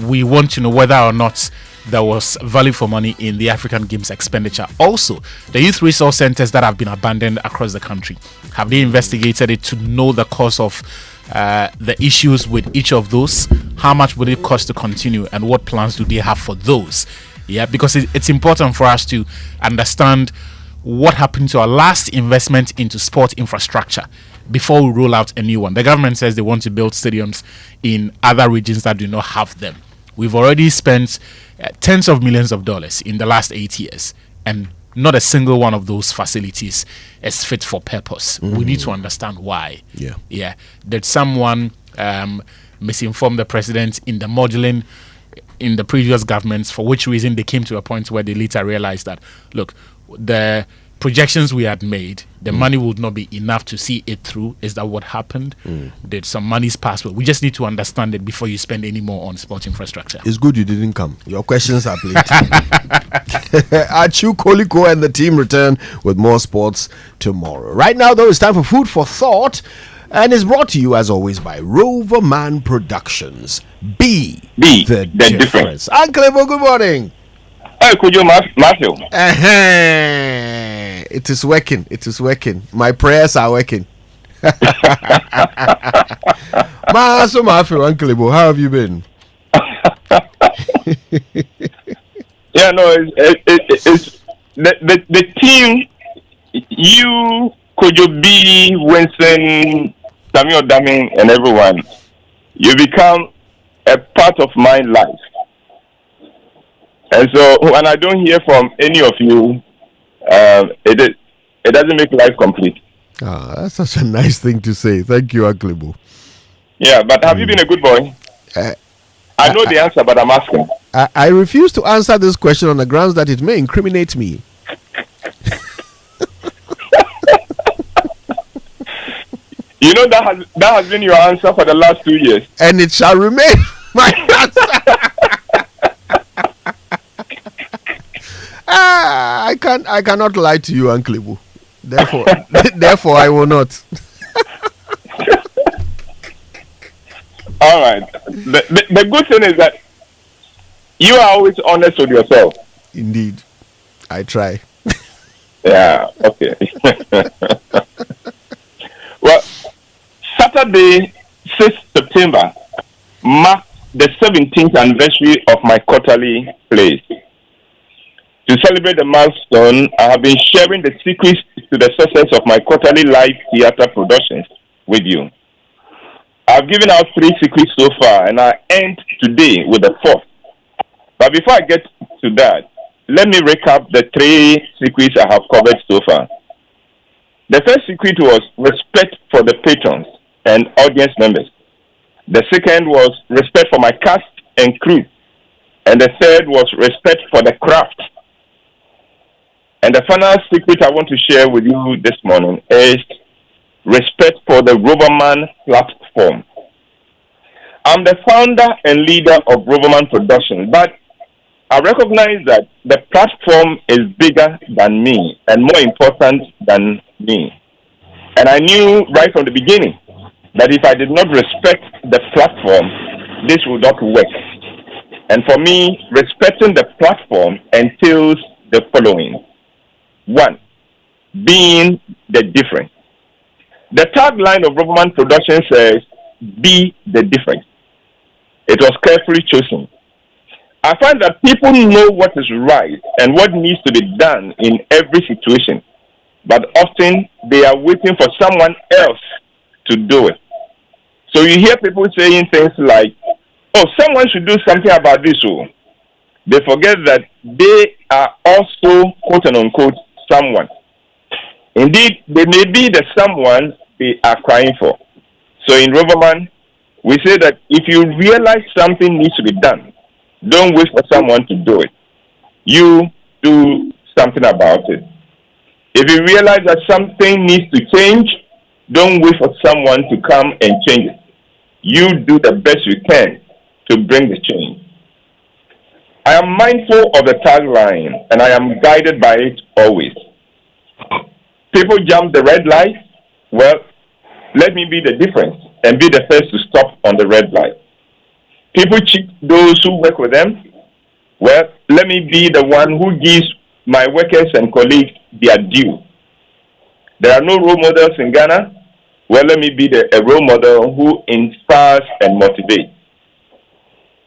we want to know whether or not there was value for money in the African Games expenditure. Also, the youth resource centers that have been abandoned across the country, have they investigated it to know the cause of the issues with each of those? How much would it cost to continue, and what plans do they have for those? Yeah, because it's important for us to understand what happened to our last investment into sport infrastructure before we roll out a new one. The government says they want to build stadiums in other regions that do not have them. We've already spent tens of millions of dollars in the last 8 years, and not a single one of those facilities is fit for purpose. We need to understand why. Yeah. Did someone misinform the president in the modeling in the previous governments, for which reason they came to a point where they later realized that, look, the projections we had made, the money would not be enough to see it through? Is that what happened? Did some monies pass? We just need to understand it before you spend any more on sport infrastructure. It's good you didn't come. Your questions are plenty. Achu Koliko and the team return with more sports tomorrow. Right now, though, it's time for Food for Thought, and it's brought to you, as always, by Roverman Productions. Be the difference. Uncle Ebo, good morning. Hey, Kojo, Matthew. It is working. It is working. My prayers are working. Uncle Ebo, how have you been? Yeah, no, it's the team. You, Kojo B, Winston, Samuel Daming, and everyone. You become a part of my life. And so when I don't hear from any of you, it doesn't make life complete. That's such a nice thing to say. Thank you, Uncle Ibu. Yeah, but have you been a good boy? I know the answer, but I'm asking. I refuse to answer this question on the grounds that it may incriminate me. You know that has been your answer for the last 2 years. And it shall remain my answer. I cannot lie to you, Uncle Ibu. Therefore, I will not. All right. The good thing is that you are always honest with yourself. Indeed. I try. Yeah, okay. Well, Saturday, 6th September, marked the 17th anniversary of my quarterly plays. To celebrate the milestone, I have been sharing the secrets to the success of my quarterly live theater productions with you. I've given out 3 secrets so far, and I end today with the 4th. But before I get to that, let me recap the 3 secrets I have covered so far. The first secret was respect for the patrons and audience members. The second was respect for my cast and crew. And the third was respect for the craft. And the final secret I want to share with you this morning is respect for the Roverman platform. I'm the founder and leader of Roverman Productions, but I recognize that the platform is bigger than me and more important than me. And I knew right from the beginning that if I did not respect the platform, this would not work. And for me, respecting the platform entails the following. 1, being the difference. The tagline of Roverman Productions says, be the difference. It was carefully chosen. I find that people know what is right and what needs to be done in every situation, but often they are waiting for someone else to do it. So you hear people saying things like, oh, someone should do something about this. Oh. They forget that they are also, quote and unquote, someone. Indeed, they may be the someone they are crying for. So in Roverman, we say that if you realize something needs to be done, don't wait for someone to do it. You do something about it. If you realize that something needs to change, don't wait for someone to come and change it. You do the best you can to bring the change. I am mindful of the tagline and I am guided by it always. People jump the red light. Well, let me be the difference and be the first to stop on the red light. People cheat those who work with them. Well, let me be the one who gives my workers and colleagues their due. There are no role models in Ghana. Well, let me be a role model who inspires and motivates.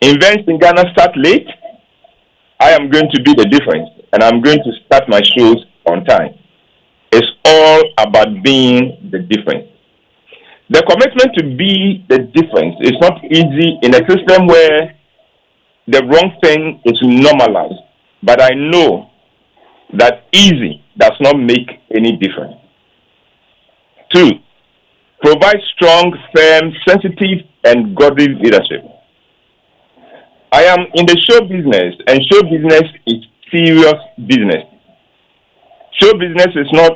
Events in Ghana start late. I am going to be the difference, and I'm going to start my shows on time. It's all about being the difference. The commitment to be the difference is not easy in a system where the wrong thing is normalized. But I know that easy does not make any difference. 2, provide strong, firm, sensitive, and godly leadership. I am in the show business, and show business is serious business. Show business is not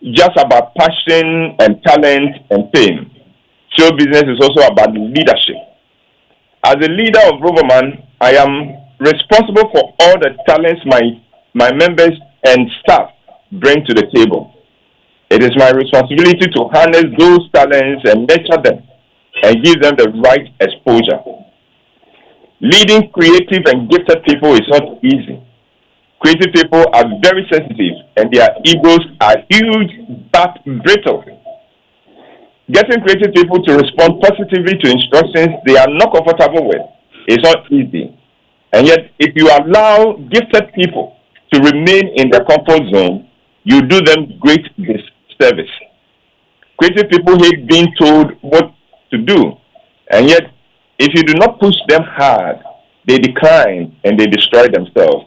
just about passion and talent and fame. Show business is also about leadership. As a leader of Roverman, I am responsible for all the talents my members and staff bring to the table. It is my responsibility to harness those talents and nurture them and give them the right exposure. Leading creative and gifted people is not easy. Creative people are very sensitive and their egos are huge but brittle. Getting creative people to respond positively to instructions they are not comfortable with is not easy. And yet, if you allow gifted people to remain in their comfort zone, you do them great disservice. Creative people hate being told what to do. And yet, if you do not push them hard, they decline and they destroy themselves.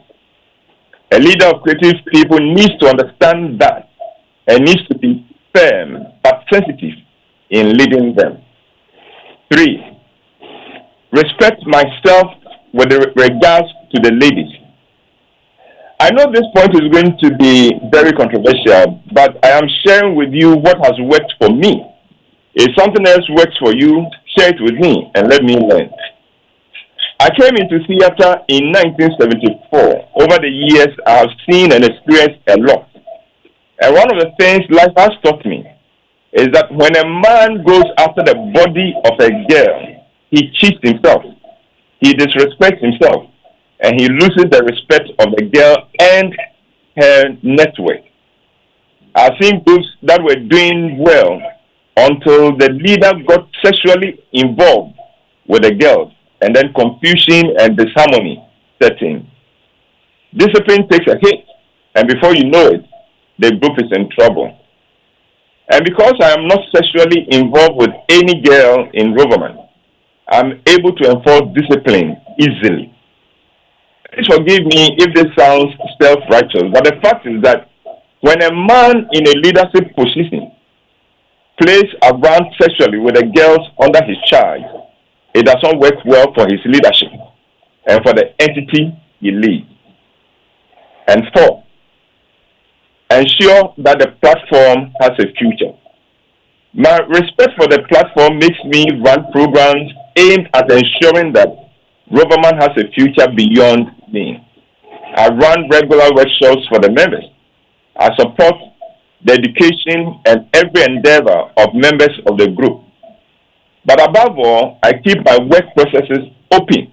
A leader of creative people needs to understand that and needs to be firm but sensitive in leading them. 3, respect myself with regards to the ladies. I know this point is going to be very controversial, but I am sharing with you what has worked for me. If something else works for you, share it with me and let me learn. I came into theater in 1974. Over the years, I have seen and experienced a lot. And one of the things life has taught me is that when a man goes after the body of a girl, he cheats himself, he disrespects himself, and he loses the respect of the girl and her network. I've seen groups that were doing well until the leader got sexually involved with the girls, and then confusion and disharmony set in. Discipline takes a hit, and before you know it, the group is in trouble. And because I am not sexually involved with any girl in Roverman, I'm able to enforce discipline easily. Please forgive me if this sounds self-righteous, but the fact is that when a man in a leadership position plays around sexually with the girls under his charge, it doesn't work well for his leadership and for the entity he leads. And 4, ensure that the platform has a future. My respect for the platform makes me run programs aimed at ensuring that Roverman has a future beyond me. I run regular workshops for the members. I support the education and every endeavor of members of the group. But above all, I keep my work processes open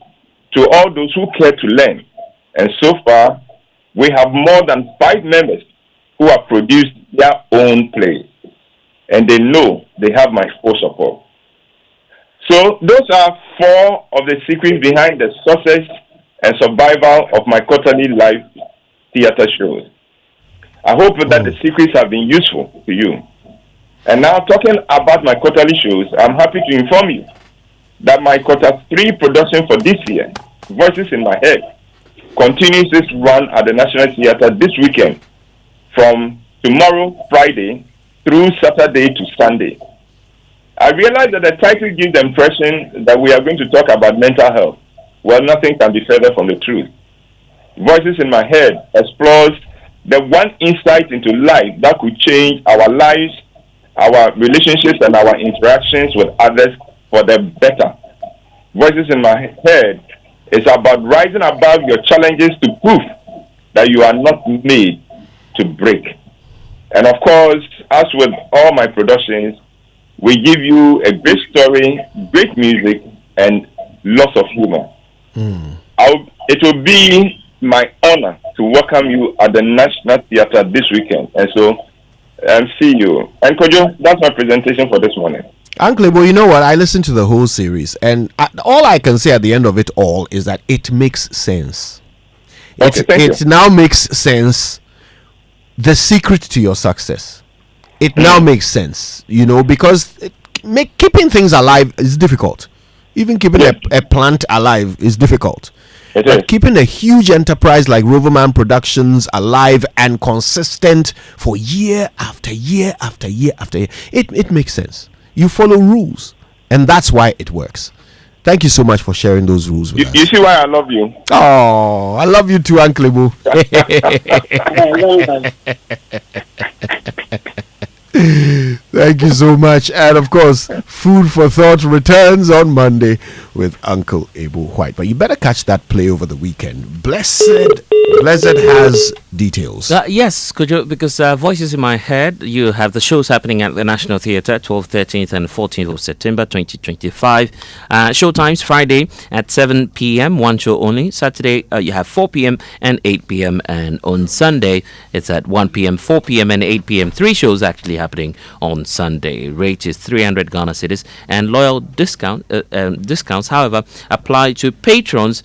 to all those who care to learn. And so far, we have more than 5 members who have produced their own plays. And they know they have my full support. So those are 4 of the secrets behind the success and survival of my quarterly live theater shows. I hope that the secrets have been useful to you. And now, talking about my quarterly shows, I'm happy to inform you that my quarter 3 production for this year, Voices in My Head, continues its run at the National Theatre this weekend from tomorrow, Friday, through Saturday to Sunday. I realize that the title gives the impression that we are going to talk about mental health. Well, nothing can be further from the truth. Voices in My Head explores the one insight into life that could change our lives, our relationships, and our interactions with others for the better. Voices in My Head is about rising above your challenges to prove that you are not made to break. And of course, as with all my productions, we give you a great story, great music, and lots of humor. It will be my honor to welcome you at the National Theatre this weekend. And so, see you. And Kojo, that's my presentation for this morning. Uncle, well, you know what? I listened to the whole series, and all I can say at the end of it all is that it makes sense. It now makes sense. The secret to your success. It now makes sense, because keeping things alive is difficult. Even keeping a plant alive is difficult. But keeping a huge enterprise like Roverman Productions alive and consistent for year after year after year after year, it makes sense. You follow rules, and that's why it works. Thank you so much for sharing those rules with us. You see why I love you? Oh, I love you too, Uncle Ibu. Thank you so much. And of course, Food for Thought returns on Monday with Uncle Ibu White. But you better catch that play over the weekend. Blessed has details. Yes, Kojo, because Voices in My Head, you have the shows happening at the National Theatre, 12th, 13th and 14th of September 2025. Show times, Friday at 7 p.m., one show only. Saturday, you have 4 p.m. and 8 p.m. And on Sunday, it's at 1 p.m., 4 p.m. and 8 p.m. 3 shows actually happening on on Sunday. Rate is 300 Ghana cedis, and loyal discounts, however, apply to patrons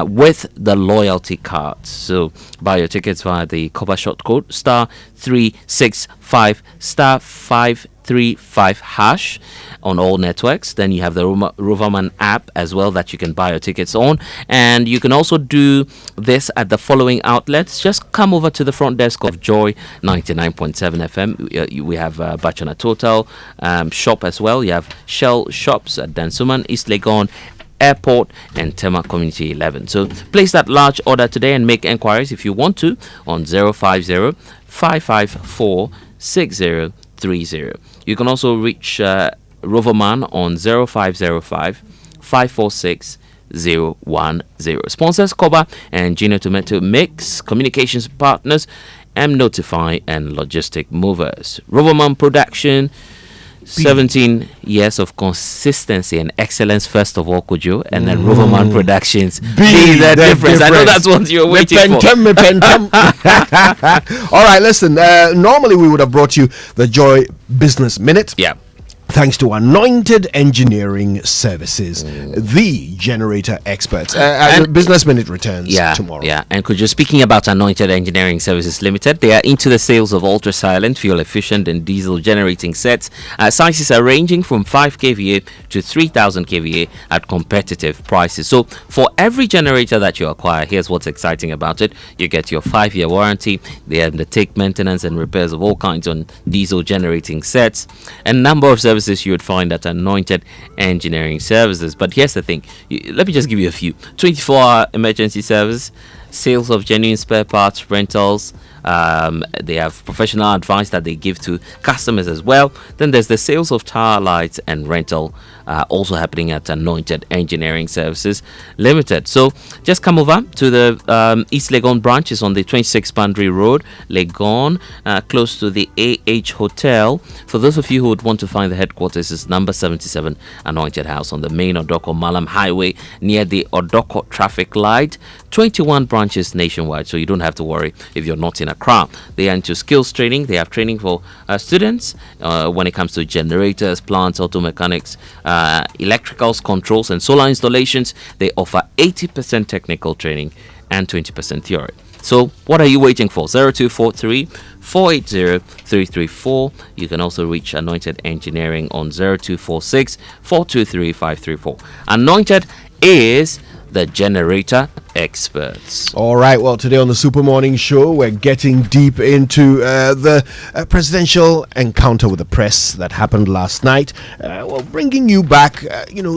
with the loyalty cards. So buy your tickets via the copper short code *365 *535 hash on all networks. Then you have the Roverman app as well that you can buy your tickets on, and you can also do this at the following outlets. Just come over to the front desk of Joy 99.7 FM. We have Bachana Total shop as well. You have Shell shops at Dansuman, East Legon, Airport, and Tema Community 11. So place that large order today and make enquiries if you want to on 050 554 6030. You can also reach Roverman on 0505 546 010. Sponsors Koba and Gino Tomato Mix, communications partners M Notify and Logistic Movers. Roverman Production, 17 years of consistency and excellence, first of all, Kojo, and then Roverman Productions. Be the difference. I know that's what you're waiting for. All right, listen. Normally, we would have brought you the Joy Business Minute. Yeah. Thanks to Anointed Engineering Services, the generator experts. Business Minute returns tomorrow. Yeah, and Kojo, speaking about Anointed Engineering Services Limited, they are into the sales of ultra-silent, fuel-efficient and diesel generating sets. Sizes are ranging from 5 kVA to 3,000 kVA at competitive prices. So for every generator that you acquire, here's what's exciting about it. You get your 5-year warranty. They undertake maintenance and repairs of all kinds on diesel generating sets. A number of services you would find at Anointed Engineering Services. But here's the thing, let me just give you a few. 24-hour emergency service, sales of genuine spare parts, rentals. They have professional advice that they give to customers as well. Then there's the sales of tower lights and rental, also happening at Anointed Engineering Services Limited. So just come over to the East Legon branch. Is on the 26 Boundary Road, Legon, close to the AH Hotel. For those of you who would want to find the headquarters, is number 77 Anointed House on the main Odoko Malam Highway near the Odoko traffic light. 21 branches nationwide, so you don't have to worry if you're not in Accra. They are into skills training. They have training for students when it comes to generators, plants, auto mechanics, electricals, controls, and solar installations. They offer 80% technical training and 20% theory. So what are you waiting for? 0243 480 334. You can also reach Anointed Engineering on 0246 423 534. Anointed is the generator experts. All right, well, today on the Super Morning Show, we're getting deep into the presidential encounter with the press that happened last night. Well, bringing you back,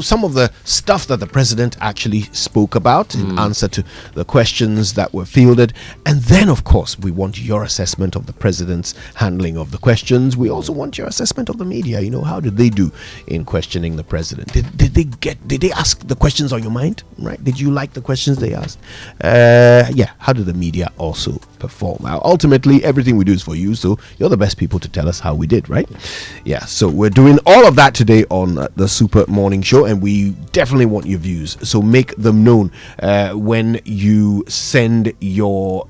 some of the stuff that the president actually spoke about in answer to the questions that were fielded. And then, of course, we want your assessment of the president's handling of the questions. We also want your assessment of the media. How did they do in questioning the president? Did they ask the questions on your mind? Right? Did you like the questions they asked? How did the media also perform? Now, ultimately, everything we do is for you, so you're the best people to tell us how we did, right? Yeah, so we're doing all of that today on the Super Morning Show, and we definitely want your views, so make them known when you send your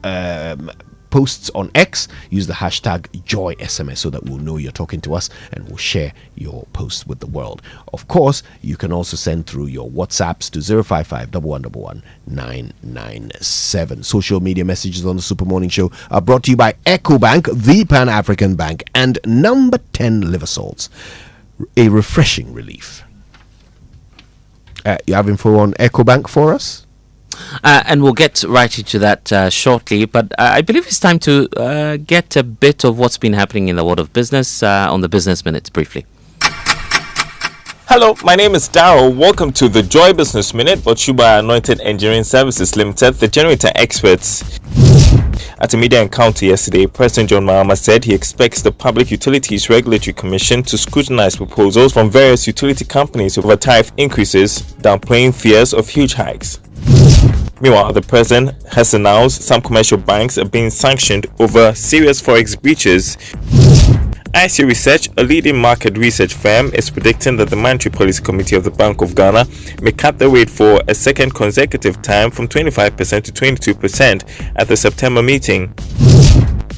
posts on X. Use the hashtag JoySMS so that we'll know you're talking to us and we'll share your posts with the world. Of course, you can also send through your WhatsApps to 055 1111 997. Social media messages on the Super Morning Show are brought to you by EcoBank, the Pan-African Bank, and Number 10 Liver Salts, a refreshing relief. You have info on EcoBank for us? And we'll get right into that shortly, but I believe it's time to get a bit of what's been happening in the world of business on the Business Minute briefly. Hello, my name is Darryl. Welcome to the Joy Business Minute, brought to you by Anointed Engineering Services Limited, the generator experts. At a media encounter yesterday, President John Mahama said he expects the Public Utilities Regulatory Commission to scrutinize proposals from various utility companies over tariff increases, downplaying fears of huge hikes. Meanwhile, the president has announced some commercial banks are being sanctioned over serious Forex breaches. IC Research, a leading market research firm, is predicting that the Monetary Policy Committee of the Bank of Ghana may cut the rate for a second consecutive time from 25% to 22% at the September meeting.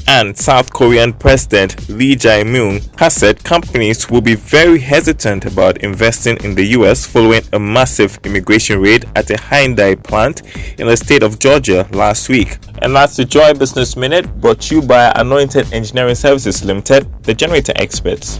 And South Korean President Lee Jae-myung has said companies will be very hesitant about investing in the US following a massive immigration raid at a Hyundai plant in the state of Georgia last week. And that's the Joy Business Minute, brought to you by Anointed Engineering Services Limited, the generator experts.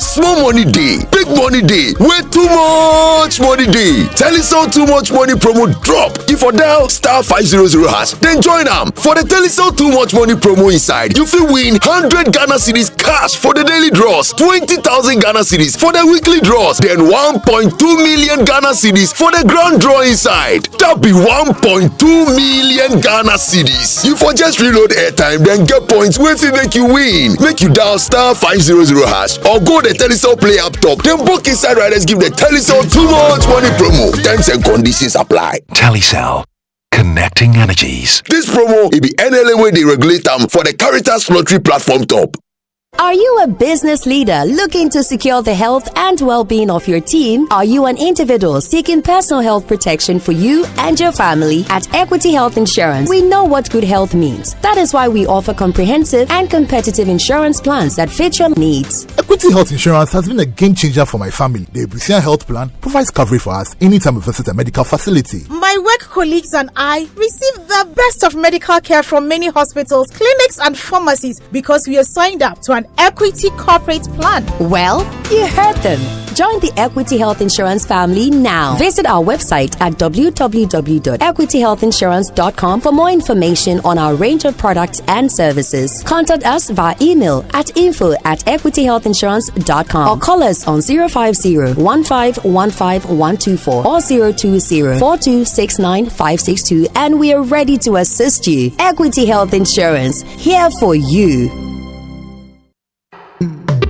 Small money day, big money day, where too much money day. Telecel too much money promo drop. If you dial *500#, then join them for the Telecel too much money promo inside. You will win 100 Ghana cedis cash for the daily draws, 20,000 Ghana cedis for the weekly draws, then 1.2 million Ghana cedis for the grand draw inside. That be 1.2 million Ghana cedis. You for just reload airtime, then get points wey fit make you win. Make you dial *500# or go the Telecel Play app top. Then book inside riders give the Telecel too much money promo. Terms and conditions apply. Telecel, connecting energies. This promo will be NLA where they regulate them for the Caritas Lottery platform top. Are you a business leader looking to secure the health and well-being of your team? Are you an individual seeking personal health protection for you and your family? At Equity Health Insurance, we know what good health means. That is why we offer comprehensive and competitive insurance plans that fit your needs. Equity Health Insurance has been a game changer for my family. The Brazilian Health Plan provides coverage for us anytime we visit a medical facility. My work colleagues and I receive the best of medical care from many hospitals, clinics, and pharmacies because we are signed up to an Equity corporate plan. Well, you heard them. Join the Equity Health Insurance family now. Visit our website at www.equityhealthinsurance.com for more information on our range of products and services. Contact us via email at info@equityhealthinsurance.com or call us on 050-1515-124 or 020-4269-562 and we are ready to assist you. Equity Health Insurance, here for you.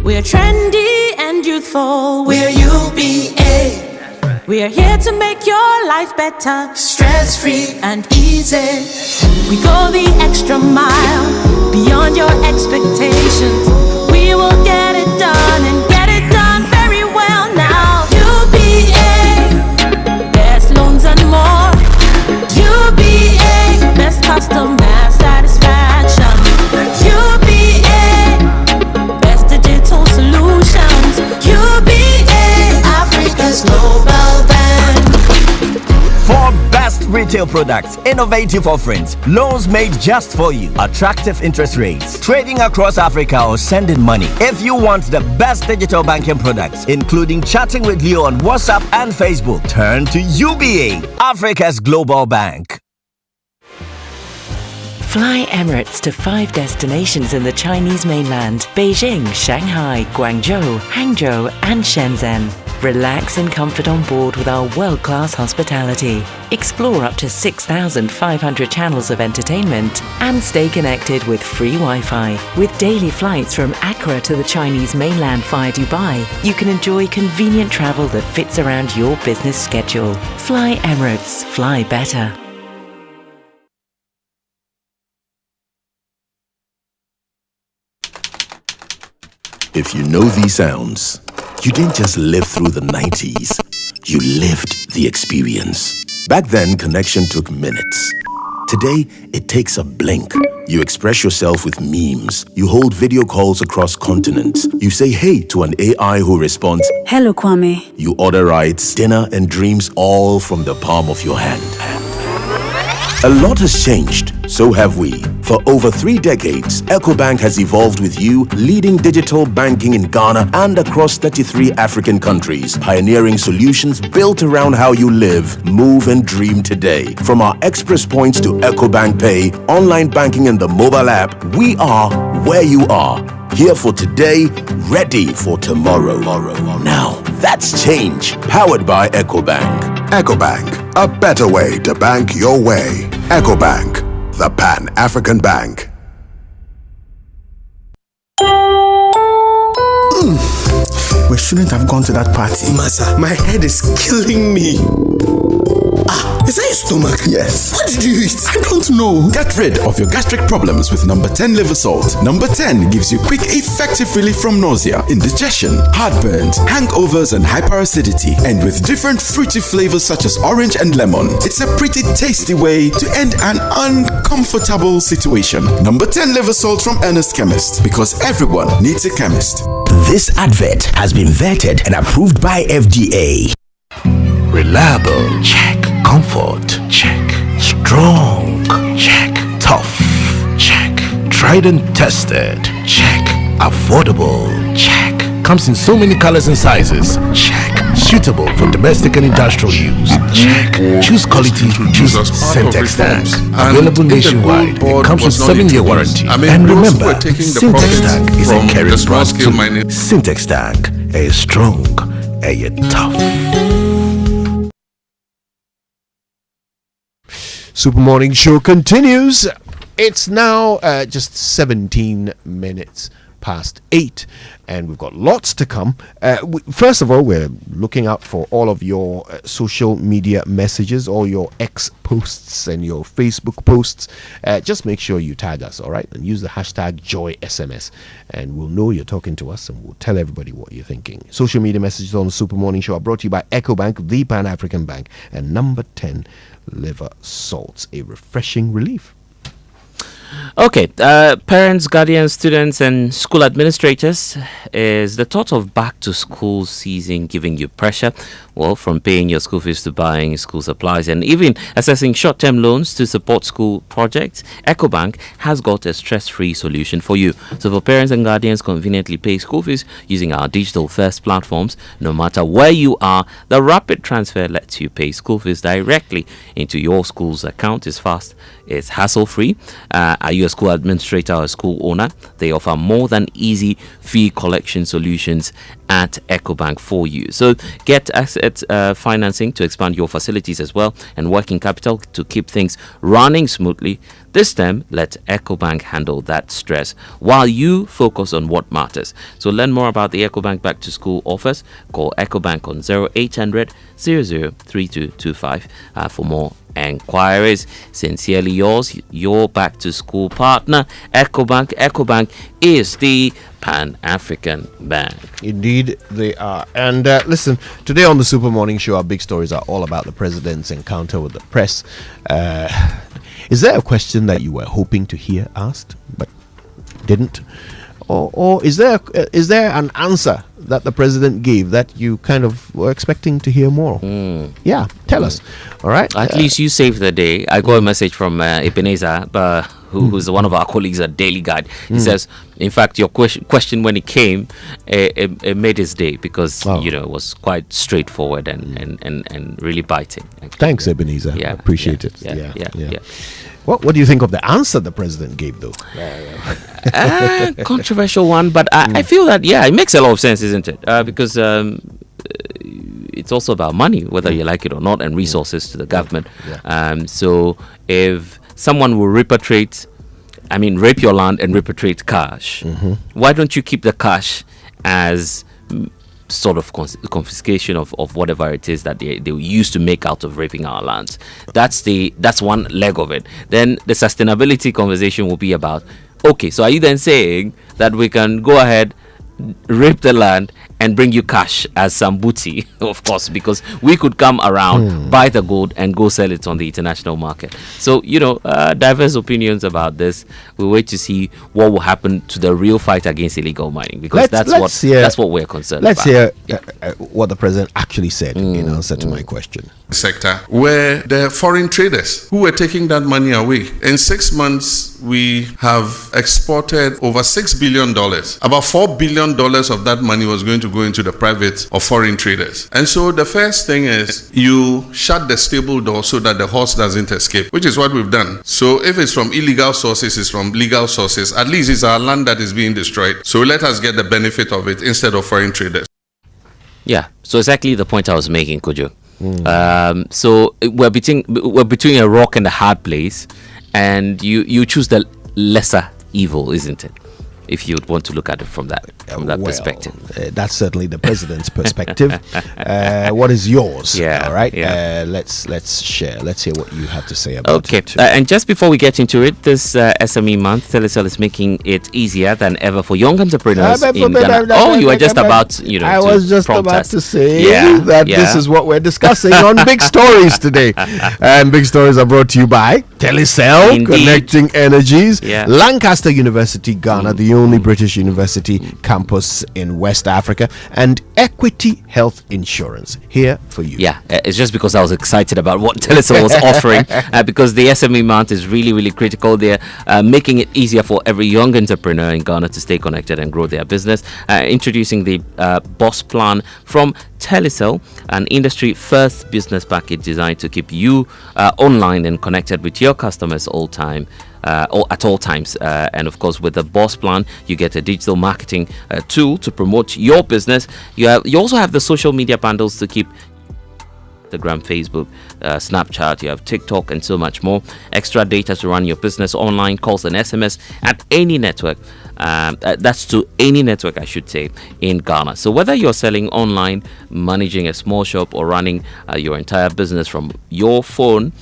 We're trendy and youthful. We're UBA. We're here to make your life better, stress-free and easy. We go the extra mile, beyond your expectations. We will get it done and get it done very well now. UBA, best loans and more. UBA, best customer satisfaction. UBA, best digital solutions. UBA, Africa's global bank. For best retail products, innovative offerings, loans made just for you, attractive interest rates, trading across Africa or sending money. If you want the best digital banking products, including chatting with you on WhatsApp and Facebook, turn to UBA, Africa's global bank. Fly Emirates to 5 destinations in the Chinese mainland: Beijing, Shanghai, Guangzhou, Hangzhou, and Shenzhen. Relax in comfort on board with our world-class hospitality. Explore up to 6,500 channels of entertainment and stay connected with free Wi-Fi. With daily flights from Accra to the Chinese mainland via Dubai, you can enjoy convenient travel that fits around your business schedule. Fly Emirates. Fly better. If you know these sounds, you didn't just live through the 90s, you lived the experience. Back then, connection took minutes. Today, it takes a blink. You express yourself with memes. You hold video calls across continents. You say hey to an AI who responds, "Hello, Kwame." You order rides, dinner, and dreams all from the palm of your hand. A lot has changed, so have we. For over 3 decades, EcoBank has evolved with you, leading digital banking in Ghana and across 33 African countries, pioneering solutions built around how you live, move, and dream today. From our express points to EcoBank Pay, online banking, and the mobile app, we are where you are. Here for today, ready for tomorrow. Now, that's change, powered by EcoBank. EcoBank, a better way to bank your way. EcoBank, the Pan-African Bank. We shouldn't have gone to that party. Masa, my head is killing me. Is that your stomach? Yes. What did you eat? I don't know. Get rid of your gastric problems with number 10 liver salt. Number 10 gives you quick, effective relief from nausea, indigestion, heartburns, hangovers, and hyperacidity. And with different fruity flavors such as orange and lemon, it's a pretty tasty way to end an uncomfortable situation. Number 10 liver salt from Ernest Chemist, because everyone needs a chemist. This advert has been vetted and approved by FDA. Reliable, check. Comfort, check. Strong, check. Tough, check. Tried and tested, check. Affordable, check. Comes in so many colors and sizes, check. Suitable for domestic and industrial use, check. Choose quality, choose Syntex Tank. Available nationwide. It comes with 7-year warranty. And remember, Syntex Tank is a carry brand too. Syntex Tank is strong and yet tough. Super Morning Show continues. It's now just 17 minutes past 8, and we've got lots to come. First of all, we're looking out for all of your social media messages, all your X posts and your Facebook posts. Just make sure you tag us, all right, and use the hashtag JoySMS, and we'll know you're talking to us, and we'll tell everybody what you're thinking. Social media messages on the Super Morning Show are brought to you by EcoBank, the Pan-African Bank, and number 10 liver salts, a refreshing relief. Okay, parents, guardians, students, and school administrators, is the thought of back to school season giving you pressure? Well, from paying your school fees to buying school supplies and even assessing short-term loans to support school projects, EcoBank has got a stress-free solution for you. So for parents and guardians, conveniently pay school fees using our digital-first platforms. No matter where you are, the rapid transfer lets you pay school fees directly into your school's account. It's fast, it's hassle-free. Are you a school administrator or a school owner? They offer more than easy fee collection solutions at EcoBank for you. So get asset financing to expand your facilities as well, and working capital to keep things running smoothly. This time, let EcoBank handle that stress while you focus on what matters. So learn more about the EcoBank Back to School offers. Call EcoBank on 0800 003225 for more enquiries. Sincerely yours, your back to school partner, EcoBank. EcoBank is the Pan-African Bank. Indeed, they are. And listen, today on the Super Morning Show, our big stories are all about the president's encounter with the press. Is there a question that you were hoping to hear asked but didn't? Or is there an answer that the president gave that you kind of were expecting to hear more? Yeah, tell us. All right. At least you saved the day. I got a message from Ebenezer, who's one of our colleagues at Daily Guide. He says, in fact, your question when it came, it made his day because it was quite straightforward and really biting. Thanks, Ebenezer. Yeah, appreciate it. Yeah. What do you think of the answer the president gave, though? Controversial one, but I feel that it makes a lot of sense, isn't it? Because it's also about money, whether you like it or not, and resources to the government. So if someone will rape your land and repatriate cash, why don't you keep the cash as sort of confiscation of whatever it is that they used to make out of raping our lands? That's one leg of it. Then the sustainability conversation will be about, okay, so are you then saying that we can go ahead, rape the land and bring you cash as some booty? Of course, because we could come around, buy the gold and go sell it on the international market. So diverse opinions about this. We'll wait to see what will happen to the real fight against illegal mining, because that's what we're concerned about. Let's hear what the president actually said in answer to my question. Sector were the foreign traders who were taking that money away. In 6 months, we have exported over $6 billion. About $4 billion of that money was going to go into the private or foreign traders. And so the first thing is you shut the stable door so that the horse doesn't escape, which is what we've done. So if it's from illegal sources, it's from legal sources. At least it's our land that is being destroyed. So let us get the benefit of it instead of foreign traders. Yeah, so exactly the point I was making, Kojo. So we're between a rock and a hard place, and you choose the lesser evil, isn't it? if you'd want to look at it from that perspective. That's certainly the president's perspective. What is yours? Yeah. All right. Yeah. Let's share. Let's hear what you have to say about okay. it. Okay. And just before we get into it, this SME month, Telecel is making it easier than ever for young entrepreneurs in Ghana. Oh, you were just about, I was just about to say that this is what we're discussing on Big Stories today. And Big Stories are brought to you by Telecel, Indeed. Connecting Energies, Yeah. Lancaster University, Ghana, the only British university campus in West Africa, and Equity Health Insurance, here for you. Yeah, it's just because I was excited about what Telecel was offering, because the SME month is really, really critical. They're making it easier for every young entrepreneur in Ghana to stay connected and grow their business. Introducing the Boss Plan from Telecel, an industry first business package designed to keep you online and connected with your customers all time. Or at all times, and of course with the Boss Plan you get a digital marketing tool to promote your business. You also have the social media bundles to keep Instagram, Facebook, Snapchat, you have TikTok and so much more. Extra data to run your business online, calls and SMS at any network. That's to any network, I should say, in Ghana. So whether you're selling online, managing a small shop, or running your entire business from your phone,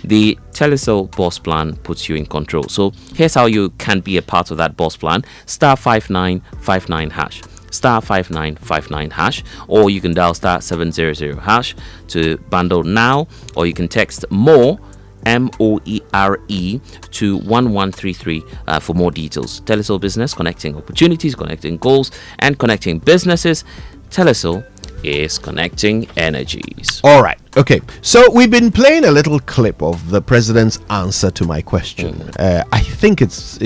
the Telecel Boss Plan puts you in control. So here's how you can be a part of that Boss Plan. Star 5959 hash. Star 5959 hash, or you can dial star 700 hash to bundle now, or you can text more MOERE to 1133 for more details. Telecel Business, connecting opportunities, connecting goals, and connecting businesses. Telecel is connecting energies. All right. Okay. So we've been playing a little clip of the president's answer to my question. I think it's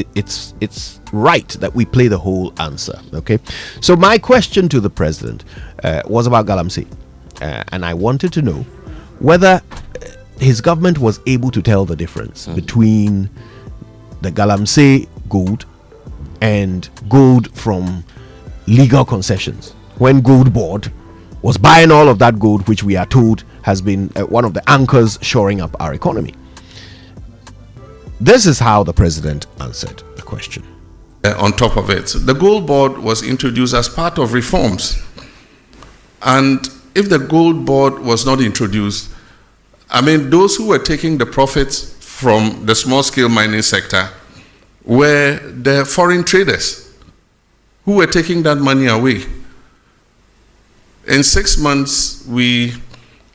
right that we play the whole answer. Okay. So my question to the president was about Galamsey, and I wanted to know whether his government was able to tell the difference between the Galamsey gold and gold from legal concessions, when Gold Board was buying all of that gold, which we are told has been one of the anchors shoring up our economy. This is how the president answered the question. On top of it, the Gold Board was introduced as part of reforms. And if the Gold Board was not introduced, I mean, those who were taking the profits from the small-scale mining sector were the foreign traders who were taking that money away. In 6 months, we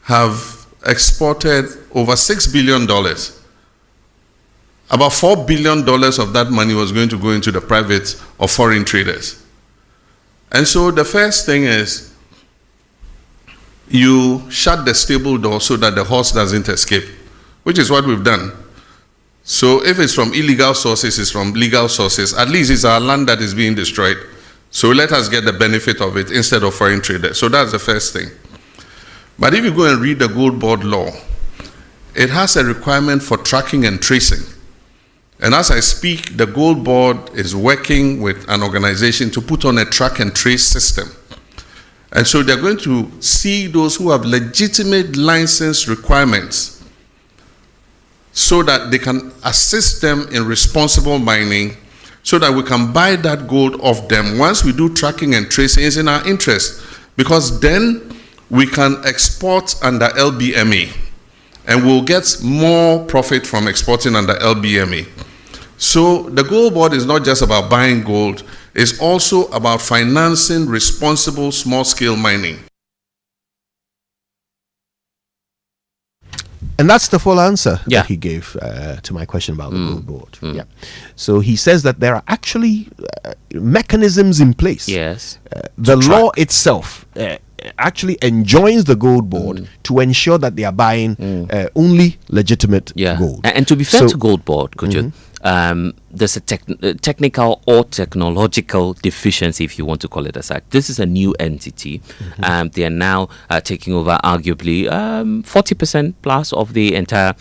have exported over $6 billion. About $4 billion of that money was going to go into the private or foreign traders. And so the first thing is you shut the stable door so that the horse doesn't escape, which is what we've done. So if it's from illegal sources, it's from legal sources. At least it's our land that is being destroyed. So let us get the benefit of it instead of foreign traders. So that's the first thing. But if you go and read the Gold Board law, it has a requirement for tracking and tracing. And as I speak, the Gold Board is working with an organization to put on a track and trace system. And so they're going to see those who have legitimate license requirements so that they can assist them in responsible mining, so that we can buy that gold off them. Once we do tracking and tracing, it's in our interest, because then we can export under LBMA, and we'll get more profit from exporting under LBMA. So the Gold Board is not just about buying gold, it's also about financing responsible small-scale mining. And that's the full answer that he gave to my question about the Gold Board. Yeah. So he says that there are actually mechanisms in place. Yes. The law itself actually enjoins the Gold Board to ensure that they are buying only legitimate gold. And to be fair to Gold Board, Kojo, there's a technical or technological deficiency, if you want to call it as such. This is a new entity. They are now taking over arguably 40% plus of the entire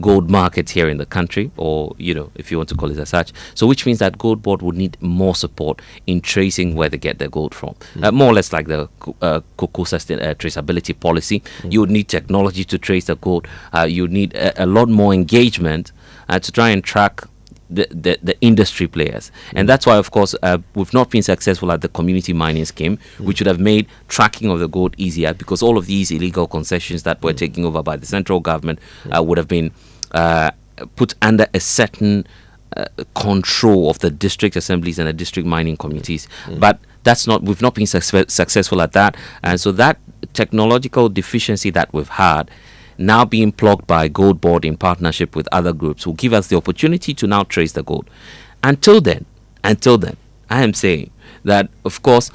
gold market here in the country, or if you want to call it as such. So which means that Gold Board would need more support in tracing where they get their gold from. More or less like the cocoa traceability policy. You would need technology to trace the gold. You would need a lot more engagement to try and track the industry players. And that's why, of course, we've not been successful at the community mining scheme, which would have made tracking of the gold easier, because all of these illegal concessions that were taken over by the central government would have been put under a certain control of the district assemblies and the district mining committees. But we've not been successful at that. And so that technological deficiency that we've had, now being plugged by Gold Board in partnership with other groups, will give us the opportunity to now trace the gold. Until then, I am saying that, of course,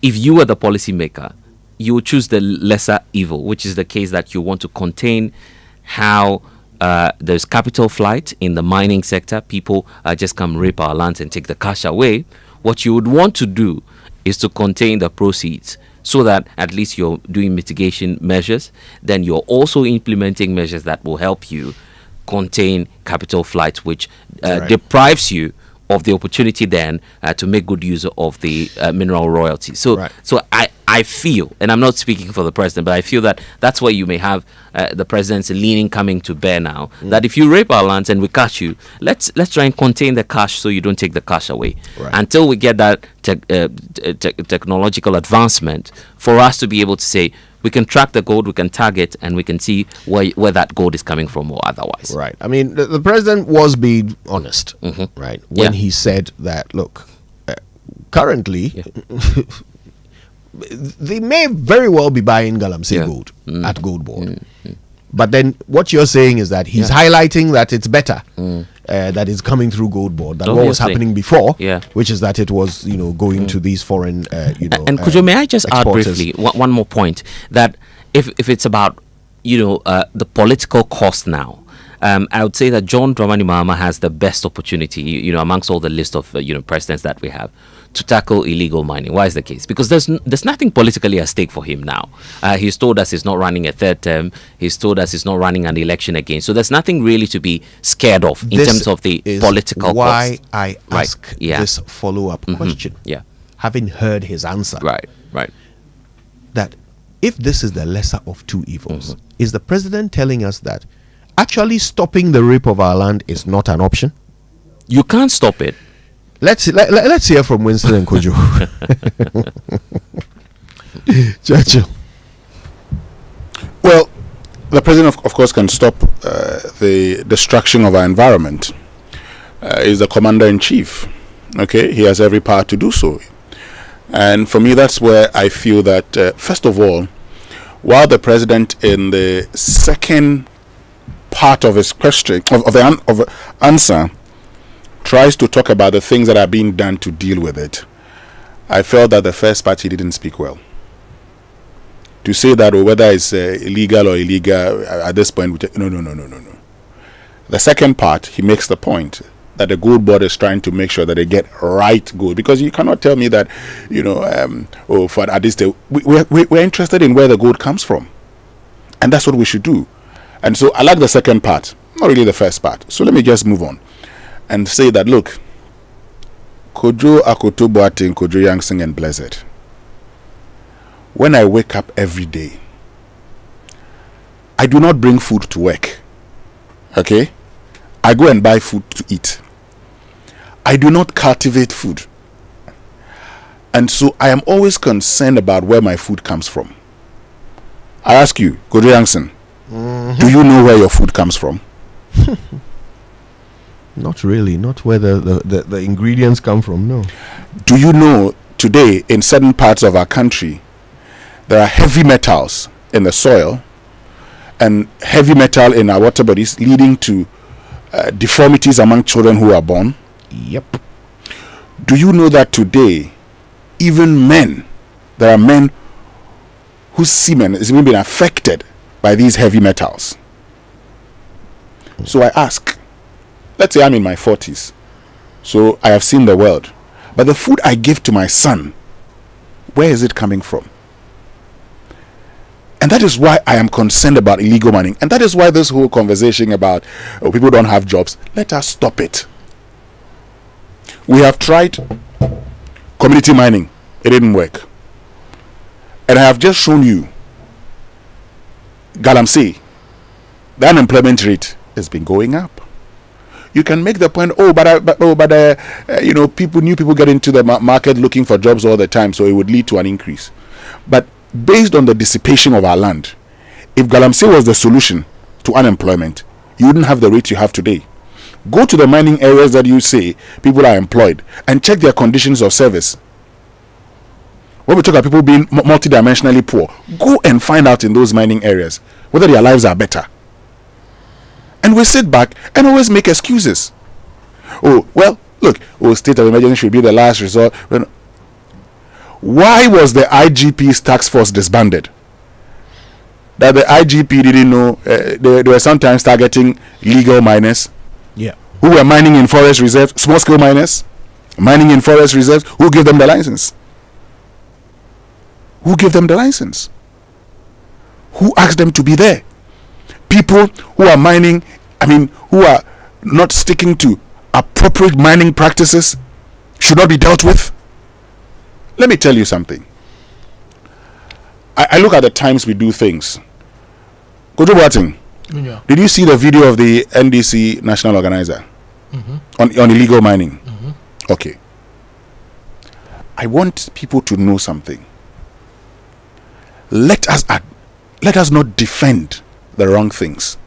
if you were the policymaker, you would choose the lesser evil, which is the case that you want to contain how there's capital flight in the mining sector. People just come rape our lands and take the cash away. What you would want to do is to contain the proceeds, so that at least you're doing mitigation measures. Then you're also implementing measures that will help you contain capital flight, which deprives you of the opportunity then to make good use of the mineral royalties. So I feel, and I'm not speaking for the president, but I feel that that's where you may have the president's leaning coming to bear now, that if you rape our lands and we catch you, let's try and contain the cash so you don't take the cash away. Until we get that technological advancement for us to be able to say, we can track the gold, we can tag it, and we can see where that gold is coming from or otherwise. Right. I mean, the president was being honest, right, when he said that, look, currently, they may very well be buying Galamsey gold at Gold Board. But then what you're saying is that he's highlighting that it's better that is coming through Gold Board than what was happening before, which is that it was, going to these foreign, And Kojo, may I just exporters. Add briefly one more point, that if it's about, the political cost now, I would say that John Dramani Mahama has the best opportunity, amongst all the list of, presidents that we have, to tackle illegal mining. Why is the case? Because there's nothing politically at stake for him now. He's told us he's not running a third term. He's told us he's not running an election again. So there's nothing really to be scared of in terms of the political why cost. I ask this follow-up question. Having heard his answer. Right. That if this is the lesser of two evils, is the president telling us that actually stopping the rape of our land is not an option? You can't stop it. Let's hear from Winston and Kojo. Churchill. Well, the president, of course, can stop the destruction of our environment. He's the commander-in-chief. Okay, he has every power to do so. And for me, that's where I feel that, first of all, while the president in the second part of his question, of the answer, tries to talk about the things that are being done to deal with it, I felt that the first part he didn't speak well. To say that, or whether it's illegal or illegal at this point, no. The second part, he makes the point that the Gold Board is trying to make sure that they get right gold, because you cannot tell me that, for at this day, we're interested in where the gold comes from, and that's what we should do. And so I like the second part, not really the first part. So let me just move on and say that, look, Kojo, Akoto, Boateng, Kojo Yankson, and Blessed, when I wake up every day, I do not bring food to work. Okay? I go and buy food to eat. I do not cultivate food. And so I am always concerned about where my food comes from. I ask you, Kojo Yankson, do you know where your food comes from? Not really. Not where the ingredients come from, no. Do you know today in certain parts of our country there are heavy metals in the soil and heavy metal in our water bodies, leading to deformities among children who are born? Yep. Do you know that today even men, there are men whose semen has even been affected by these heavy metals? So I ask, let's say I'm in my 40s, so I have seen the world, but the food I give to my son, where is it coming from? And that is why I am concerned about illegal mining. And that is why this whole conversation about people don't have jobs, let us stop it. We have tried community mining, it didn't work. And I have just shown you Galamsey, the unemployment rate has been going up. you can make the point, new people get into the market looking for jobs all the time, so it would lead to an increase. But based on the dissipation of our land, if Galamsey was the solution to unemployment, you wouldn't have the rate you have today. Go to the mining areas that you say people are employed and check their conditions of service. When we talk about people being multidimensionally poor, go and find out in those mining areas whether their lives are better. And we sit back and always make excuses. State of emergency should be the last resort. Why was the IGP's task force disbanded? That the IGP didn't know they were sometimes targeting legal miners. Yeah. Who were mining in forest reserves, small scale miners, mining in forest reserves. Who gave them the license? Who gave them the license? Who asked them to be there? People who are mining, who are not sticking to appropriate mining practices should not be dealt with. Let me tell you something. I look at the times we do things. Kojo Boateng, did you see the video of the NDC national organizer on illegal mining? Okay. I want people to know something. Let us not defend the wrong things.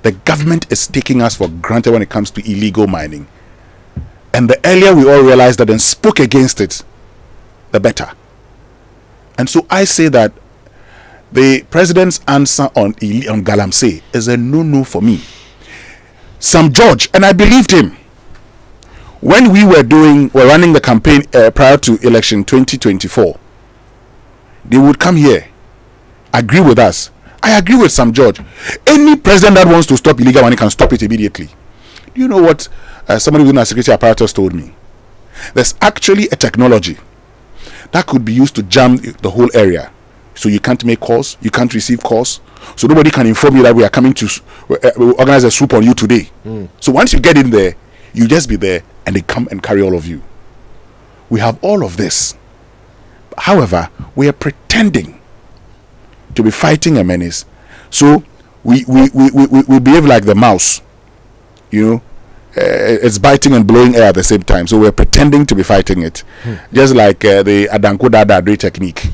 The government is taking us for granted when it comes to illegal mining. And the earlier we all realize that and spoke against it, the better. And so I say that the president's answer on Galamsey is a no-no for me. Sam George, and I believed him. When we were running the campaign prior to election 2024, they would come here, agree with us. I agree with Sam George. Any president that wants to stop illegal money can stop it immediately. Do you know what somebody within our security apparatus told me? There's actually a technology that could be used to jam the whole area. So you can't make calls, you can't receive calls. So nobody can inform you that we are coming to organize a swoop on you today. So once you get in there, you just be there and they come and carry all of you. We have all of this. However, we are pretending to be fighting a menace. So we behave like the mouse. It's biting and blowing air at the same time. So we're pretending to be fighting it. Just like the Adanko Dada technique.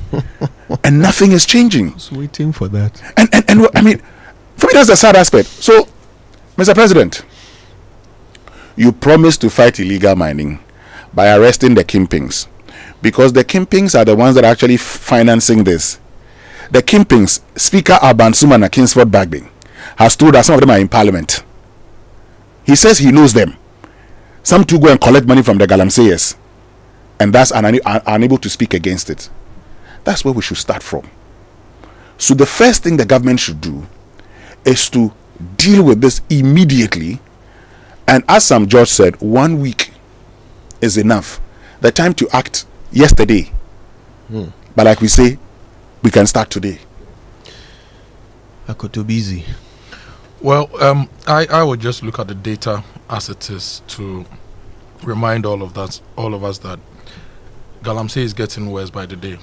And nothing is changing. I was waiting for that. And for me, that's the sad aspect. So, Mr. President, you promised to fight illegal mining by arresting the kingpins. Because the kingpins are the ones that are actually financing this. The kingpins, Speaker Alban Suman and Kingsford Bagbin, has told us some of them are in Parliament. He says he knows them. Some too go and collect money from the Galamseyers, and thus are unable to speak against it. That's where we should start from. So the first thing the government should do is to deal with this immediately. And as Sam George said, 1 week is enough. The time to act yesterday. But like we say, we can start today. Akoto busy. Well, I would just look at the data as it is to remind all of us that Galamsey is getting worse by the day,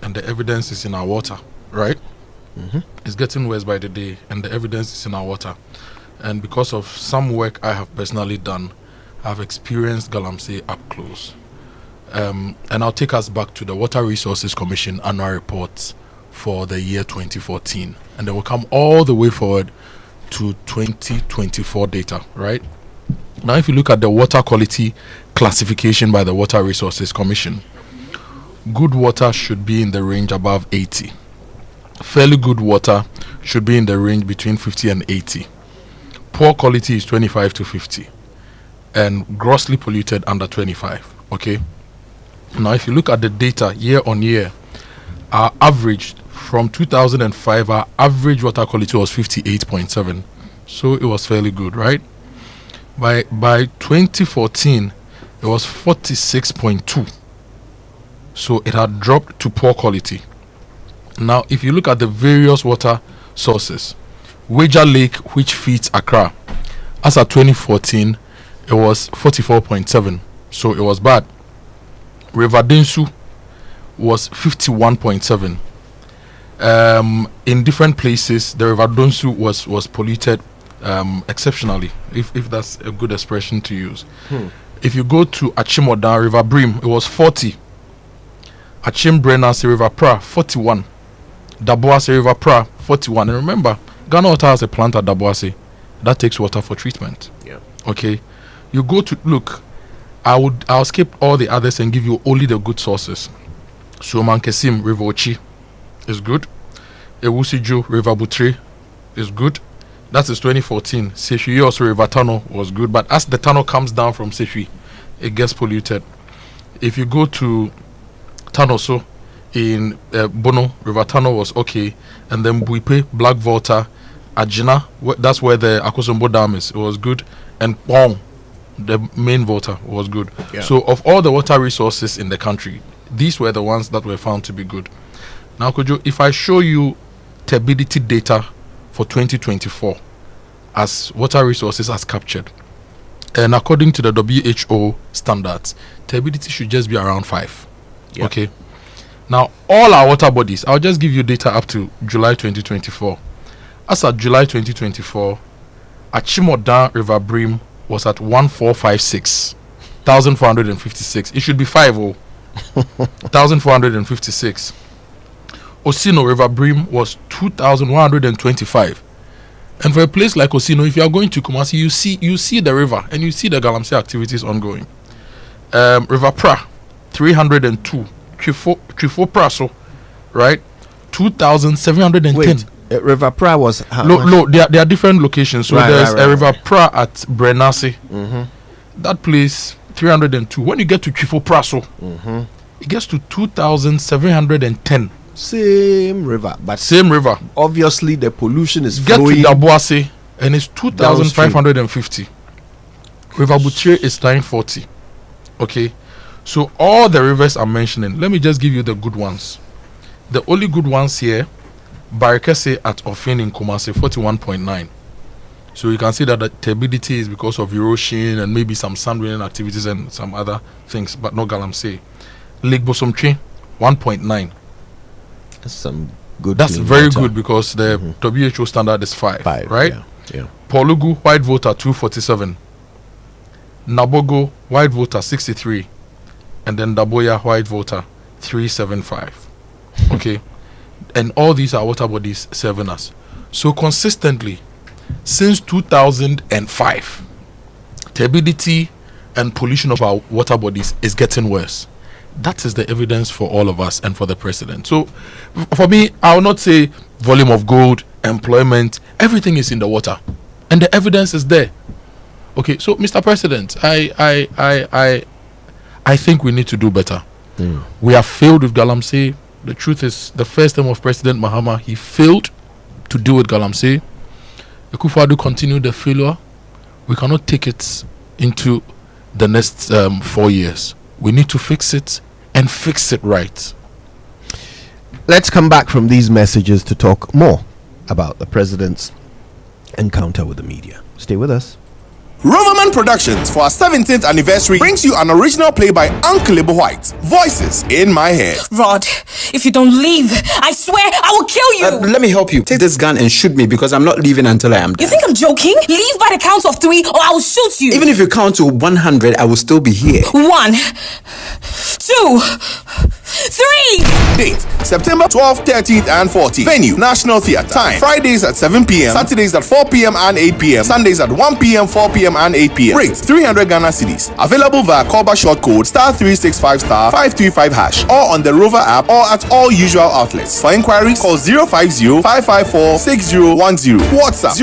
and the evidence is in our water, right? It's getting worse by the day, and the evidence is in our water. And because of some work I have personally done, I've experienced Galamsey up close. And I'll take us back to the Water Resources Commission annual report for the year 2014, and they will come all the way forward to 2024 data, right? Now, if you look at the water quality classification by the Water Resources Commission, good water should be in the range above 80. Fairly good water should be in the range between 50 and 80. Poor quality is 25 to 50. And grossly polluted under 25. Okay? Now, if you look at the data year on year, our average from 2005, our average water quality was 58.7. So it was fairly good, right? By 2014, it was 46.2. So it had dropped to poor quality. Now, if you look at the various water sources, Wager Lake, which feeds Accra, as of 2014, it was 44.7. So it was bad. River Densu was 51.7. In different places, the River Densu was polluted exceptionally, if that's a good expression to use. If you go to Achimota River Brim, it was 40. Achimbrena River Pra 41. Daboase River Pra 41. And remember, Ghana Water has a plant at Daboase that takes water for treatment. Yeah. Okay. You go to look. I'll skip all the others and give you only the good sources. Suoman Kesim River Ochi is good. Ewusiju River Butre is good. That is 2014. Seshui also River Tunnel was good, but as the tunnel comes down from Seshui, it gets polluted. If you go to Tanoso in Bono, River Tunnel was okay, and then Buipe, Black Volta, Ajina, that's where the Akosombo Dam is. It was good, and Pong, the main Volta, was good. Yeah. So of all the water resources in the country, these were the ones that were found to be good. Now, Kojo, if I show you turbidity data for 2024 as water resources as captured, and according to the WHO standards, turbidity should just be around 5. Yeah. Okay. Now, all our water bodies, I'll just give you data up to July 2024. As at July 2024, Achimota River Brim was at 1456, 1,456. It should be 50. 1,456. Osino River Brim was 2,125. And for a place like Osino, if you are going to Kumasi, you see the river and you see the Galamsey activities ongoing. River Pra, 302. Trifo Praso, right? 2,710. Wait, River Pra was how much? No, there are different locations. So there's a River Pra at Brenasi. That place, 302. When you get to Trifo Praso, it gets to 2,710. Same river, but same river. Obviously, the pollution is Get flowing. to Daboase, and it's 2,550. River Butre is 940. Okay, so all the rivers I'm mentioning, let me just give you the good ones. The only good ones here, Barikese at Ofin in Kumasi, 41.9. So you can see that the turbidity is because of erosion and maybe some sand draining activities and some other things, but no Galamsey. Lake Bosomtwe, 1.9. That's some good. That's very good because the WHO standard is 5, right? Yeah. Polugu white voter 247. Nabogo white voter 63, and then Daboya white voter 375. Okay, and all these are water bodies serving us. So consistently, since 2005, turbidity and pollution of our water bodies is getting worse. That is the evidence for all of us and for the president. So for me, I will not say volume of gold, employment, everything is in the water, and the evidence is there. Okay, so Mr. President, I think we need to do better. We have failed with Galamsey. The truth is, the first term of President Mahama, he failed to deal with Galamsey. Akufo-Addo continued the failure. We cannot take it into the next 4 years. We need to fix it and fix it right. Let's come back from these messages to talk more about the president's encounter with the media. Stay with us. Roverman Productions for our 17th anniversary brings you an original play by Uncle White. Voices in my head. Rod, if you don't leave, I swear I will kill you. Let me help you. Take this gun and shoot me because I'm not leaving until I am done. You think I'm joking? Leave by the count of 3 or I will shoot you. Even if you count to 100, I will still be here. 1, 2, 3. Date: September 12th, 13th, and 14th. Venue: National Theatre. Time: Fridays at 7 p.m., Saturdays at 4 p.m. and 8 p.m., Sundays at 1 p.m., 4 p.m. and 8 p.m. Rate: 300 Ghana cedis. Available via Callback short code *365*535# or on the Rover app or at all usual outlets. For inquiries, call 050-554-6010. WhatsApp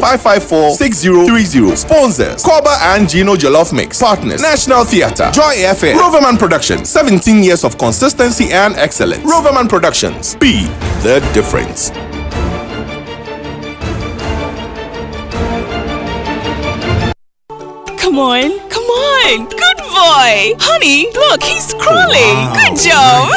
050-554-6030. Sponsors: Koba and Gino Jollof Mix. Partners: National Theatre, Joy FM, Roverman Productions. 17 years of consistency and excellence. Roverman Productions. Be the difference. morning. Come on. Good boy. Honey, look, he's crawling. Wow. Good job.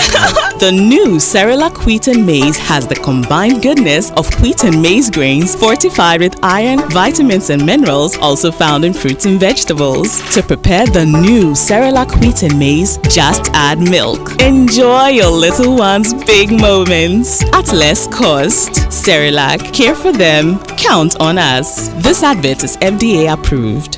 The new Cerelac Wheat and Maize has the combined goodness of wheat and maize grains fortified with iron, vitamins, and minerals also found in fruits and vegetables. To prepare the new Cerelac Wheat and Maize, just add milk. Enjoy your little one's big moments at less cost. Cerelac, care for them, count on us. This advert is FDA approved.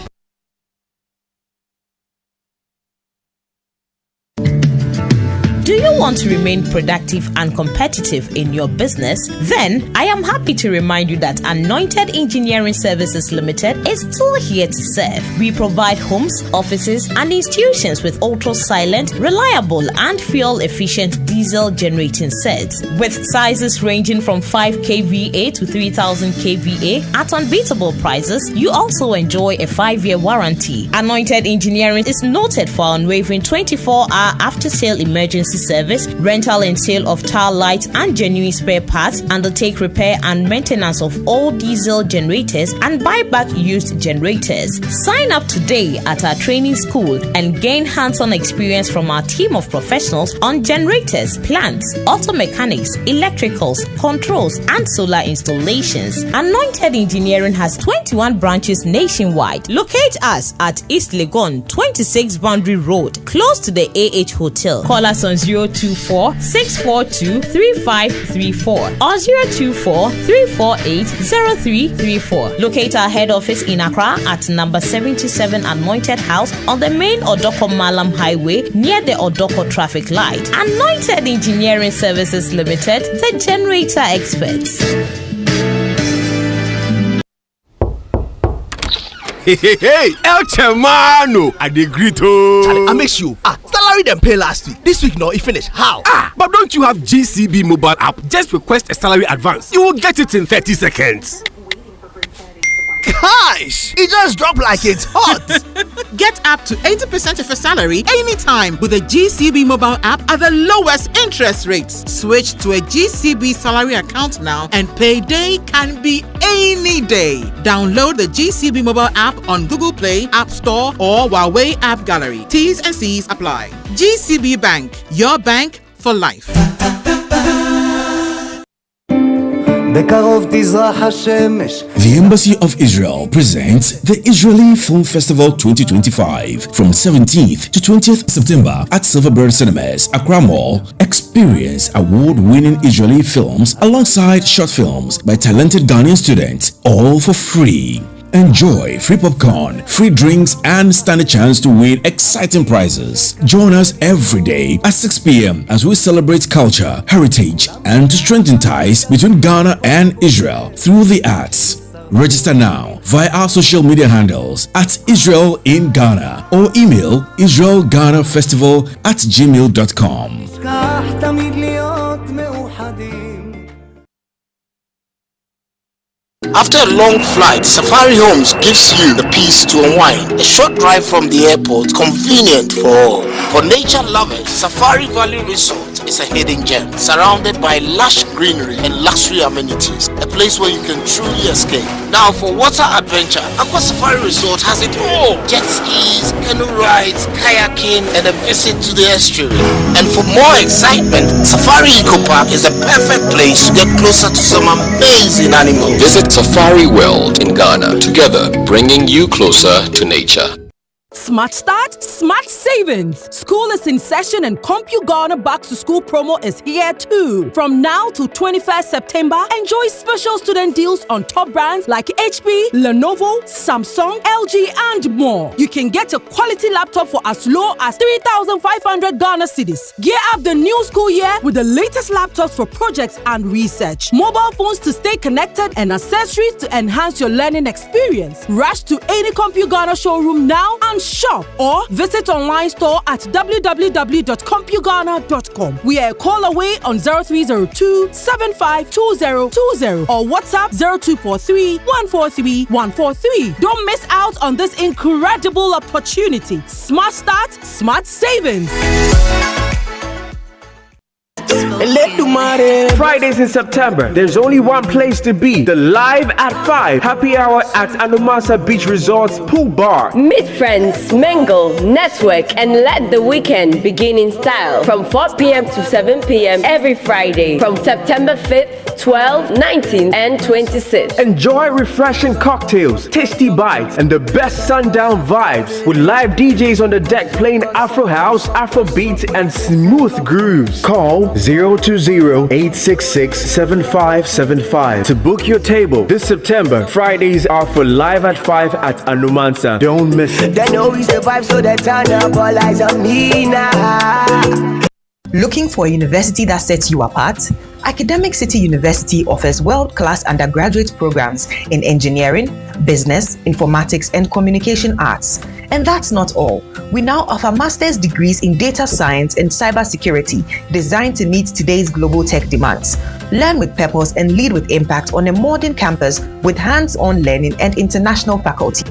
Do you want to remain productive and competitive in your business? Then I am happy to remind you that Anointed Engineering Services Limited is still here to serve. We provide homes, offices, and institutions with ultra-silent, reliable, and fuel-efficient diesel generating sets with sizes ranging from 5 kVA to 3000 kVA at unbeatable prices. You also enjoy a 5-year warranty. Anointed Engineering is noted for unwavering 24-hour after-sale emergency service, rental and sale of tile lights and genuine spare parts, undertake repair and maintenance of all diesel generators and buy back used generators. Sign up today at our training school and gain hands-on experience from our team of professionals on generators, plants, auto mechanics, electricals, controls, and solar installations. Anointed Engineering has 21 branches nationwide. Locate us at East Legon, 26 Boundary Road, close to the AH Hotel. Call us on 024-642-3534 or 024-348-0334. Locate our head office in Accra at number 77 Anointed House on the main Odoko Malam Highway near the Odoko traffic light. Anointed Engineering Services Limited, the generator experts. Hey, El Chamano, I agree to. I make sure. Salary them pay last week. This week, no, it finished. How? But don't you have GCB mobile app? Just request a salary advance. You will get it in 30 seconds. Gosh, it just dropped like it's hot. Get up to 80% of your salary anytime with a GCB mobile app at the lowest interest rates. Switch to a GCB salary account now and payday can be any day. Download the GCB mobile app on Google Play, App Store, or Huawei App Gallery. T's and C's apply. GCB Bank, your bank for life. The Embassy of Israel presents the Israeli Film Festival 2025 from 17th to 20th September at Silverbird Cinemas, Accra Mall. Experience award-winning Israeli films alongside short films by talented Ghanaian students, all for free. Enjoy free popcorn, free drinks, and stand a chance to win exciting prizes. Join us every day at 6 p.m. as we celebrate culture, heritage, and to strengthen ties between Ghana and Israel through the arts. Register now via our social media handles at Israel in Ghana or email israelghanafestival@gmail.com. After a long flight, Safari Homes gives you the peace to unwind. A short drive from the airport, convenient for all. For nature lovers, Safari Valley Resort is a hidden gem, surrounded by lush greenery and luxury amenities. A place where you can truly escape. Now for water adventure, Aqua Safari Resort has it all. Jet skis, canoe rides, kayaking, and a visit to the estuary. And for more excitement, Safari Eco Park is the perfect place to get closer to some amazing animals. Visit Safari World in Ghana, together bringing you closer to nature. Smart Start, Smart Savings. School is in session and CompuGhana Back to School promo is here too. From now to 21st September, enjoy special student deals on top brands like HP, Lenovo, Samsung, LG, and more. You can get a quality laptop for as low as 3,500 Ghana cedis. Gear up the new school year with the latest laptops for projects and research, mobile phones to stay connected, and accessories to enhance your learning experience. Rush to any CompuGhana showroom now and shop, or visit online store at www.compughana.com. We are a call away on 0302 752020 or WhatsApp 0243 143 143. Don't miss out on this incredible opportunity. Smart Start, Smart Savings. Fridays in September, there's only one place to be. The Live at 5 happy hour at Anumasa Beach Resorts Pool Bar. Meet friends, mingle, network, and let the weekend begin in style. From 4 p.m. to 7 p.m. every Friday from September 5th, 12th, 19th, and 26th. Enjoy refreshing cocktails, tasty bites, and the best sundown vibes with live DJs on the deck playing Afro House, Afro Beats, and smooth grooves. Call 020-866-7575 to book your table this September. Fridays are for Live at 5 at Anumansa. Don't miss it. They know we survive, so they turn up all eyes on me now. Looking for a university that sets you apart? Academic City University offers world-class undergraduate programs in engineering, business, informatics, and communication arts. And that's not all. We now offer master's degrees in data science and cybersecurity designed to meet today's global tech demands. Learn with purpose and lead with impact on a modern campus with hands-on learning and international faculty.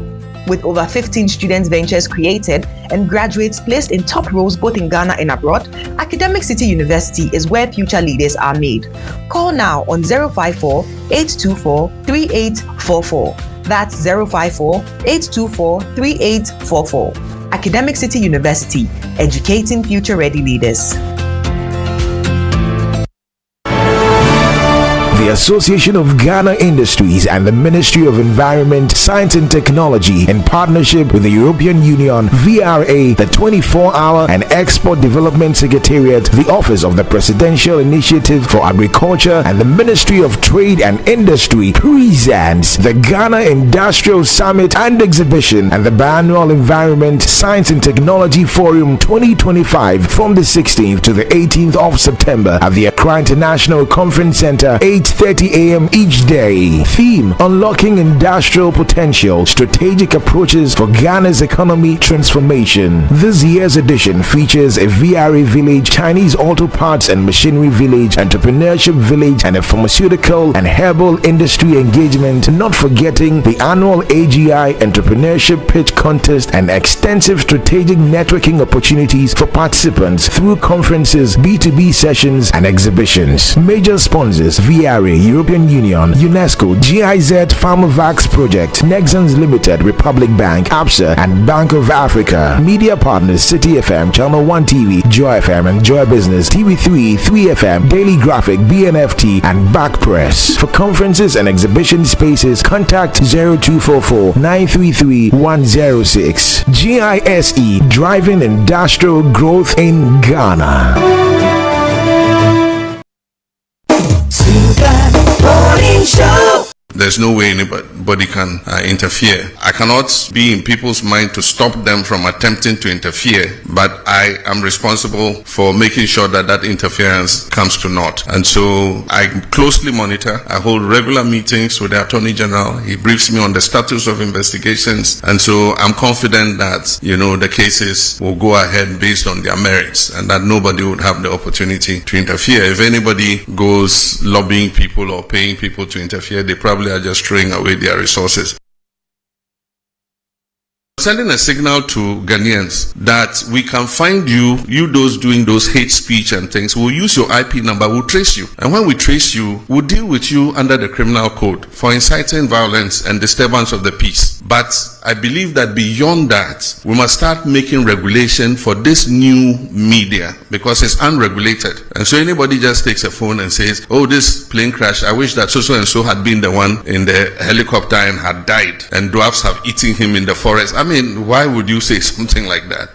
With over 15 student ventures created and graduates placed in top roles both in Ghana and abroad, Academic City University is where future leaders are made. Call now on 054-824-3844. That's 054-824-3844. Academic City University, educating future-ready leaders. The Association of Ghana Industries and the Ministry of Environment, Science and Technology, in partnership with the European Union, VRA, the 24-Hour and Export Development Secretariat, the Office of the Presidential Initiative for Agriculture, and the Ministry of Trade and Industry presents the Ghana Industrial Summit and Exhibition and the Biannual Environment, Science and Technology Forum 2025 from the 16th to the 18th of September at the Accra International Conference Center, 8:30 a.m. each day. Theme: Unlocking Industrial Potential, Strategic Approaches for Ghana's Economy Transformation. This year's edition features a VRA village, Chinese auto parts and machinery village, entrepreneurship village, and a pharmaceutical and herbal industry engagement, not forgetting the annual AGI Entrepreneurship Pitch Contest and extensive strategic networking opportunities for participants through conferences, B2B sessions, and exhibitions. Major sponsors: VRA, European Union, UNESCO, GIZ, Pharmavax Project, Nexans Limited, Republic Bank, APSA, and Bank of Africa. Media partners: City FM, Channel 1 TV, Joy FM and Joy Business, TV3, 3FM, Daily Graphic, BNFT, and Back Press. For conferences and exhibition spaces, contact 0244-933-106. GISE, Driving Industrial Growth in Ghana. Morning Show. There's no way anybody can interfere. I cannot be in people's mind to stop them from attempting to interfere, but I am responsible for making sure that that interference comes to naught. And so I closely monitor. I hold regular meetings with the Attorney General. He briefs me on the status of investigations. And so I'm confident that, the cases will go ahead based on their merits and that nobody would have the opportunity to interfere. If anybody goes lobbying people or paying people to interfere, they probably are just throwing away their resources. Sending a signal to Ghanaians that we can find you those doing those hate speech and things. We'll use your IP number, we'll trace you. And when we trace you, we'll deal with you under the criminal code for inciting violence and disturbance of the peace. But I believe that beyond that, we must start making regulation for this new media because it's unregulated. And so anybody just takes a phone and says, oh, this plane crash, I wish that so and so had been the one in the helicopter and had died and dwarfs have eaten him in the forest. I mean, why would you say something like that?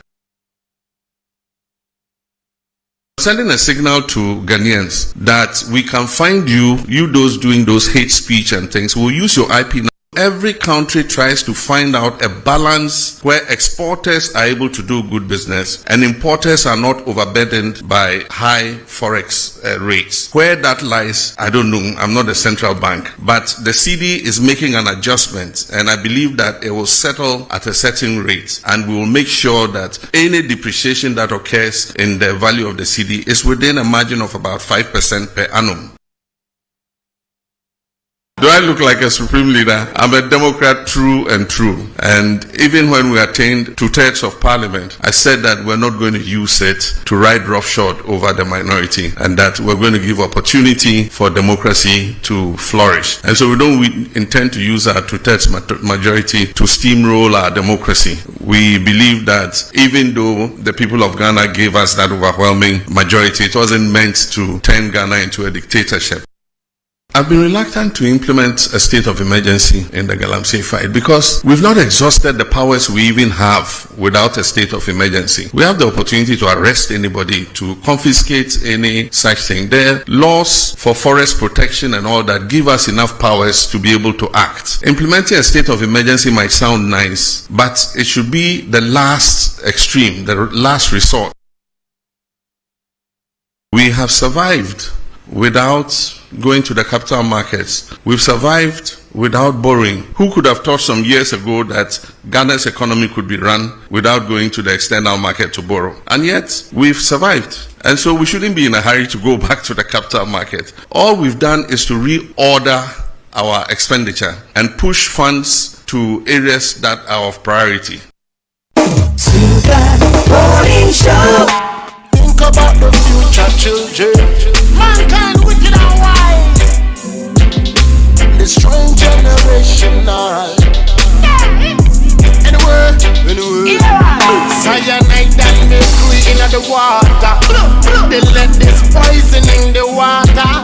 Sending a signal to Ghanaians that we can find you those doing those hate speech and things. We'll use your IP number. Every country tries to find out a balance where exporters are able to do good business and importers are not overburdened by high Forex rates. Where that lies, I don't know. I'm not a central bank. But the CD is making an adjustment and I believe that it will settle at a certain rate and we will make sure that any depreciation that occurs in the value of the CD is within a margin of about 5% per annum. Do I look like a supreme leader? I'm a Democrat true and true. And even when we attained 2/3 of parliament, I said that we're not going to use it to ride roughshod over the minority, and that we're going to give opportunity for democracy to flourish. And so we don't intend to use our 2/3 majority to steamroll our democracy. We believe that even though the people of Ghana gave us that overwhelming majority, it wasn't meant to turn Ghana into a dictatorship. I've been reluctant to implement a state of emergency in the Galamsey fight because we've not exhausted the powers we even have without a state of emergency. We have the opportunity to arrest anybody, to confiscate any such thing. There are laws for forest protection and all that give us enough powers to be able to act. Implementing a state of emergency might sound nice, but it should be the last extreme, the last resort. We have survived without going to the capital markets. We've survived without borrowing. Who could have thought some years ago that Ghana's economy could be run without going to the external market to borrow? And yet, we've survived. And so we shouldn't be in a hurry to go back to the capital market. All we've done is to reorder our expenditure and push funds to areas that are of priority. Think about the future children. Mankind wicked and wise. The strong generation now. Anywhere. Cyanide and mercury in the water. They let this poison in the water.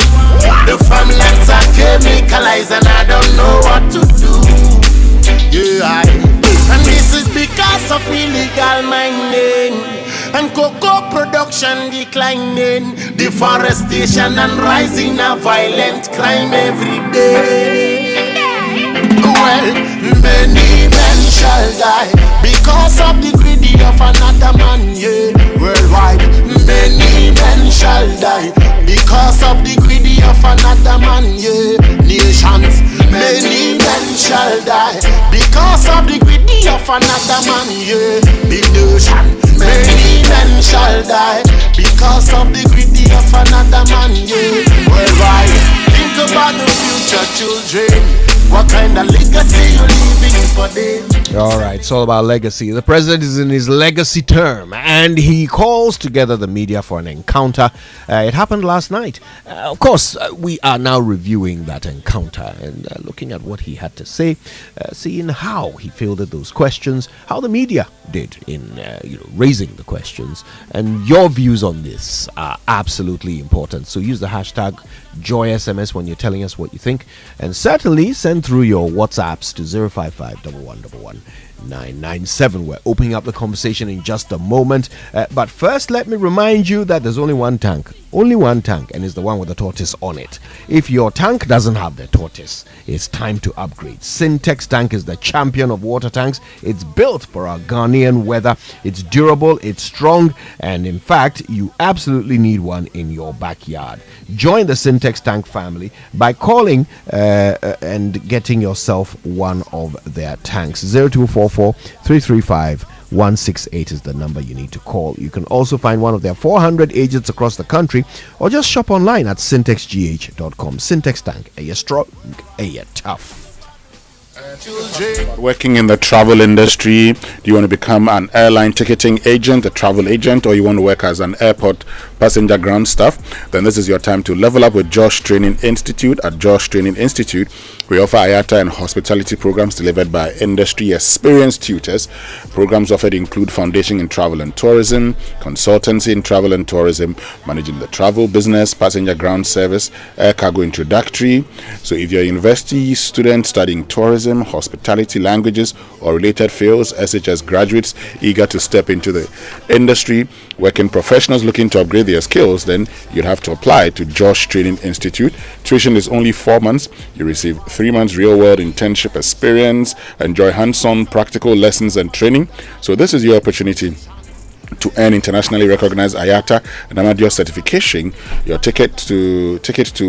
The farmlands are chemicalized and I don't know what to do. Yeah, and this is because of illegal mining and cocoa production declining, deforestation and rising a violent crime every day. Well, many men shall die because of the greedy of another man, yeah. Worldwide, many men shall die because of the greedy of another man, yeah. Nations, many men shall die because of the greedy of another man, yeah. The nation, many men shall die because of the greedy of another man, yeah. Worldwide, think about the future children. What kind of legacy you leaving for them? All right, it's all about legacy. The president is in his legacy term and he calls together the media for an encounter. It happened last night. Of course, we are now reviewing that encounter and looking at what he had to say, seeing how he fielded those questions, how the media did in raising the questions, and your views on this are absolutely important. So use the hashtag JoySMS when you're telling us what you think, and certainly send through your WhatsApps to 055-111-997. We're opening up the conversation in just a moment, but first let me remind you that there's only one tank, and it's the one with the tortoise on it. If your tank doesn't have the tortoise, it's time to upgrade. Syntex tank is the champion of water tanks. It's built for our Ghanaian weather. It's durable, it's strong, and in fact, you absolutely need one in your backyard. Join the Syntex tank family by calling and getting yourself one of their tanks. 0244 335 168 is the number you need to call. You can also find one of their 400 agents across the country or just shop online at syntexgh.com. Syntex tank, a strong, a tough. Working in the travel industry, do you want to become an airline ticketing agent, a travel agent, or you want to work as an airport passenger ground staff? Then this is your time to level up with Josh Training Institute. At Josh Training Institute, we offer IATA and hospitality programs delivered by industry experienced tutors. Programs offered include foundation in travel and tourism, consultancy in travel and tourism, managing the travel business, passenger ground service, air cargo introductory. So if you're a university student studying tourism, hospitality, languages, or related fields, SHS graduates eager to step into the industry, working professionals looking to upgrade their skills, then you'd have to apply to Josh Training Institute. Tuition is only 4 months. You receive 3 months real-world internship experience, enjoy hands-on practical lessons and training. So this is your opportunity to earn internationally recognized IATA and Amadio certification. Your ticket to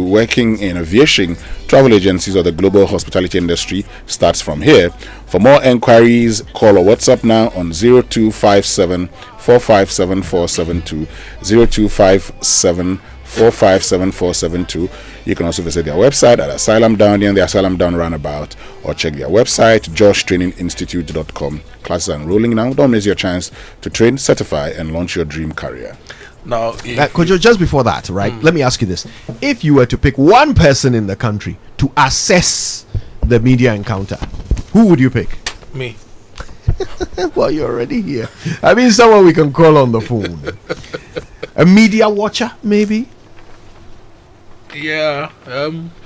working in aviation, travel agencies, or the global hospitality industry starts from here. For more enquiries, call or WhatsApp now on 0257 457 472, 0257 457472. You can also visit their website at Asylum Down near the Asylum Down roundabout, or check their website, joshtraininginstitute.com. Classes are enrolling now. Don't miss your chance to train, certify, and launch your dream career. Now, Kojo, just before that, right? Let me ask you this: if you were to pick one person in the country to assess the media encounter, who would you pick? Me. Well, you're already here. I mean, someone we can call on the phone. A media watcher, maybe? Yeah.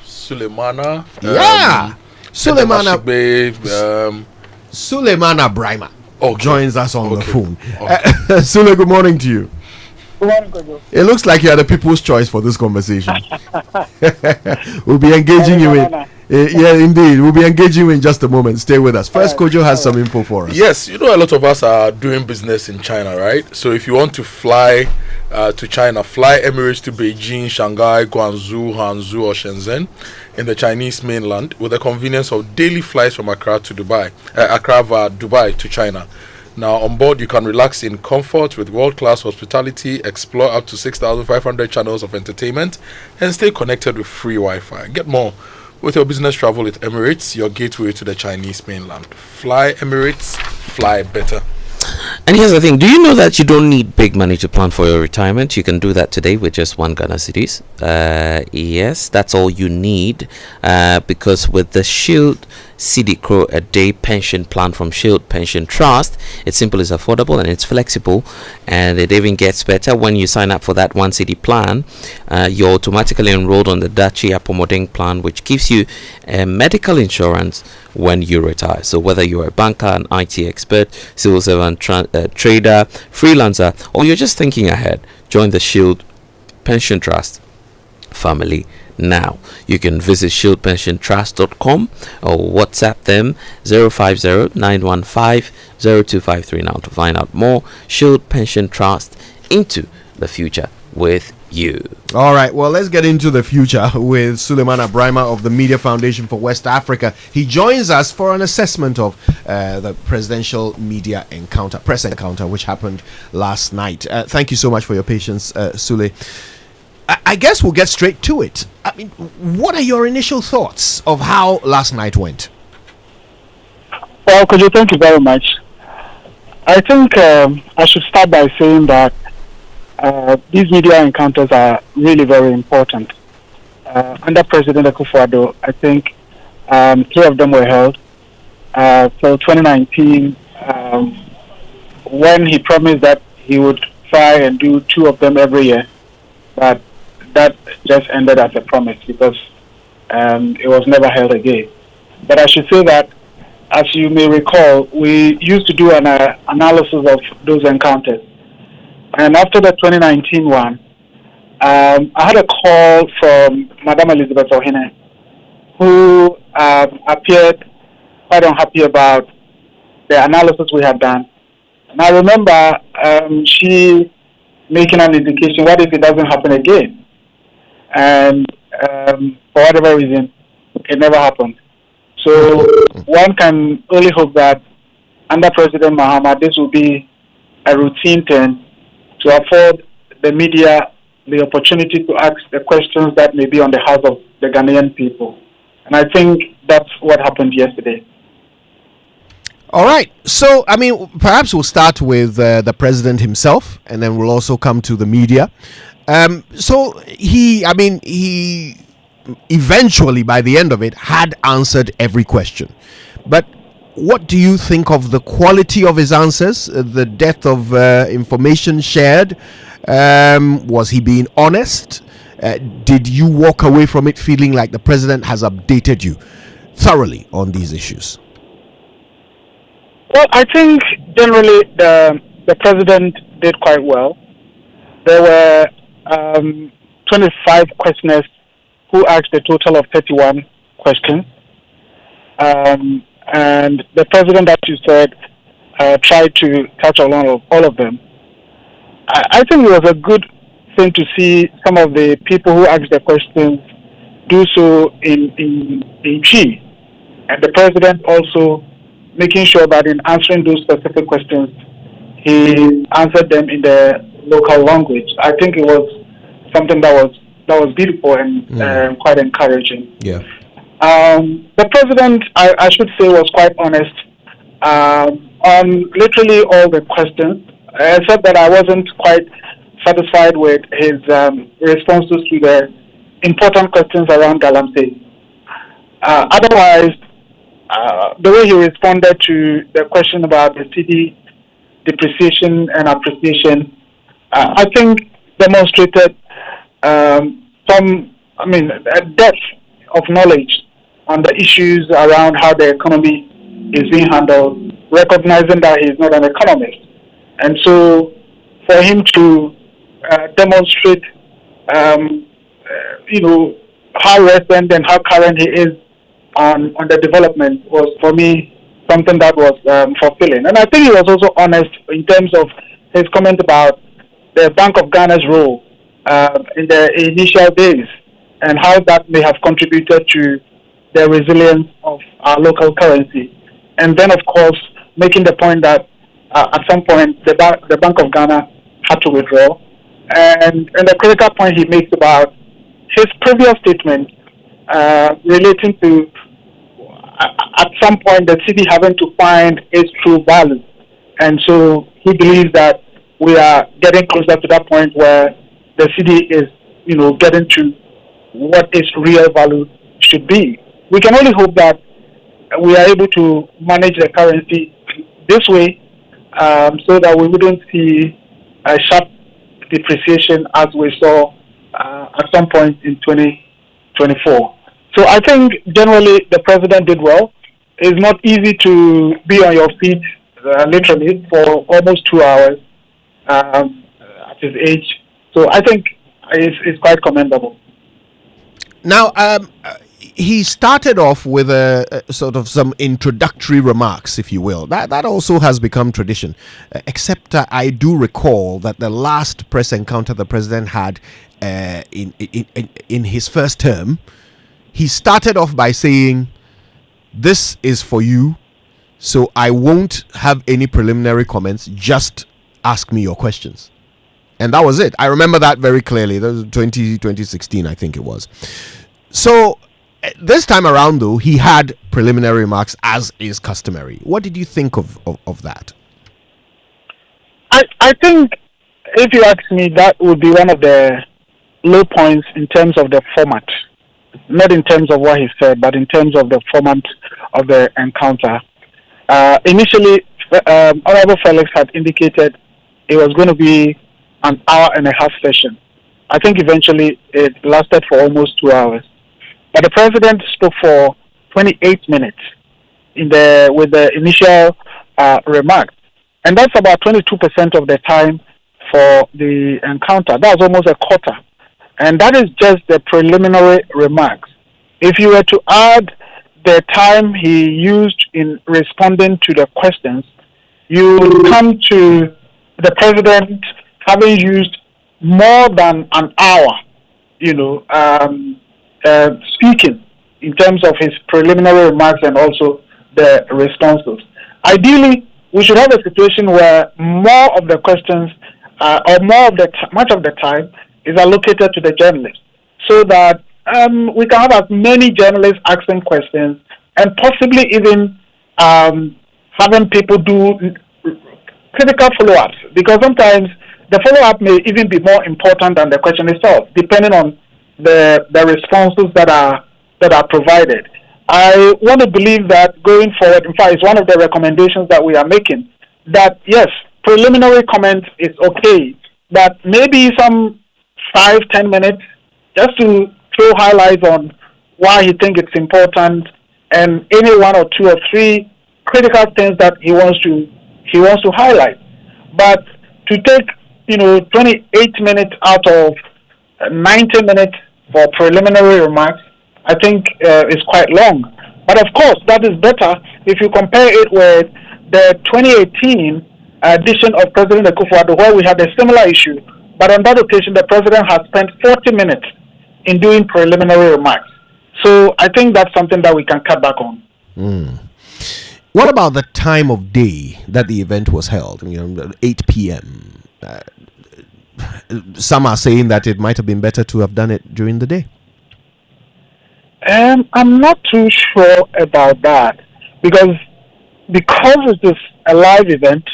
Sulemana. Sulemana. Sulemana Brima joins us on the phone. Sule, good morning to you. Good morning, Kojo. It looks like you are the people's choice for this conversation. We'll be engaging you in. Yeah, indeed. We'll be engaging you in just a moment. Stay with us. First, Kojo has some info for us. Yes, you know, a lot of us are doing business in China, right? So if you want to fly to China, fly Emirates to Beijing, Shanghai, Guangzhou, Hangzhou, or Shenzhen in the Chinese mainland with the convenience of daily flights from Accra to Dubai, Accra via Dubai to China. Now, on board, you can relax in comfort with world-class hospitality, explore up to 6,500 channels of entertainment, and stay connected with free Wi-Fi. Get more with your business travel with Emirates, your gateway to the Chinese mainland. Fly Emirates, fly better. And here's the thing, do you know that you don't need big money to plan for your retirement? You can do that today with just 1 Ghana cedis. Yes, that's all you need, because with the Shield CD Crow a day pension plan from Shield Pension Trust, it's simple, it's affordable, and it's flexible, and it even gets better. When you sign up for that 1 CD plan, you're automatically enrolled on the Dachi Apomodeng plan, which gives you medical insurance when you retire. So whether you're a banker, an IT expert, civil servant, trader, freelancer, or you're just thinking ahead, join the Shield Pension Trust family now. You can visit shieldpensiontrust.com or WhatsApp them 050-915-0253 now to find out more. Shield Pension Trust, into the future with you. All right, well, let's get into the future with Sulemana Brima of the Media Foundation for West Africa. He joins us for an assessment of the presidential media encounter, press encounter, which happened last night. Thank you so much for your patience, Sule. I guess we'll get straight to it. I mean, what are your initial thoughts of how last night went? Well, Kojo, thank you very much. I think I should start by saying that these media encounters are really very important. Under President Akufo-Addo, I think 3 of them were held. So 2019, when he promised that he would try and do 2 of them every year, but that just ended as a promise because it was never held again. But I should say that, as you may recall, we used to do an analysis of those encounters. And after the 2019 one, I had a call from Madam Elizabeth Ohene, who appeared quite unhappy about the analysis we had done. And I remember she making an indication, what if it doesn't happen again? And for whatever reason, it never happened. So one can only hope that under President Mahama, this will be a routine thing to afford the media the opportunity to ask the questions that may be on the heart of the Ghanaian people. And I think that's what happened yesterday. All right. So, I mean, perhaps we'll start with the president himself, and then we'll also come to the media. So he eventually, by the end of it, had answered every question. But what do you think of the quality of his answers, the depth of information shared? Was he being honest? Did you walk away from it feeling like the president has updated you thoroughly on these issues? Well, I think generally the president did quite well. There were 25 questioners who asked a total of 31 questions. And the president, as you said, tried to touch on all of them. I think it was a good thing to see some of the people who asked the questions do so in Chi. And the president also making sure that in answering those specific questions, he answered them in the local language. I think it was something that was beautiful and quite encouraging. Yeah. The president, I should say, was quite honest on literally all the questions, except that I wasn't quite satisfied with his responses to the important questions around Galamsey. Otherwise, the way he responded to the question about the city depreciation and appreciation, I think demonstrated a depth of knowledge on the issues around how the economy is being handled, recognizing that he is not an economist. And so for him to demonstrate, how recent and how current he is on the development was, for me, something that was fulfilling. And I think he was also honest in terms of his comment about the Bank of Ghana's role in the initial days and how that may have contributed to the resilience of our local currency. And then, of course, making the point that at some point the Bank of Ghana had to withdraw. And the critical point he makes about his previous statement relating to at some point the city having to find its true value. And so he believes that we are getting closer to that point where the city is, getting to what its real value should be. We can only hope that we are able to manage the currency this way so that we wouldn't see a sharp depreciation as we saw at some point in 2024. So I think generally the president did well. It's not easy to be on your feet literally for almost 2 hours at his age. So I think it's quite commendable. Now, he started off with a sort of some introductory remarks, if you will. That also has become tradition. Except I do recall that the last press encounter the president had in his first term, he started off by saying, "This is for you, so I won't have any preliminary comments. Just ask me your questions." And that was it. I remember that very clearly. That was 2016, I think it was. So this time around, though, he had preliminary remarks, as is customary. What did you think of that? I think, if you ask me, that would be one of the low points in terms of the format. Not in terms of what he said, but in terms of the format of the encounter. Initially, Honorable Felix had indicated it was going to be an hour-and-a-half session. I think eventually it lasted for almost 2 hours. But the president spoke for 28 minutes with the initial remarks. And that's about 22% of the time for the encounter. That's almost a quarter. And that is just the preliminary remarks. If you were to add the time he used in responding to the questions, you would come to the president having used more than an hour, speaking in terms of his preliminary remarks and also the responses. Ideally, we should have a situation where more of the questions much of the time is allocated to the journalists, so that we can have as many journalists asking questions and possibly even having people do critical follow-ups, because sometimes the follow-up may even be more important than the question itself, depending on the responses that are provided. I want to believe that going forward, in fact, it's one of the recommendations that we are making, that yes, preliminary comments is okay, but maybe some 5-10 minutes just to throw highlights on why he thinks it's important and any 1 or 2 or 3 critical things that he wants to highlight. But to take 28 minutes out of 90 minutes for preliminary remarks, I think is quite long. But of course, that is better if you compare it with the 2018 edition of President Akufo-Addo, where we had a similar issue. But on that occasion, the president had spent 40 minutes in doing preliminary remarks. So I think that's something that we can cut back on. What about the time of day that the event was held? 8 p.m. some are saying that it might have been better to have done it during the day. I'm not too sure about that because it is a live event,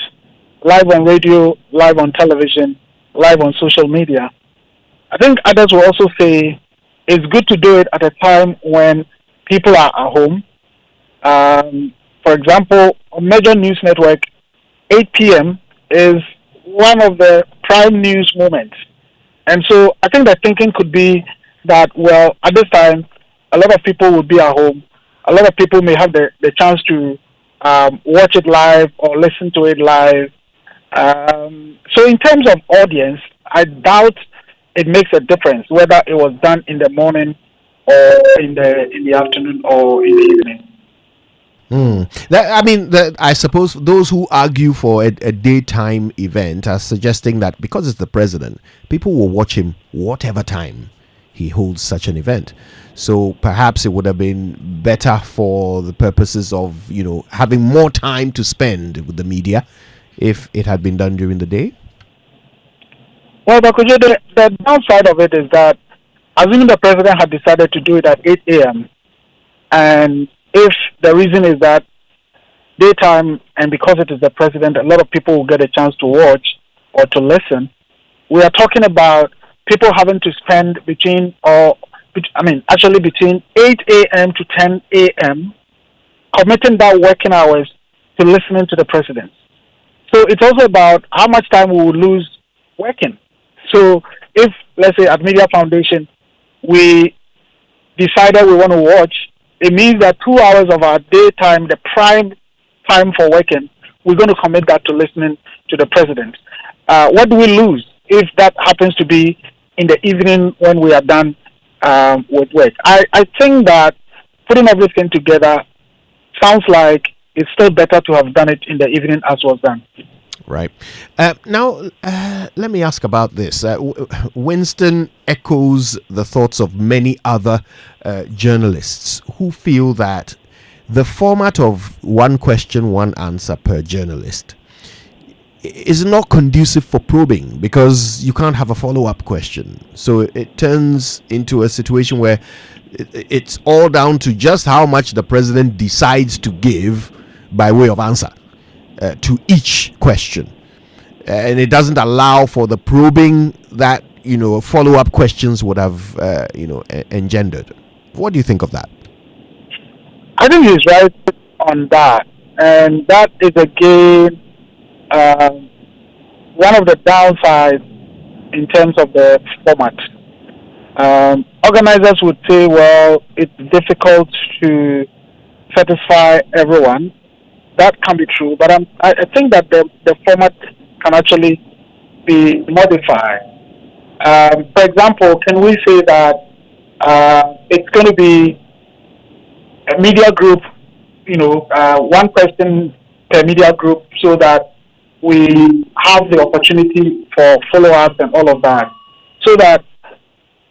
live on radio, live on television, live on social media. I think others will also say it's good to do it at a time when people are at home. For example, on major news network, 8 p.m. is one of the prime news moments. And so I think the thinking could be that, well, at this time, a lot of people will be at home. A lot of people may have the chance to watch it live or listen to it live. So in terms of audience, I doubt it makes a difference whether it was done in the morning or in the afternoon or in the evening. I suppose those who argue for a daytime event are suggesting that because it's the president, people will watch him whatever time he holds such an event. So perhaps it would have been better for the purposes of, having more time to spend with the media if it had been done during the day. Well, the downside of it is that, assuming the president had decided to do it at 8 a.m., and if the reason is that daytime, and because it is the president, a lot of people will get a chance to watch or to listen, we are talking about people having to spend between 8 a.m. to 10 a.m. committing that working hours to listening to the president. So it's also about how much time we will lose working. So if, let's say, at Media Foundation, we decided we want to watch, it means that 2 hours of our daytime, the prime time for working, we're going to commit that to listening to the president. What do we lose if that happens to be in the evening when we are done with work? I think that putting everything together sounds like it's still better to have done it in the evening as was done. Right. Now, let me ask about this. Winston echoes the thoughts of many other journalists who feel that the format of one question, one answer per journalist is not conducive for probing because you can't have a follow-up question. So it turns into a situation where it's all down to just how much the president decides to give by way of answer to each question. And it doesn't allow for the probing that, follow-up questions would have, engendered. What do you think of that? I think he's right on that. And that is, again, one of the downsides in terms of the format. Organizers would say, well, it's difficult to satisfy everyone. That can be true, but I think that the format can actually be modified. For example, can we say that it's going to be a media group, one question per media group, so that we have the opportunity for follow-ups and all of that, so that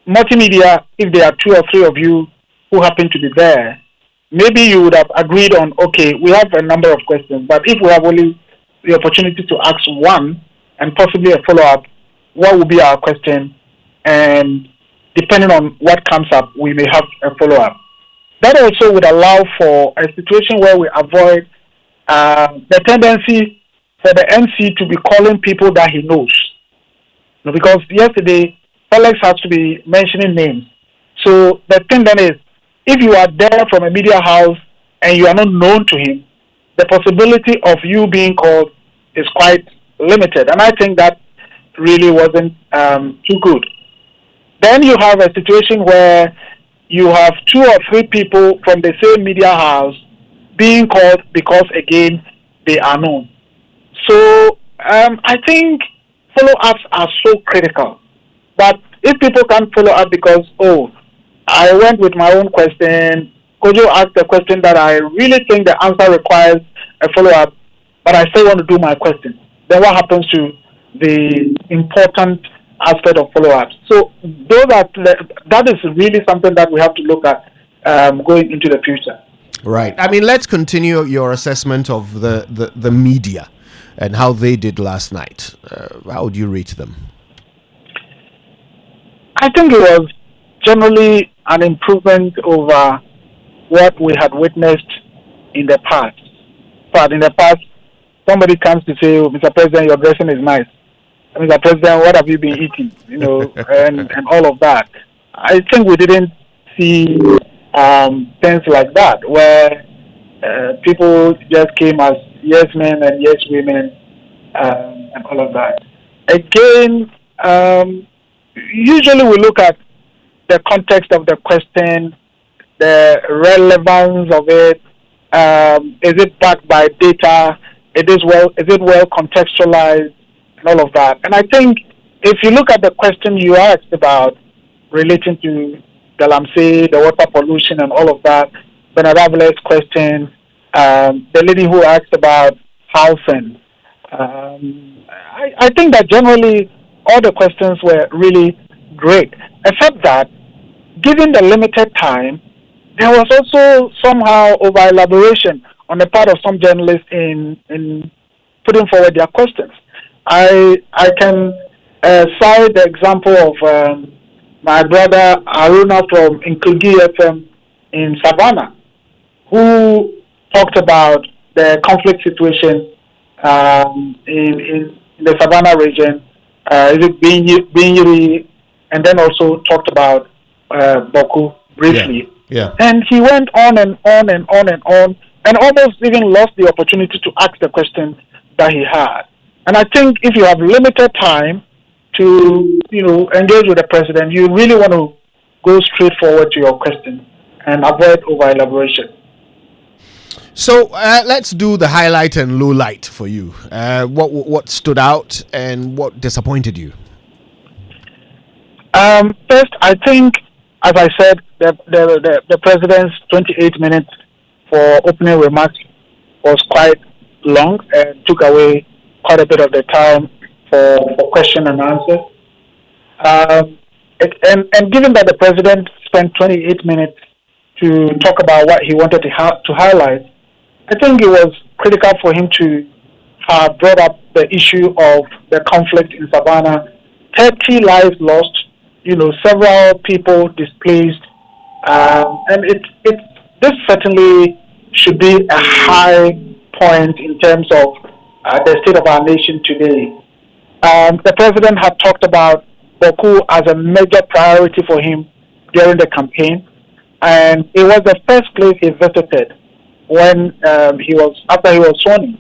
multimedia, if there are 2 or 3 of you who happen to be there, maybe you would have agreed on, okay, we have a number of questions, but if we have only the opportunity to ask one and possibly a follow-up, what will be our question? And depending on what comes up, we may have a follow-up. That also would allow for a situation where we avoid the tendency for the MC to be calling people that he knows. Because yesterday, Forex has to be mentioning names. So the thing then is, if you are there from a media house and you are not known to him, the possibility of you being called is quite limited. And I think that really wasn't too good. Then you have a situation where you have 2 or 3 people from the same media house being called because, again, they are known. So I think follow-ups are so critical. But if people can't follow up because, I went with my own question, Kojo asked a question that I really think the answer requires a follow-up, but I still want to do my question, then what happens to the important aspect of follow-ups? So that is really something that we have to look at going into the future. Right. I mean, let's continue your assessment of the media and how they did last night. How would you rate them? I think it was generally an improvement over what we had witnessed in the past. But in the past, somebody comes to say, oh, Mr. President, your dressing is nice. Mr. President, what have you been eating? And all of that. I think we didn't see things like that, where people just came as yes men and yes women and all of that. Again, usually we look at the context of the question, the relevance of it. Is it backed by data? Is it well contextualized and all of that? And I think if you look at the question you asked about relating to Galamsey, the water pollution and all of that, Benadavile's question, the lady who asked about housing, I think that generally all the questions were really great, except that given the limited time, there was also somehow over-elaboration on the part of some journalists in putting forward their questions. I can cite the example of my brother Aruna from Inkugi FM in Savannah, who talked about the conflict situation in the Savannah region, Binyiri, and then also talked about Boku briefly. Yeah. And he went on and on and on and on, and almost even lost the opportunity to ask the question that he had. And I think if you have limited time to, engage with the president, you really want to go straight forward to your question and avoid over-elaboration. So let's do the highlight and low light for you. What stood out and what disappointed you? First, I think, as I said, the president's 28 minutes for opening remarks was quite long and took away quite a bit of the time for question and answer. And given that the president spent 28 minutes to talk about what he wanted to highlight, I think it was critical for him to have brought up the issue of the conflict in Savannah, 30 lives lost, several people displaced, and this certainly should be a high point in terms of the state of our nation today. The president had talked about Boku as a major priority for him during the campaign, and it was the first place he visited when after he was sworn in.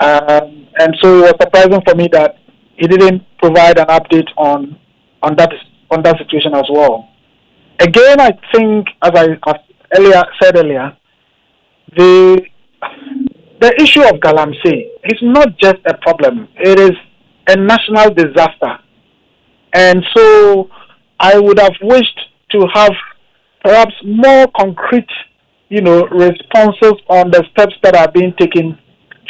And so it was surprising for me that he didn't provide an update on that situation as well. Again, I think, as I said earlier, the issue of Galamsey is not just a problem; it is a national disaster. And so, I would have wished to have perhaps more concrete, responses on the steps that are being taken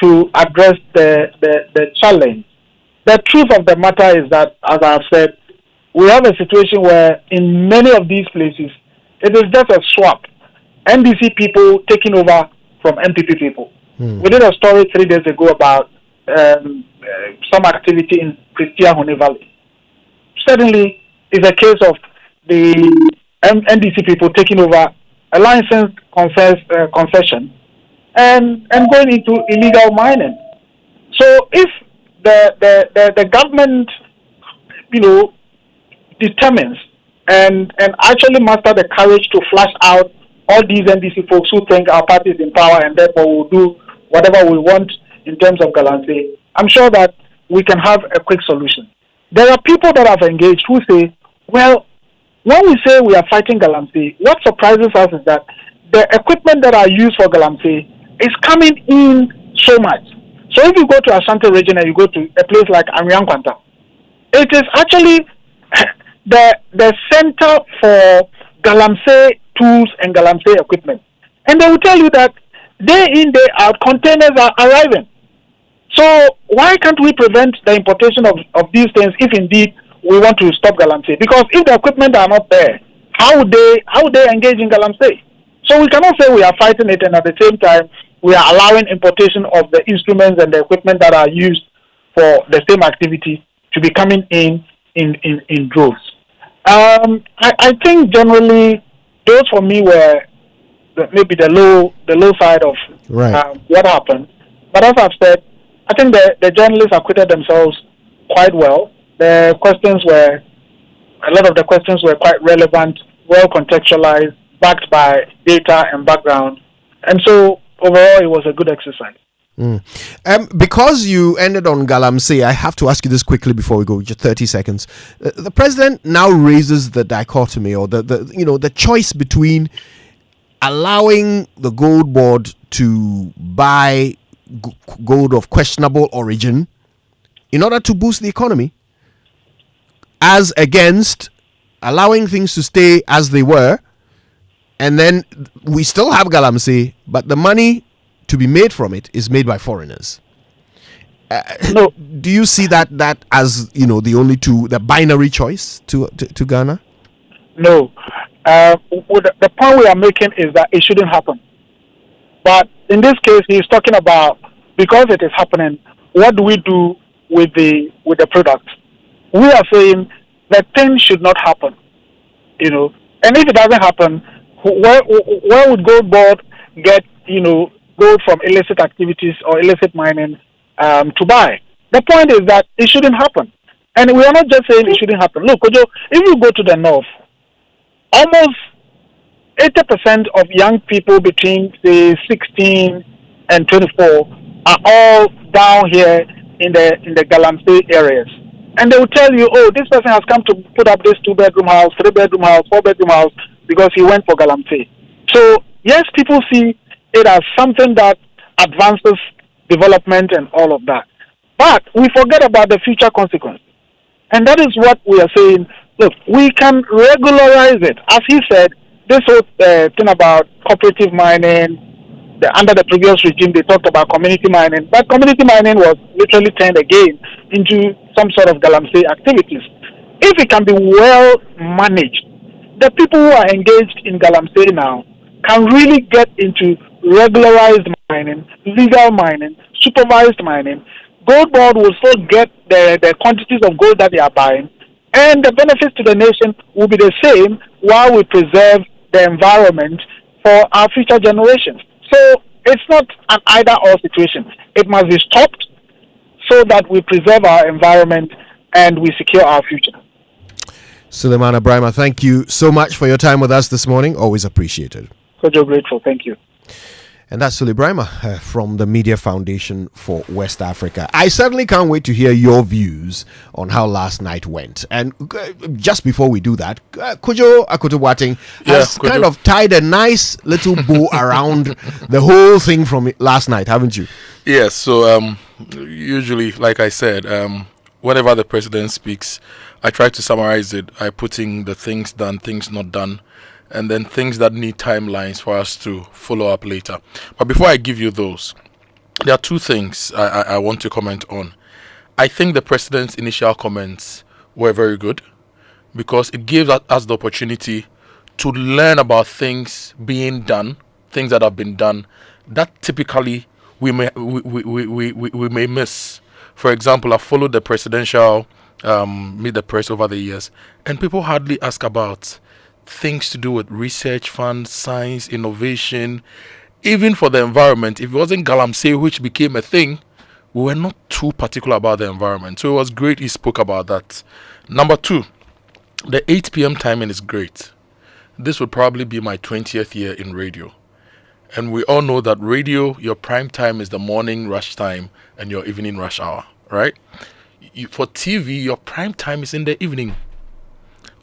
to address the challenge. The truth of the matter is that, as I've said, we have a situation where in many of these places, it is just a swap. NDC people taking over from MPP people. We did a story 3 days ago about some activity in Christia Hone Valley. Certainly, it's a case of the NDC people taking over a licensed concession and going into illegal mining. So if the government, determines and actually muster the courage to flush out all these NDC folks who think our party is in power and therefore will do whatever we want in terms of Galamsey, I'm sure that we can have a quick solution. There are people that have engaged who say, well, when we say we are fighting Galamsey, what surprises us is that the equipment that are used for Galamsey is coming in so much. So if you go to Ashanti region and you go to a place like Amiankwanta, it is actually the center for Galamsey tools and Galamsey equipment. And they will tell you that day in, day out, containers are arriving. So why can't we prevent the importation of these things if indeed we want to stop Galamsey? Because if the equipment are not there, how would they engage in Galamsey? So we cannot say we are fighting it and at the same time we are allowing importation of the instruments and the equipment that are used for the same activity to be coming in droves. I think generally those for me were maybe the low side of what happened. But as I've said, I think the journalists acquitted themselves quite well. A lot of the questions were quite relevant, well contextualized, backed by data and background. And so overall, it was a good exercise. Because you ended on Galamsey, I have to ask you this quickly before we go, just 30 seconds. The president now raises the dichotomy or the choice between allowing the gold board to buy gold of questionable origin in order to boost the economy, as against allowing things to stay as they were, and then we still have Galamsey, but the money to be made from it is made by foreigners. No. Do you see that as the only the binary choice to Ghana? No. The point we are making is that it shouldn't happen. But in this case, he's talking about, because it is happening, what do we do with the product? We are saying that thing should not happen. And if it doesn't happen, where would Gold Board get gold from illicit activities or illicit mining to buy? The point is that it shouldn't happen. And we are not just saying it shouldn't happen. Look, Kojo, if you go to the north, almost 80% of young people between say 16 and 24 are all down here in the Galamsey areas. And they will tell you, oh, this person has come to put up this 2-bedroom house, 3-bedroom house, 4-bedroom house because he went for Galamsey. So, yes, people see it as something that advances development and all of that. But we forget about the future consequences. And that is what we are saying. Look, we can regularize it. As he said, this whole thing about cooperative mining, under the previous regime, they talked about community mining. But community mining was literally turned again into some sort of Galamsey activities. If it can be well managed, the people who are engaged in Galamsey now can really get into regularized mining, legal mining, supervised mining. Gold Board will still get the quantities of gold that they are buying, and the benefits to the nation will be the same while we preserve the environment for our future generations. So it's not an either-or situation. It must be stopped so that we preserve our environment and we secure our future. Suleiman Abrahima, thank you so much for your time with us this morning. Always appreciated. Kojo, grateful. Thank you. And that's Suleiman Abrahima from the Media Foundation for West Africa. I certainly can't wait to hear your views on how last night went. And just before we do that, Kojo Boateng has kind of tied a nice little bow around the whole thing from last night, haven't you? Yes. So usually, like I said, whenever the president speaks, I try to summarize it by putting the things done, things not done, and then things that need timelines for us to follow up later. But before I give you those, there are two things I want to comment on. I think the president's initial comments were very good because it gave us the opportunity to learn about things being done, things that have been done that typically we may miss. For example, I followed the presidential meet the press over the years, and people hardly ask about things to do with research funds, science, innovation, even for the environment. If it wasn't Galamsey, which became a thing, we were not too particular about the environment. So it was great he spoke about that. Number two, the 8 p.m. timing is great. This would probably be my 20th year in radio. And we all know that radio, your prime time is the morning rush time and your evening rush hour, right? For TV, your prime time is in the evening.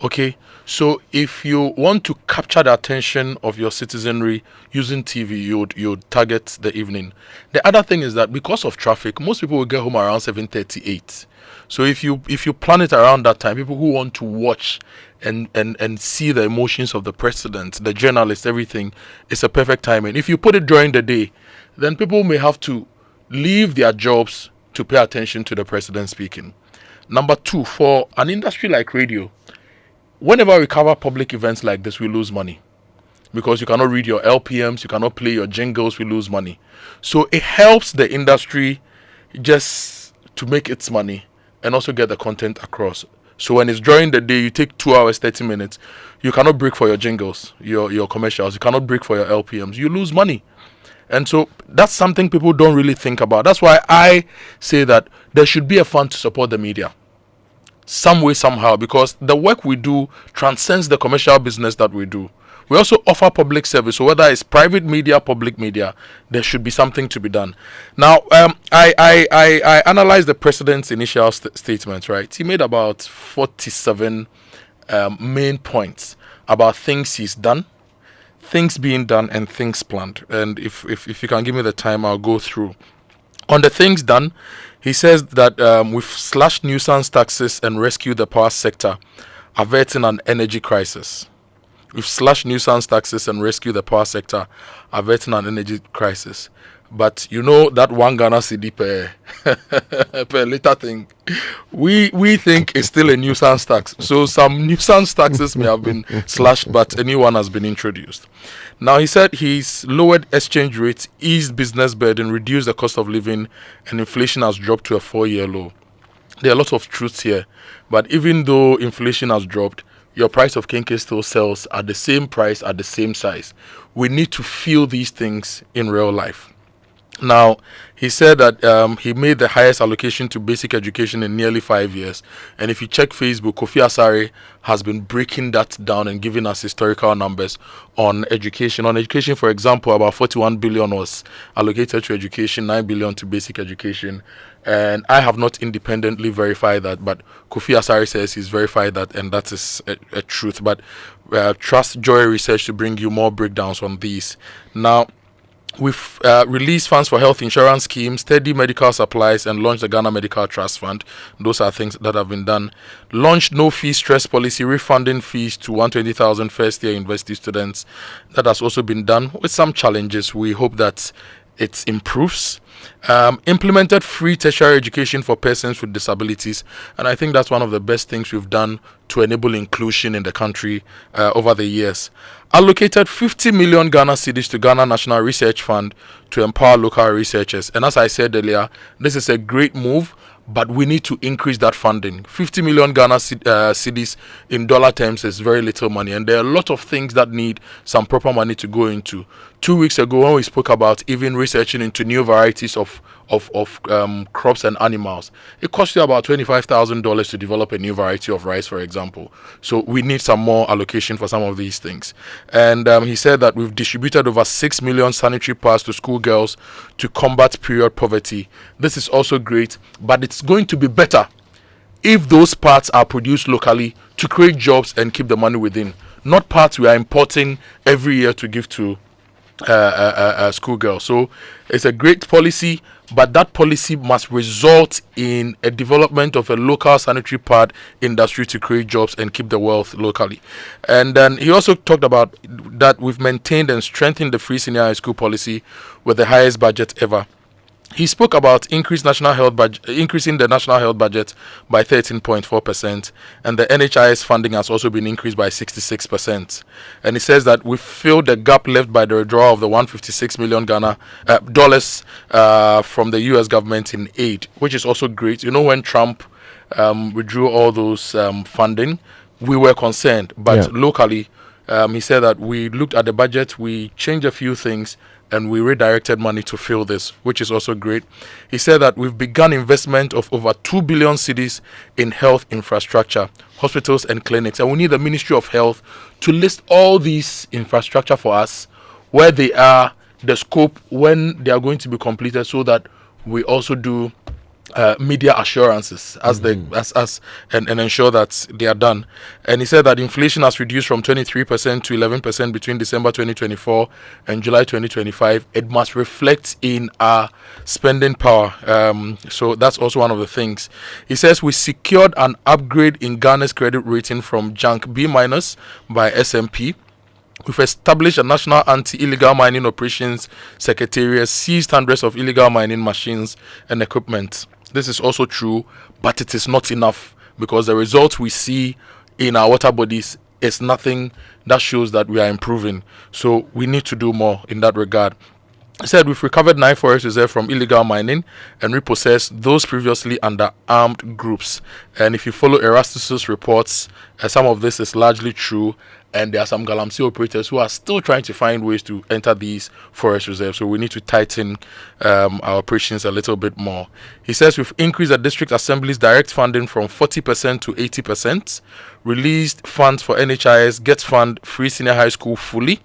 Okay, so if you want to capture the attention of your citizenry using TV, you would target the evening. The other thing is that because of traffic, most people will get home around 7:38. So if you plan it around that time, people who want to watch and see the emotions of the president, the journalists, everything, it's a perfect timing. If you put it during the day, then people may have to leave their jobs to pay attention to the president speaking. Number two, for an industry like radio, whenever we cover public events like this, we lose money because you cannot read your LPMs, you cannot play your jingles, we lose money. So it helps the industry just to make its money and also get the content across. So when it's during the day, you take 2 hours, 30 minutes. You cannot break for your jingles, your commercials. You cannot break for your LPMs. You lose money. And so that's something people don't really think about. That's why I say that there should be a fund to support the media. Some way, somehow, because the work we do transcends the commercial business that we do. We also offer public service, so whether it's private media, public media, there should be something to be done. Now, I analyzed the president's initial statements, right? He made about 47 main points about things he's done, things being done, and things planned. And if you can give me the time, I'll go through. On the things done, he says that we've slashed nuisance taxes and rescued the power sector, averting an energy crisis. We've slashed nuisance taxes and rescued the power sector, averting an energy crisis. But you know that 1 Ghana cedi per liter thing, we think it's still a nuisance tax. So some nuisance taxes may have been slashed, but a new one has been introduced. Now, he said he's lowered exchange rates, eased business burden, reduced the cost of living, and inflation has dropped to a 4-year low. There are a lot of truths here, but even though inflation has dropped, your price of kinky still sells at the same price, at the same size. We need to feel these things in real life. Now, he said that he made the highest allocation to basic education in nearly 5 years. And if you check Facebook, Kofi Asare has been breaking that down and giving us historical numbers on education. On education, for example, about 41 billion was allocated to education, 9 billion to basic education. And I have not independently verified that, but Kofi Asare says he's verified that, and that is a truth. But trust Joy Research to bring you more breakdowns on these. Now, we've released funds for health insurance schemes, steady medical supplies, and launched the Ghana Medical Trust Fund. Those are things that have been done. Launched no-fee stress policy, refunding fees to 120,000 first-year university students. That has also been done with some challenges. We hope that it improves. Implemented free tertiary education for persons with disabilities, and I think that's one of the best things we've done to enable inclusion in the country over the years. Allocated 50 million Ghana cedis to Ghana National Research Fund to empower local researchers, and as I said earlier, this is a great move, but we need to increase that funding. 50 million Ghana cedis in dollar terms is very little money, and there are a lot of things that need some proper money to go into. 2 weeks ago, when we spoke about even researching into new varieties of crops and animals, it costs you about $25,000 to develop a new variety of rice, for example. So we need some more allocation for some of these things. And he said that we've distributed over 6 million sanitary pads to schoolgirls to combat period poverty. This is also great, but it's going to be better if those parts are produced locally to create jobs and keep the money within, not parts we are importing every year to give to schoolgirls. So it's a great policy, but that policy must result in a development of a local sanitary pad industry to create jobs and keep the wealth locally. And then he also talked about that we've maintained and strengthened the free senior high school policy with the highest budget ever. He spoke about increasing the national health budget by 13.4%, and the NHIS funding has also been increased by 66%. And he says that we filled the gap left by the withdrawal of the $156 million dollars from the U.S. government in aid, which is also great. You know, when Trump withdrew all those funding, we were concerned, but locally, he said that we looked at the budget, we changed a few things, and we redirected money to fill this, which is also great. He said that we've begun investment of over 2 billion cedis in health infrastructure, hospitals and clinics, and we need the Ministry of Health to list all these infrastructure for us, where they are, the scope, when they are going to be completed, so that we also do media assurances and ensure that they are done. And he said that inflation has reduced from 23% to 11% between December 2024 and July 2025. It must reflect in our spending power. So that's also one of the things. He says we secured an upgrade in Ghana's credit rating from junk B- by S&P. We've established a national anti-illegal mining operations secretariat, seized hundreds of illegal mining machines and equipment. This is also true, but it is not enough, because the results we see in our water bodies is nothing that shows that we are improving. So we need to do more in that regard. said we've recovered 9 Forex reserves from illegal mining and repossessed those previously under armed groups. And if you follow Erastus's reports, some of this is largely true. And there are some Galamsey operators who are still trying to find ways to enter these forest reserves. So we need to tighten our operations a little bit more. He says we've increased the district assembly's direct funding from 40% to 80%, released funds for NHIS, Get Fund, Free Senior High School fully.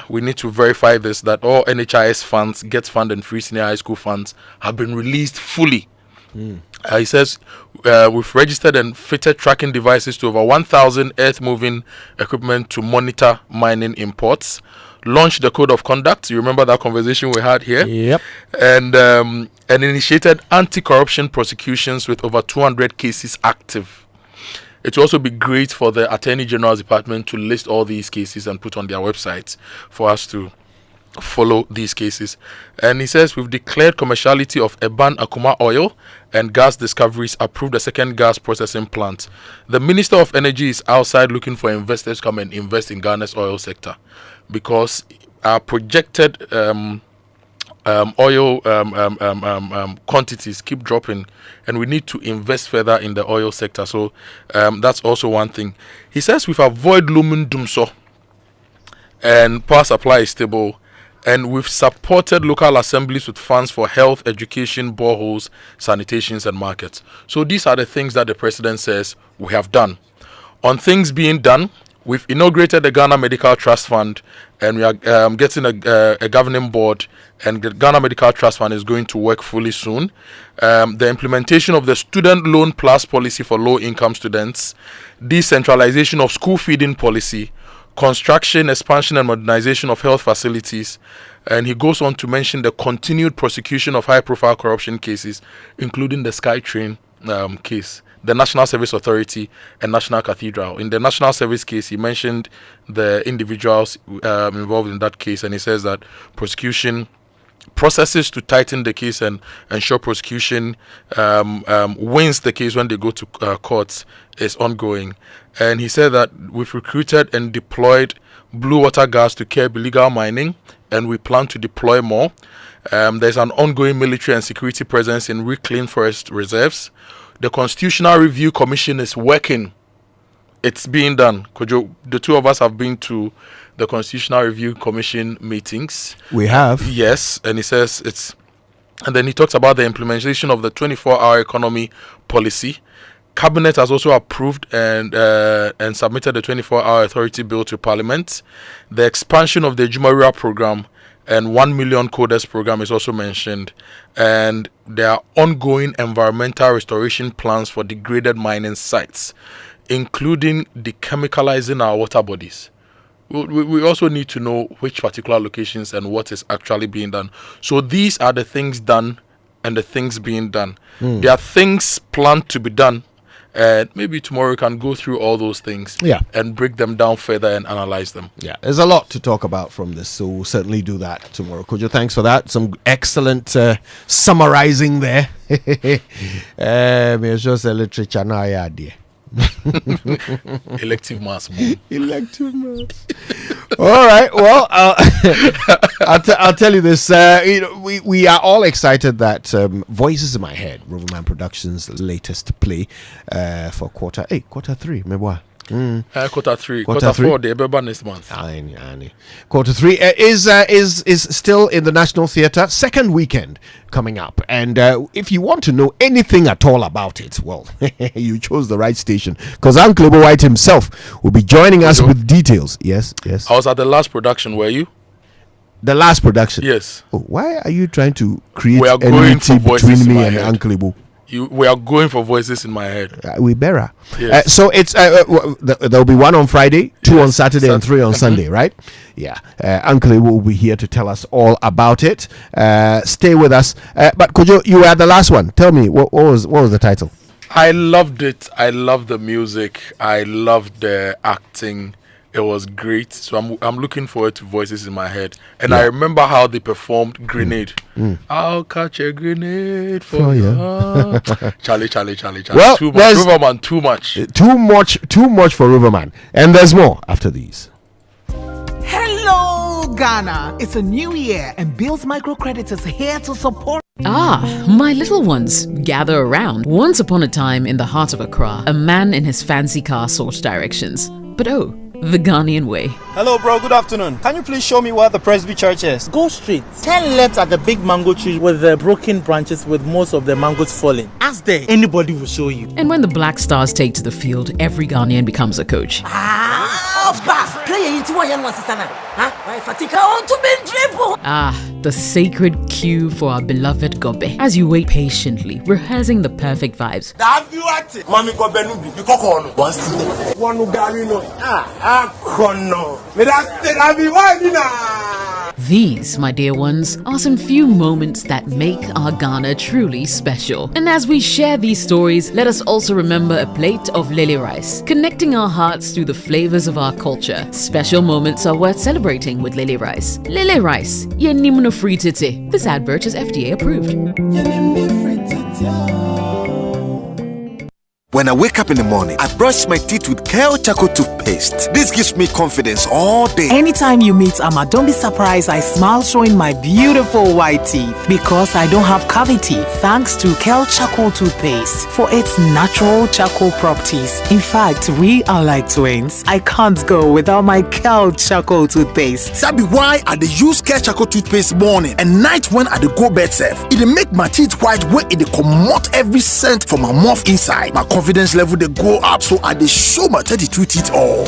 We need to verify this, that all NHIS funds, Get Fund and Free Senior High School funds have been released fully. He says we've registered and fitted tracking devices to over 1,000 earth-moving equipment to monitor mining imports. Launched the code of conduct. You remember that conversation we had here? Yep. And initiated anti-corruption prosecutions with over 200 cases active. It will also be great for the Attorney General's Department to list all these cases and put on their websites for us to follow these cases. And he says we've declared commerciality of Eban Akuma oil and gas discoveries, approved a second gas processing plant. The Minister of Energy is outside looking for investors to come and invest in Ghana's oil sector, because our projected oil quantities keep dropping, and we need to invest further in the oil sector. So that's also one thing. He says we've avoided Lumen Dumso and power supply is stable, and we've supported local assemblies with funds for health, education, boreholes, sanitations, and markets. So these are the things that the president says we have done. On things being done, we've inaugurated the Ghana Medical Trust Fund, and we are getting a governing board, and the Ghana Medical Trust Fund is going to work fully soon. The implementation of the Student Loan Plus policy for low-income students, decentralization of school feeding policy, construction, expansion, and modernization of health facilities. And he goes on to mention the continued prosecution of high-profile corruption cases, including the SkyTrain case, the National Service Authority, and National Cathedral. In the National Service case, he mentioned the individuals involved in that case, and he says that prosecution processes to tighten the case and ensure prosecution wins the case when they go to courts is ongoing. And he said that we've recruited and deployed blue water gas to curb illegal mining, and we plan to deploy more. There's an ongoing military and security presence in reclaimed forest reserves. The Constitutional Review Commission is working. It's being done. Kojo, the two of us have been to the Constitutional Review Commission meetings. We have. Yes, and he says it's... And then he talks about the implementation of the 24-hour economy policy. Cabinet has also approved and submitted the 24-hour authority bill to Parliament. The expansion of the Jumaria program and 1 million coders program is also mentioned. And there are ongoing environmental restoration plans for degraded mining sites, including dechemicalizing our water bodies. We also need to know which particular locations and what is actually being done. So these are the things done and the things being done. There are things planned to be done. And maybe tomorrow we can go through all those things and break them down further and analyze them. Yeah, there's a lot to talk about from this, so we'll certainly do that tomorrow. Kojo, thanks for that. Some excellent summarizing there. It's just a literature now, idea. Elective mass. Elective mass. All right. Well, I'll tell you this. We are all excited that Voices in My Head, Roverman Productions' latest play for quarter 3. Remember? Quarter 3. Quarter 4, the Ebeba next month. Quarter 3 is still in the National Theatre, second weekend coming up. And if you want to know anything at all about it, well, you chose the right station, because Uncle Ebo White himself will be joining us with details. Yes. I was at the last production, were you? The last production? Yes. Oh, why are you trying to create enmity between me and Uncle Ebo? We are going for Voices in My Head. We better. Yes. So it's there'll be 1 on Friday, 2 on Saturday, and 3 on Sunday, right? Yeah. Uncle will be here to tell us all about it. Stay with us. But Kojo, you were at the last one. Tell me, what was the title? I loved it. I loved the music. I loved the acting. It was great. So I'm looking forward to Voices in My Head. And I remember how they performed Grenade. I'll catch a grenade for you. Charlie. Well, too much. Roverman, too much. Too much for Roverman. And there's more after these. Hello, Ghana. It's a new year and Bill's Microcredit is here to support. Ah, my little ones, gather around. Once upon a time in the heart of Accra, a man in his fancy car sought directions. But oh, the Ghanaian way. Hello, bro. Good afternoon. Can you please show me where the Presby Church is? Go straight. 10 left at the big mango tree with the broken branches with most of the mangoes falling. Ask there. Anybody will show you. And when the Black Stars take to the field, every Ghanaian becomes a coach. The sacred cue for our beloved Gobe. As you wait patiently, rehearsing the perfect vibes. These, my dear ones, are some few moments that make our Ghana truly special. And as we share these stories, let us also remember a plate of lily rice, connecting our hearts through the flavors of our culture. Special moments are worth celebrating with lily rice. Lily rice, yenimno free tete. This advert is FDA approved. When I wake up in the morning, I brush my teeth with Kale Charcoal toothpaste. This gives me confidence all day. Anytime you meet Amma, don't be surprised I smile showing my beautiful white teeth because I don't have cavity thanks to Kel Charcoal toothpaste for its natural charcoal properties. In fact, we are like twins. I can't go without my Kel Charcoal toothpaste. That be why I dey use Kale Charcoal toothpaste morning and night when I dey go bed safe. It dey make my teeth white when it dey comot every scent from my mouth inside. My confidence level they go up, so I dey show my 32 teeth all.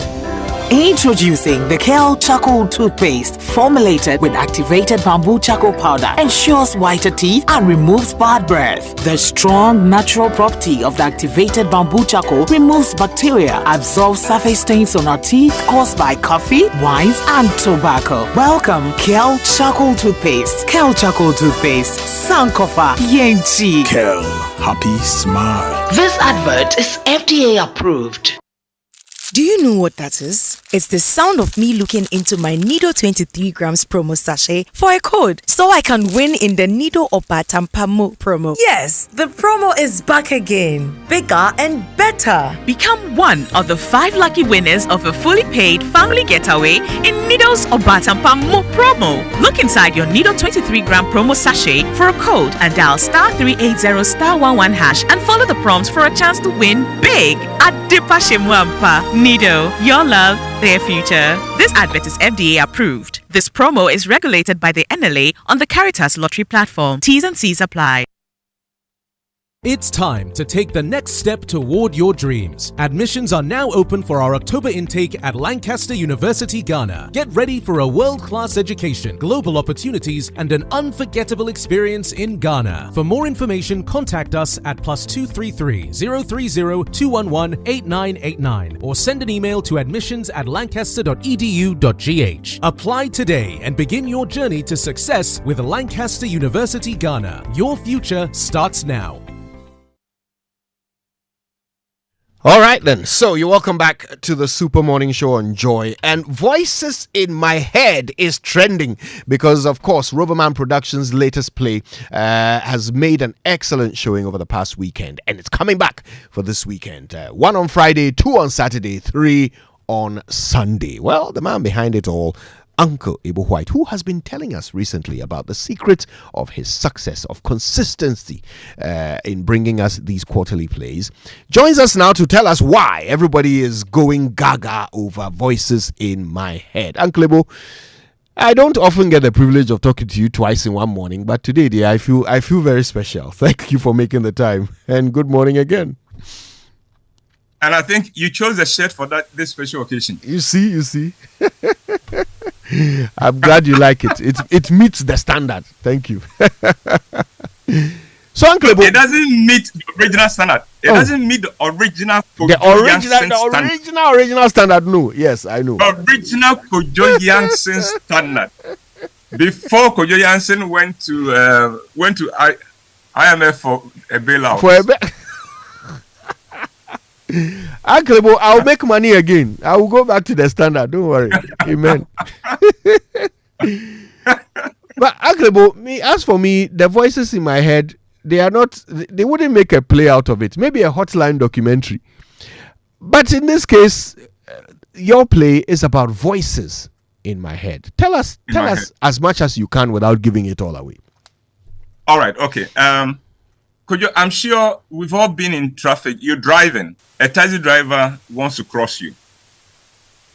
Introducing the Kel Charcoal toothpaste, formulated with activated bamboo charcoal powder, ensures whiter teeth and removes bad breath. The strong natural property of the activated bamboo charcoal removes bacteria, absorbs surface stains on our teeth caused by coffee, wines, and tobacco. Welcome, Kel Charcoal toothpaste. Kel Charcoal toothpaste, Sankofa Yenchi. Kel, happy smile. This advert is FDA approved. Do you know what that is? It's the sound of me looking into my Nido 23 grams promo sachet for a code so I can win in the Nido Opatampamo promo. Yes, the promo is back again. Bigger and better. Become one of the 5 lucky winners of a fully paid family getaway in Nido's Opatampamo promo. Look inside your Nido 23 gram promo sachet for a code and dial *380*11# and follow the prompts for a chance to win big at Dipashimwampa. Nido, your love, their future. This advert is FDA approved. This promo is regulated by the NLA on the Caritas Lottery platform. T's and C's apply. It's time to take the next step toward your dreams. Admissions are now open for our October intake at Lancaster University, Ghana. Get ready for a world-class education, global opportunities, and an unforgettable experience in Ghana. For more information, contact us at +233 030 211 8989 or send an email to admissions@lancaster.edu.gh. Apply today and begin your journey to success with Lancaster University, Ghana. Your future starts now. All right then, so you're welcome back to the Super Morning Show on Joy, and Voices in My Head is trending because, of course, Roverman Productions' latest play has made an excellent showing over the past weekend, and it's coming back for this weekend. 1 on Friday, 2 on Saturday, 3 on Sunday. Well, the man behind it all, Uncle Ibu White, who has been telling us recently about the secret of his success, of consistency in bringing us these quarterly plays, joins us now to tell us why everybody is going gaga over Voices in My Head. Uncle Ibu, I don't often get the privilege of talking to you twice in one morning, but today, dear, I feel very special. Thank you for making the time, and good morning again. And I think you chose a shirt for this special occasion. You see. I'm glad you like it. It meets the standard. Thank you. So, Uncle Ibu, it doesn't meet the original standard. It doesn't meet the original Kojo original standard. No, yes, I know. Original Kojo Yankson standard. Before Kojo Yankson went to IMF for a bailout. Uncle Ibu, I'll make money again. I will go back to the standard. Don't worry. Amen. But Uncle Ibu, as for me, the Voices in My Head, they wouldn't make a play out of it. Maybe a hotline documentary. But in this case, your play is about voices. in my head. Tell us as much as you can without giving it all away. All right, okay. Kojo, I'm sure we've all been in traffic. You're driving. A taxi driver wants to cross you.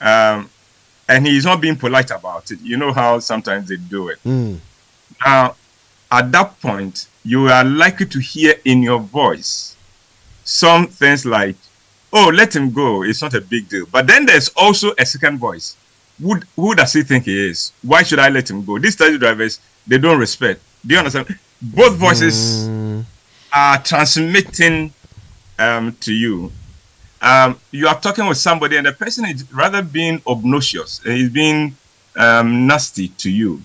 And he's not being polite about it. You know how sometimes they do it. Now, at that point, you are likely to hear in your voice some things like, oh, let him go. It's not a big deal. But then there's also a second voice. Who does he think he is? Why should I let him go? These taxi drivers, they don't respect. Do you understand? Both voices are transmitting to you. You are talking with somebody and the person is rather being obnoxious. He's being nasty to you.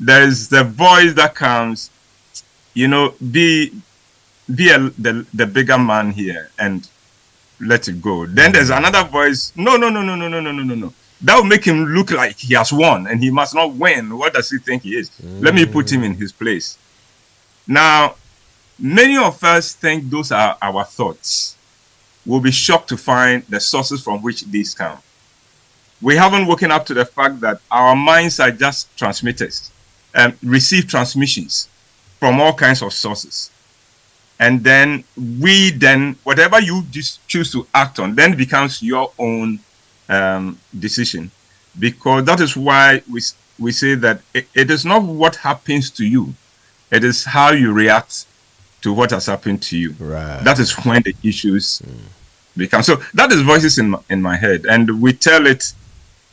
There is the voice that comes, be the bigger man here and let it go. Then there's another voice. No. That will make him look like he has won and he must not win. What does he think he is? Let me put him in his place. Now, many of us think those are our thoughts. We'll be shocked to find the sources from which these come. We haven't woken up to the fact that our minds are just transmitters and receive transmissions from all kinds of sources. And then whatever you just choose to act on, then becomes your own decision. Because that is why we say that it is not what happens to you. It is how you react to what has happened to you. Right. That is when the issues become. So that is voices in my head. And we tell it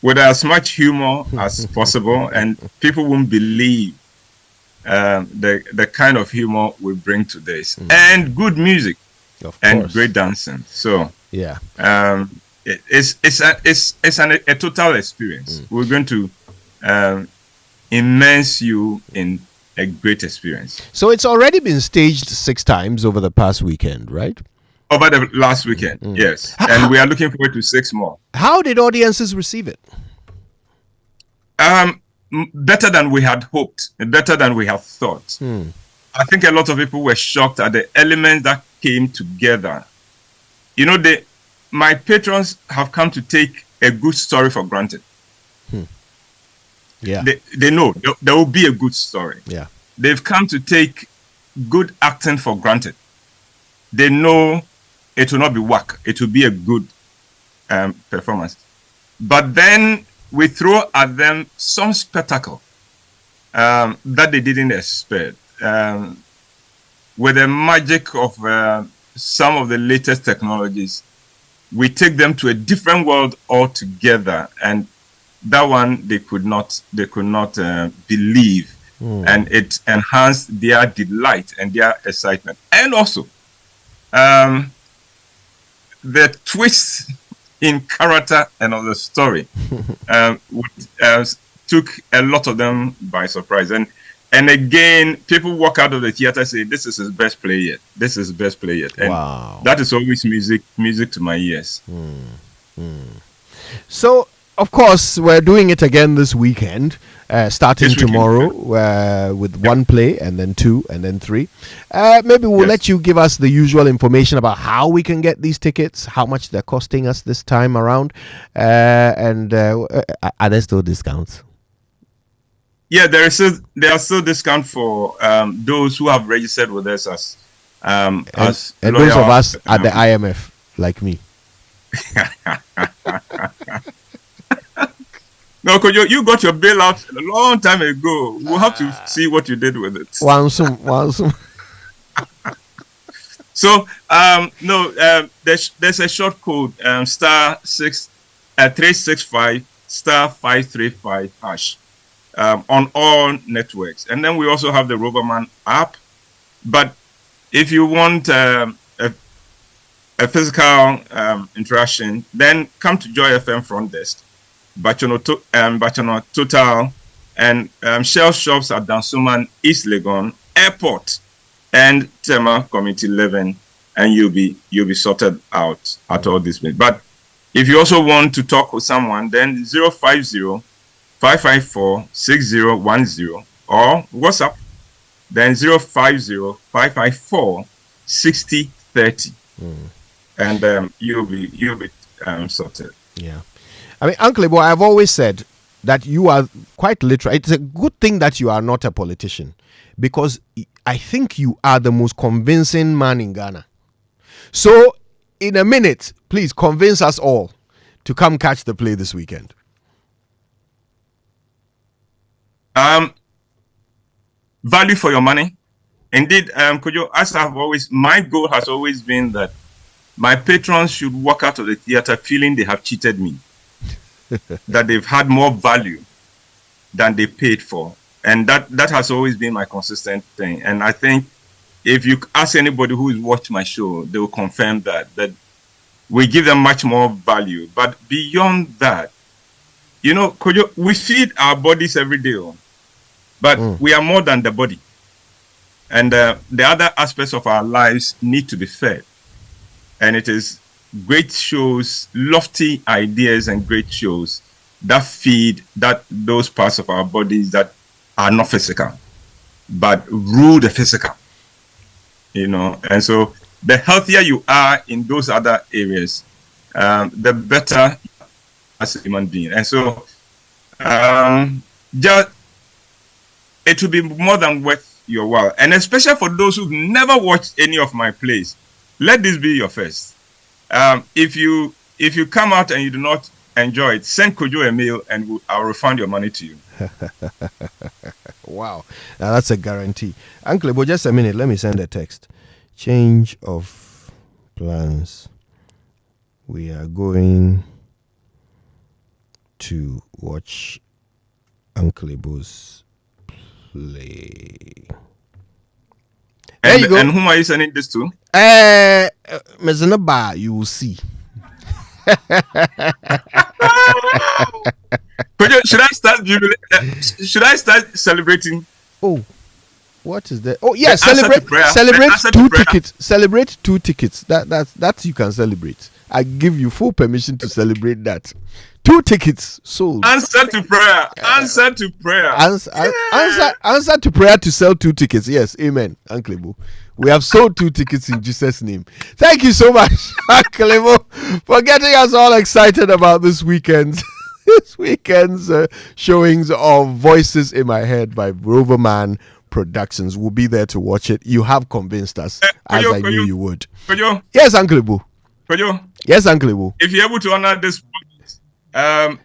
with as much humor as possible. And people won't believe the kind of humor we bring to this. And good music. And great dancing. So yeah. It's a total experience. We're going to immerse you in a great experience. So it's already been staged 6 times over the past weekend, right? Over the last weekend, yes. And we are looking forward to 6 more. How did audiences receive it? Better than we had hoped, better than we had thought. I think a lot of people were shocked at the elements that came together. My patrons have come to take a good story for granted. Yeah. They know there will be a good story. Yeah. They've come to take good acting for granted. They know it will not be whack. It will be a good performance. But then we throw at them some spectacle that they didn't expect. With the magic of some of the latest technologies, we take them to a different world altogether, and that one they could not believe, and it enhanced their delight and their excitement. And also, the twist in character and of the story took a lot of them by surprise. And again, people walk out of the theater and say, "This is his best play yet. This is his best play yet." And that is always music to my ears. So, of course, we're doing it again this weekend, starting tomorrow with 1 play and then 2 and then 3. Maybe we'll let you give us the usual information about how we can get these tickets, how much they're costing us this time around, and are there still discounts? Yeah, there are still discount for those who have registered with us as and those of us at the IMF, like me. No, Kojo, you got your bailout a long time ago. We'll have to see what you did with it. Wansum. So, there's a short code, star 365 star 535 hash. On all networks. And then we also have the Roverman app. But if you want a physical interaction, then come to Joy FM front desk, Bachono Total, and Shell shops at Dansuman, East Legon, Airport, and Tema Community 11, and you'll be sorted out at all this. But if you also want to talk with someone, then 050-554-6010 or WhatsApp, then 050-554-6030, and you'll be sorted. Yeah, I mean, Uncle Ibo, I've always said that you are quite literal. It's a good thing that you are not a politician, because I think you are the most convincing man in Ghana. So, in a minute, please convince us all to come catch the play this weekend. Value for your money. Indeed, Kojo, as my goal has always been that my patrons should walk out of the theater feeling they have cheated me, that they've had more value than they paid for. And that has always been my consistent thing. And I think if you ask anybody who has watched my show, they will confirm that we give them much more value. But beyond that, Kojo, we feed our bodies every day, but we are more than the body. And the other aspects of our lives need to be fed. And it is great shows, lofty ideas and great shows that feed those parts of our bodies that are not physical, but rule the physical. And so the healthier you are in those other areas, the better as a human being. And so just it will be more than worth your while. And especially for those who've never watched any of my plays, let this be your first. If you come out and you do not enjoy it, send Kojo a mail and I'll refund your money to you. Wow, now that's a guarantee. Uncle, but just a minute, let me send a text. Change of plans. We are going to watch Uncle Ibo's play. There you go. And whom are you sending this to? Mezenaba, you will see. Should I start celebrating? Oh, what is that? Oh, yeah, celebrate 2 tickets. Celebrate 2 tickets. That you can celebrate. I give you full permission to celebrate that. 2 tickets sold. Answer to prayer. Answer to prayer. Answer to prayer to sell 2 tickets. Yes, amen, Uncle Ibo. We have sold 2 tickets in Jesus' name. Thank you so much, Uncle Ibo, for getting us all excited about this weekend's showings of Voices in My Head by Roverman Productions. We'll be there to watch it. You have convinced us, as I knew you would. Kojo. Yes, Uncle Ibo. Kojo. Yes, Uncle Ibo. If you're able to honor this,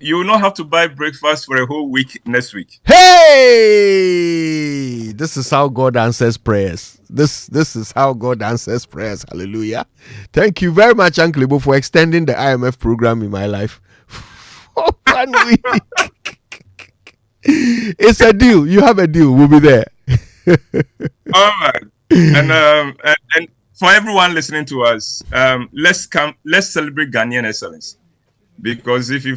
you will not have to buy breakfast for a whole week next week. Hey, this is how God answers prayers. This is how God answers prayers. Hallelujah. Thank you very much, Uncle Ibo, for extending the IMF program in my life for 1 week. It's a deal. You have a deal. We'll be there. All right. And for everyone listening to us, let's celebrate Ghanaian excellence. Because if you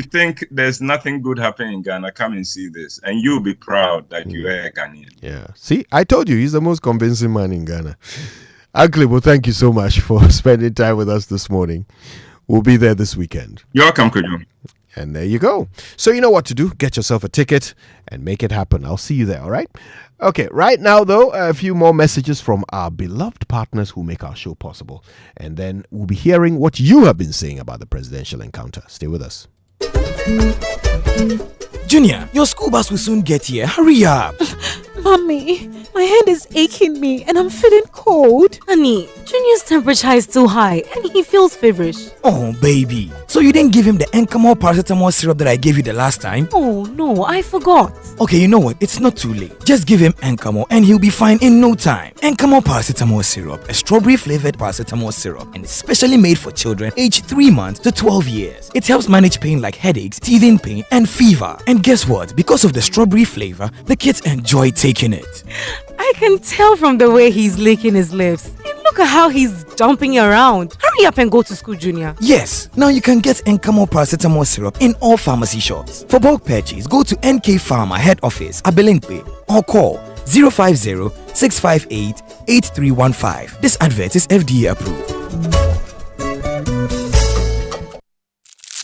think there's nothing good happening in Ghana, come and see this, and you'll be proud that you are a Ghanaian. Yeah. See, I told you, he's the most convincing man in Ghana. Uncle Ibo, thank you so much for spending time with us this morning. We'll be there this weekend. You're welcome, Kojo. And there you go. So you know what to do. Get yourself a ticket and make it happen. I'll see you there, all right? Okay, right now, though, a few more messages from our beloved partners who make our show possible. And then we'll be hearing what you have been saying about the presidential encounter. Stay with us. Junior, your school bus will soon get here. Hurry up. Mommy, my head is aching me and I'm feeling cold. Honey, Junior's temperature is too high and he feels feverish. Oh, baby. So you didn't give him the Encamol paracetamol syrup that I gave you the last time? Oh, no, I forgot. Okay, you know what? It's not too late. Just give him Encamol and he'll be fine in no time. Encamol paracetamol syrup, a strawberry-flavored paracetamol syrup, and it's specially made for children aged 3 months to 12 years. It helps manage pain like headaches, teething pain, and fever. And guess what? Because of the strawberry flavor, the kids enjoy taking it. I can tell from the way he's licking his lips. And look at how he's jumping around. Hurry up and go to school, Junior. Yes, now you can get Encamol paracetamol syrup in all pharmacy shops. For bulk purchase, go to NK Pharma head office, Abelinkwe, or call 050-658-8315. This advert is FDA approved.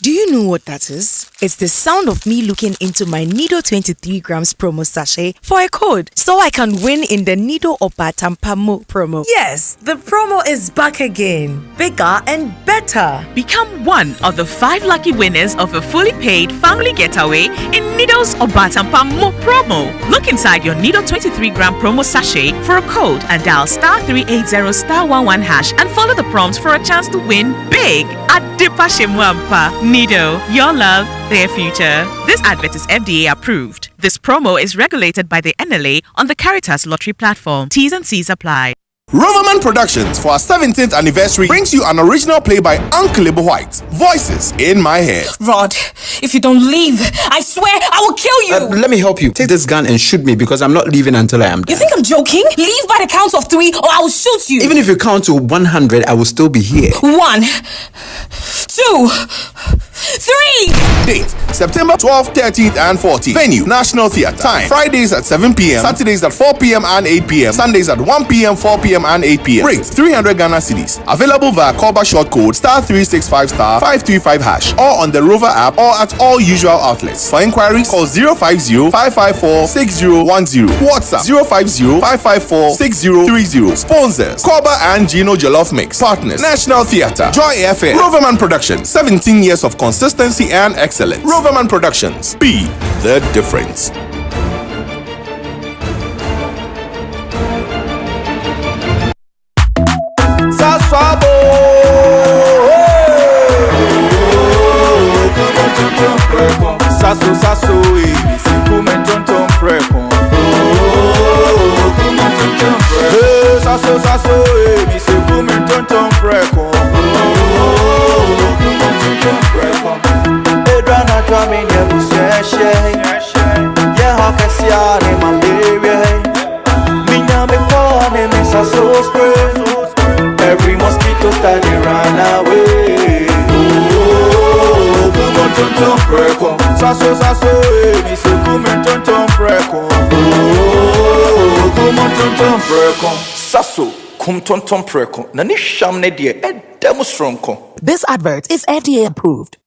Do you you know what that is? It's the sound of me looking into my Nido 23 grams promo sachet for a code so I can win in the Nido Obatampa promo. Yes, the promo is back again. Bigger and better. Become one of the 5 lucky winners of a fully paid family getaway in Nido's Obatampa promo. Look inside your Nido 23 gram promo sachet for a code and dial *380*11# and follow the prompts for a chance to win big at Dipashimwampa. Nido, your love, their future. This advert is FDA approved. This promo is regulated by the NLA on the Caritas Lottery platform. T's and C's apply. Roverman Productions for our 17th anniversary brings you an original play by Uncle White. Voices in my head. Rod, if you don't leave, I swear I will kill you. Let me help you. Take this gun and shoot me because I'm not leaving until I am done. You think I'm joking? Leave by the count of 3 or I will shoot you. Even if you count to 100, I will still be here. 1, 2, 3. Date: September 12th, 13th, and 14th. Venue: National Theatre. Time: Fridays at 7 p.m., Saturdays at 4 p.m. and 8 p.m., Sundays at 1 p.m., 4 p.m. and 8 p.m. Rate: 300 Ghana cedis. Available via Cobra short code *365*535# or on the Rover app or at all usual outlets. For inquiries, call 050-554-6010. WhatsApp 050-554-6030. Sponsors: Cobra and Gino Jollof Mix. Partners: National Theatre, Joy FM, Roverman Productions. 17 years of consistency and excellence. Roverman Productions. Be the difference. Saswabo, Sasso, Sasso, Tonton Preko. Sasso, Sasso, Tonton Preko. Edrana Twami Nebu Seshe, Yahakasiane Mamberia, Minyame Pone, Sasso Spray. Every mosquito started run away. Oh, come on, tonton preko. Sasso, sasso, me se come tonton preko. Oh, come on, tonton preko. Sasso, come tonton preko. Nani shamne die demonstranko. This advert is FDA approved.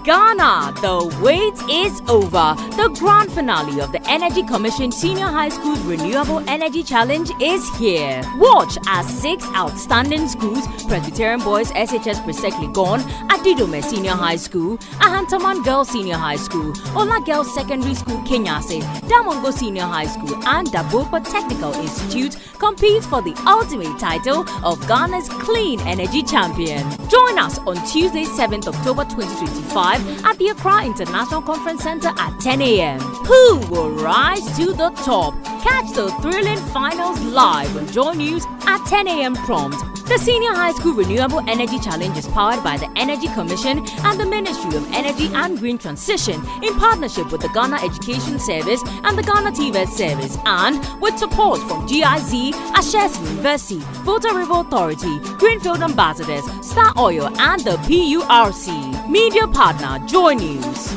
Ghana, the wait is over. The grand finale of the Energy Commission Senior High School Renewable Energy Challenge is here. Watch as 6 outstanding schools, Presbyterian Boys SHS Presekli Gone, Adidome Senior High School, Ahantaman Girls Senior High School, Ola Girls Secondary School Kenyase, Damongo Senior High School, and Dabopa Technical Institute compete for the ultimate title of Ghana's Clean Energy Champion. Join us on Tuesday, 7th October 2025 at the Accra International Conference Center at 10 a.m. Who will rise to the top? Catch the thrilling finals live on Joy News at 10 a.m. prompt. The Senior High School Renewable Energy Challenge is powered by the Energy Commission and the Ministry of Energy and Green Transition in partnership with the Ghana Education Service and the Ghana TVET Service, and with support from GIZ, Ashes University, Volta River Authority, Greenfield Ambassadors, Star Oil, and the PURC. Media partner, Joy News.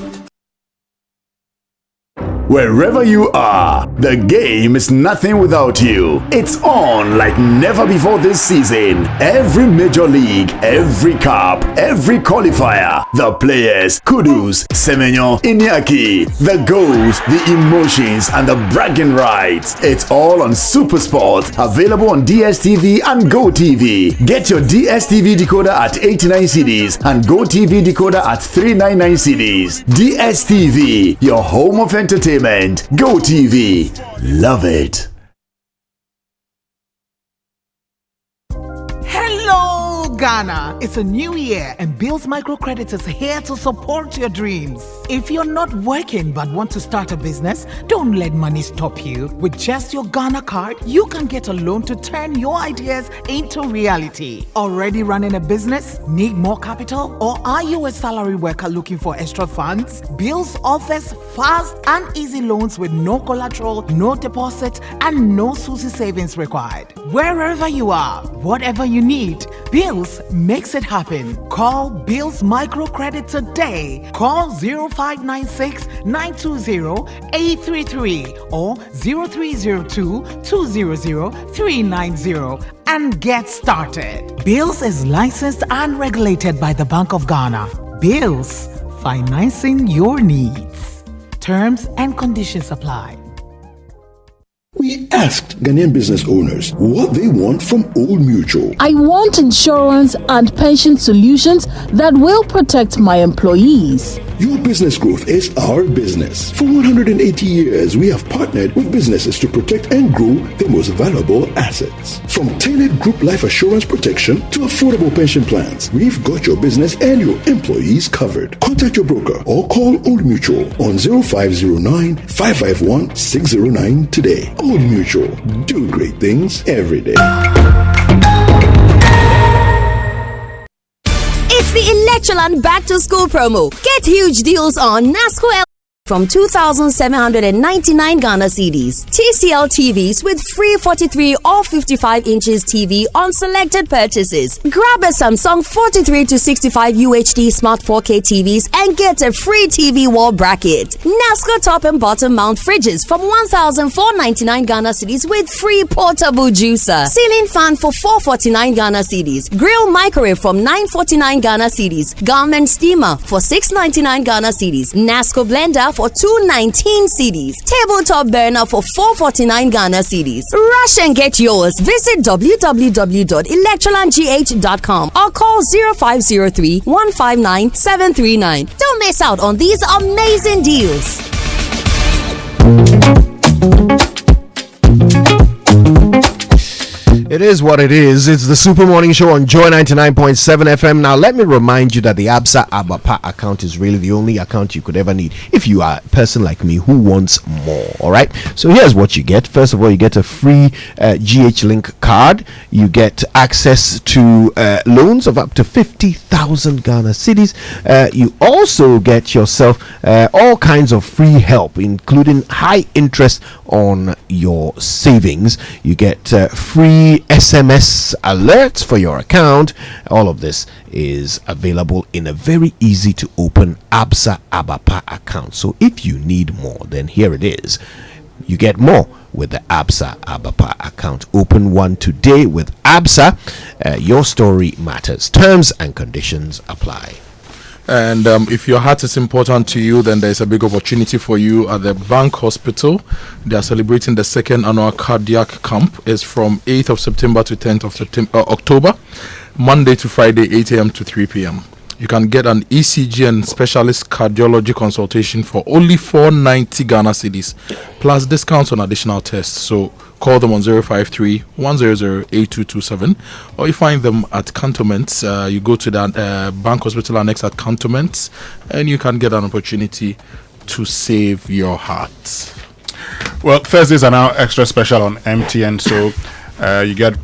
Wherever you are, the game is nothing without you. It's on like never before this season. Every major league, every cup, every qualifier, the players, kudos, Semenyo, Inyaki, the goals, the emotions, and the bragging rights. It's all on SuperSport, available on DSTV and GoTV. Get your DSTV decoder at 89 cedis and GoTV decoder at 399 cedis. DSTV, your home of entertainment. Go TV. Love it. Hello, Ghana. It's a new year and Bill's Microcredit is here to support your dreams. If you're not working but want to start a business, don't let money stop you. With just your Ghana card, you can get a loan to turn your ideas into reality. Already running a business? Need more capital? Or are you a salary worker looking for extra funds? Bills offers fast and easy loans with no collateral, no deposit, and no SUSI savings required. Wherever you are, whatever you need, Bills Bills makes it happen. Call Bills Microcredit today. Call 0596 920 833 or 0302 200 390 and get started. Bills is licensed and regulated by the Bank of Ghana. Bills, financing your needs. Terms and conditions apply. We asked Ghanaian business owners what they want from Old Mutual. I want insurance and pension solutions that will protect my employees. Your business growth is our business. For 180 years, we have partnered with businesses to protect and grow their most valuable assets. From tailored group life assurance protection to affordable pension plans, we've got your business and your employees covered. Contact your broker or call Old Mutual on 0509 551 609 today. Old Mutual, do great things every day. It's the Electroland Back to School promo. Get huge deals on NASCO from 2,799 Ghana cedis. TCL TVs with free 43 or 55 inches TV on selected purchases. Grab a Samsung 43 to 65 UHD Smart 4K TVs and get a free TV wall bracket. NASCO top and bottom mount fridges from 1,499 Ghana cedis with free portable juicer. Ceiling fan for 449 Ghana cedis. Grill microwave from 949 Ghana cedis. Garment steamer for 699 Ghana cedis. NASCO blender for 219 cedis. Tabletop burner for 449 Ghana cedis. Rush and get yours. Visit www.electrolandgh.com or call 0503 159 739. Don't miss out on these amazing deals. It is what it is. It's the Super Morning Show on Joy 99.7 FM. Now, let me remind you that the Absa Abapa account is really the only account you could ever need if you are a person like me who wants more. All right. So here's what you get. First of all, you get a free GH Link card. You get access to loans of up to 50,000 Ghana cedis. You also get yourself all kinds of free help, including high interest on your savings. You get free SMS alerts for your account. All of this is available in a very easy to open Absa Abapa account. So if you need more, then here it is. You get more with the Absa Abapa account. Open one today with Absa. Your story matters. Terms and conditions apply. And if your heart is important to you, then there's a big opportunity for you at the Bank Hospital. They are celebrating the second annual cardiac camp. It's from 8th of September to 10th of October, Monday to Friday, 8 a.m. to 3 p.m. You can get an ECG and specialist cardiology consultation for only 490 Ghana cedis, plus discounts on additional tests. So call them on 053 100 8227, or you find them at Cantonments. You go to that Bank Hospital Annex at Cantonments, and you can get an opportunity to save your heart. Well, Thursdays are now extra special on MTN, so you get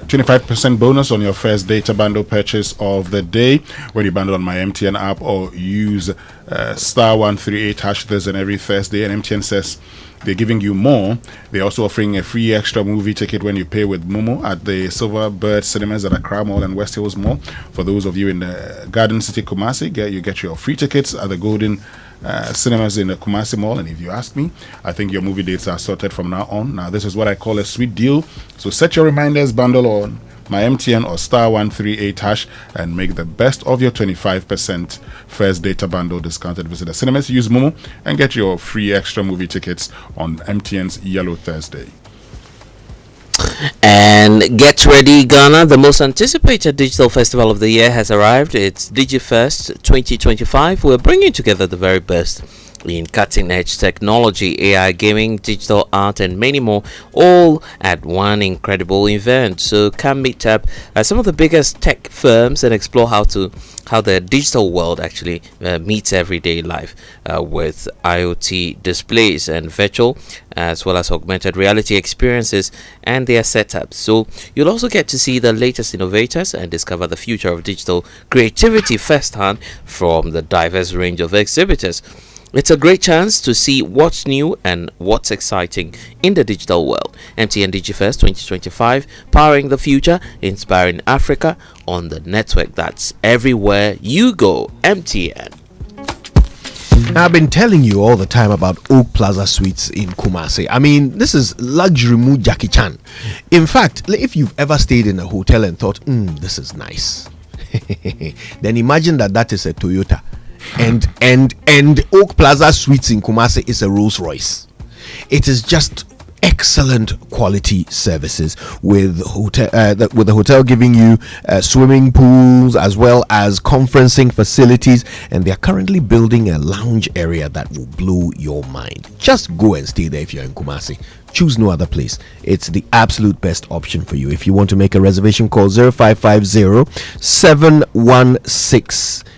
25% bonus on your first data bundle purchase of the day when you bundle on my MTN app or use *138# this and every Thursday. And MTN says they're giving you more. They're also offering a free extra movie ticket when you pay with Momo at the Silver Bird Cinemas at Accra Mall and West Hills Mall. For those of you in the Garden City Kumasi, you get your free tickets at the Golden Cinemas in the Kumasi Mall. And if you ask me, I think your movie dates are sorted from now on. Now, this is what I call a sweet deal. So set your reminders, bundle on my MTN or *138# and make the best of your 25% first data bundle discounted. Visit the cinemas, use Momo, and get your free extra movie tickets on MTN's Yellow Thursday. And get ready, Ghana. The most anticipated digital festival of the year has arrived. It's DigiFest 2025. We're bringing together the very best in cutting-edge technology, AI, gaming, digital art, and many more, all at one incredible event. So come meet up at some of the biggest tech firms and explore how the digital world actually meets everyday life with IoT displays and virtual as well as augmented reality experiences and their setups. So you'll also get to see the latest innovators and discover the future of digital creativity firsthand from the diverse range of exhibitors. It's a great chance to see what's new and what's exciting in the digital world. MTN DigiFest 2025, powering the future, inspiring Africa on the network that's everywhere you go. MTN. I've been telling you all the time about Oak Plaza Suites in Kumasi. I mean, this is luxury mood Jackie Chan. In fact, if you've ever stayed in a hotel and thought, this is nice, then imagine that is a Toyota. And Oak Plaza Suites in Kumasi is a Rolls Royce. It is just excellent quality services with the hotel giving you swimming pools as well as conferencing facilities, and they are currently building a lounge area that will blow your mind. Just go and stay there if you're in Kumasi. Choose no other place. It's the absolute best option for you. If you want to make a reservation, call 0550 716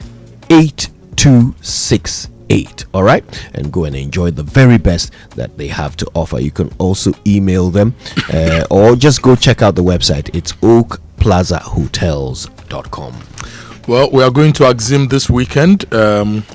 8268. All right, and go and enjoy the very best that they have to offer. You can also email them or just go check out the website. It's oakplazahotels.com. Well, we are going to Axim this weekend.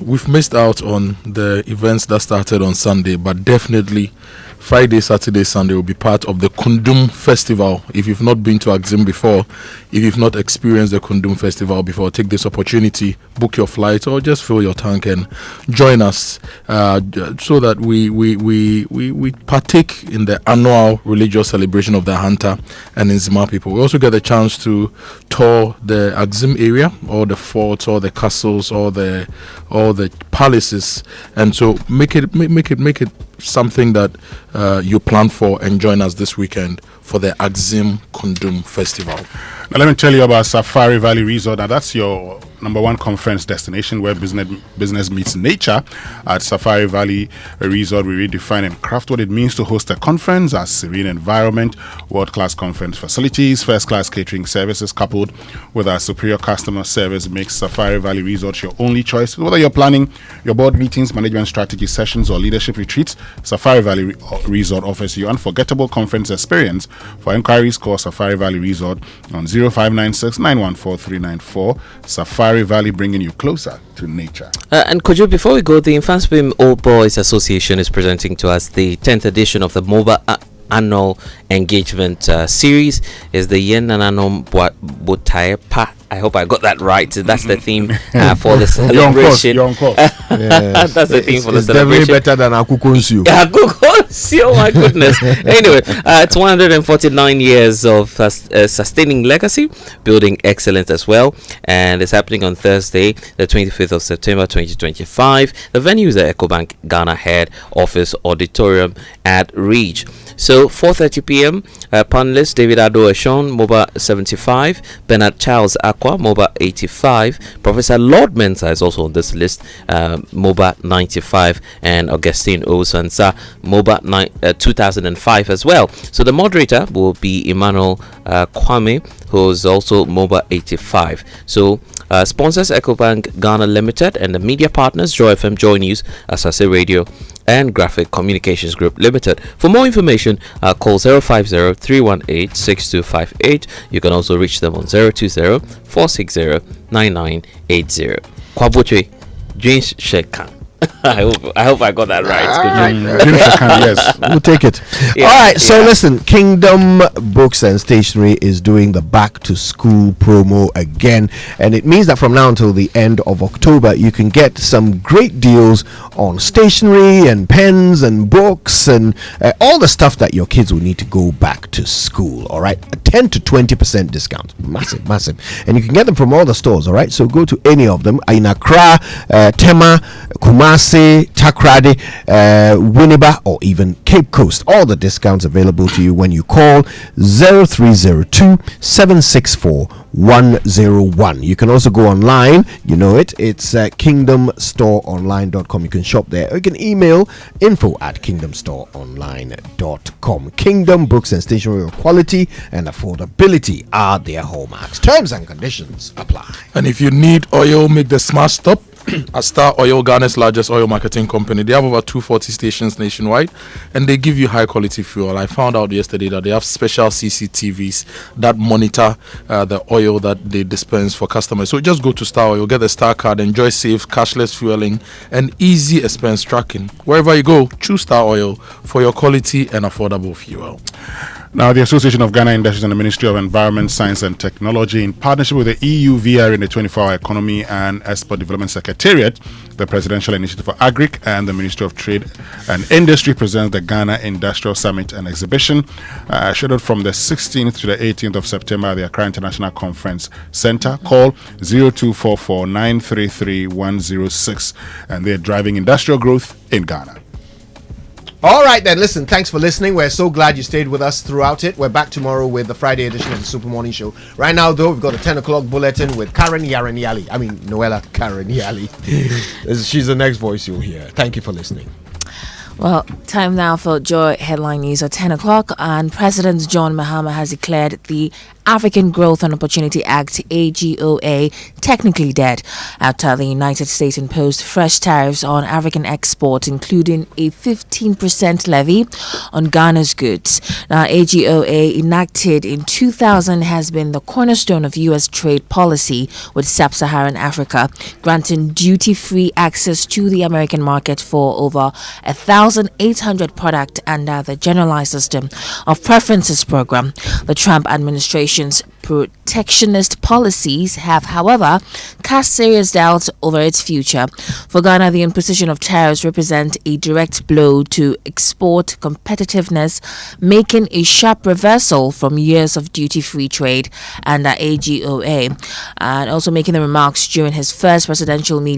We've missed out on the events that started on Sunday, but definitely Friday, Saturday, Sunday will be part of the Kundum Festival. If you've not been to Axim before, if you've not experienced the Kundum Festival before, take this opportunity, book your flight, or just fill your tank and join us so that we partake in the annual religious celebration of the Hunter and Nzima people. We also get the chance to tour the Axim area, all the forts, all the castles, all the palaces, and so make it something that you plan for and join us this weekend for the Axim Kundum Festival. Now let me tell you about Safari Valley Resort. Now that's your number one conference destination where business meets nature. At Safari Valley Resort, we redefine and craft what it means to host a conference: a serene environment, world-class conference facilities, first-class catering services, coupled with our superior customer service makes Safari Valley Resort your only choice. Whether you're planning your board meetings, management strategy sessions, or leadership retreats, Safari Valley Resort offers you unforgettable conference experience. For inquiries, call Safari Valley Resort on 0596 914 394. Safari Valley, bringing you closer to nature. And Kojo, before we go, the Infant Swim Old Boys Association is presenting to us the 10th edition of the MOBA annual engagement series. Is the Yen Nananom Boateng. I hope I got that right. That's the theme for the celebration. You're on course. Yes. That's the theme for the it's celebration. Definitely better than Akukonsu. Oh my goodness. Anyway, it's 149 years of sustaining legacy, building excellence as well, and it's happening on Thursday, the 25th of September 2025. The venue is the EcoBank Ghana Head Office Auditorium at Reach. So 4:30 p.m. Panelists David Ado Eshon, MOBA 75, Bernard Charles Aqua, MOBA 85, Professor Lord Mensa is also on this list, MOBA 95, and Augustine Osansa, MOBA 2005 as well. So the moderator will be Emmanuel Kwame, who is also MOBA 85. So sponsors EcoBank Ghana Limited and the media partners Joy FM, Joy News, Asase Radio, and Graphic Communications Group Limited. For more information, call 050-318-6258. You can also reach them on 020-460-9980. Kwaboche, James Shekan. I hope I got that right. Yes, we'll take it. All right, so listen, Kingdom Books and Stationery is doing the back to school promo again, and it means that from now until the end of October you can get some great deals on stationery and pens and books and all the stuff that your kids will need to go back to school. All right, a 10 to 20% discount, massive, and you can get them from all the stores. All right, so go to any of them in Accra, Tema, Kumasi, Takrady, Winneba, or even Cape Coast. All the discounts available to you when you call 0302 764 101. You can also go online, you know it's kingdomstoreonline.com. You can shop there, or you can email info@kingdomstoreonline.com. Kingdom Books and Stationery, quality and affordability are their hallmarks. Terms and conditions apply. And if you need oil, make the smart stop At Star Oil, Ghana's largest oil marketing company, they have over 240 stations nationwide, and they give you high quality fuel. I found out yesterday that they have special CCTVs that monitor the oil that they dispense for customers. So just go to Star Oil, get the Star card, enjoy safe, cashless fueling, and easy expense tracking. Wherever you go, choose Star Oil for your quality and affordable fuel. Now, the Association of Ghana Industries and the Ministry of Environment, Science and Technology, in partnership with the EU VR in the 24-hour Economy and Export Development Secretariat, the Presidential Initiative for Agric, and the Ministry of Trade and Industry presents the Ghana Industrial Summit and Exhibition, scheduled from the 16th to the 18th of September at the Accra International Conference Center. Call 0244 933 106, and they're driving industrial growth in Ghana. All right, then. Listen, thanks for listening. We're so glad you stayed with us throughout it. We're back tomorrow with the Friday edition of the Super Morning Show. Right now, though, we've got a 10 o'clock bulletin with Karen Yaranyali. I mean, Noella Karen Yali. She's the next voice you'll hear. Thank you for listening. Well, time now for Joy Headline News at 10 o'clock. And President John Mahama has declared the African Growth and Opportunity Act, AGOA, technically dead after the United States imposed fresh tariffs on African exports, including a 15% levy on Ghana's goods. Now, AGOA, enacted in 2000, has been the cornerstone of U.S. trade policy with sub-Saharan Africa, granting duty-free access to the American market for over 1,800 products under the Generalized System of Preferences program. The Trump administration's protectionist policies have, however, cast serious doubts over its future. For Ghana, the imposition of tariffs represent a direct blow to export competitiveness, making a sharp reversal from years of duty-free trade under AGOA, and also making the remarks during his first presidential meeting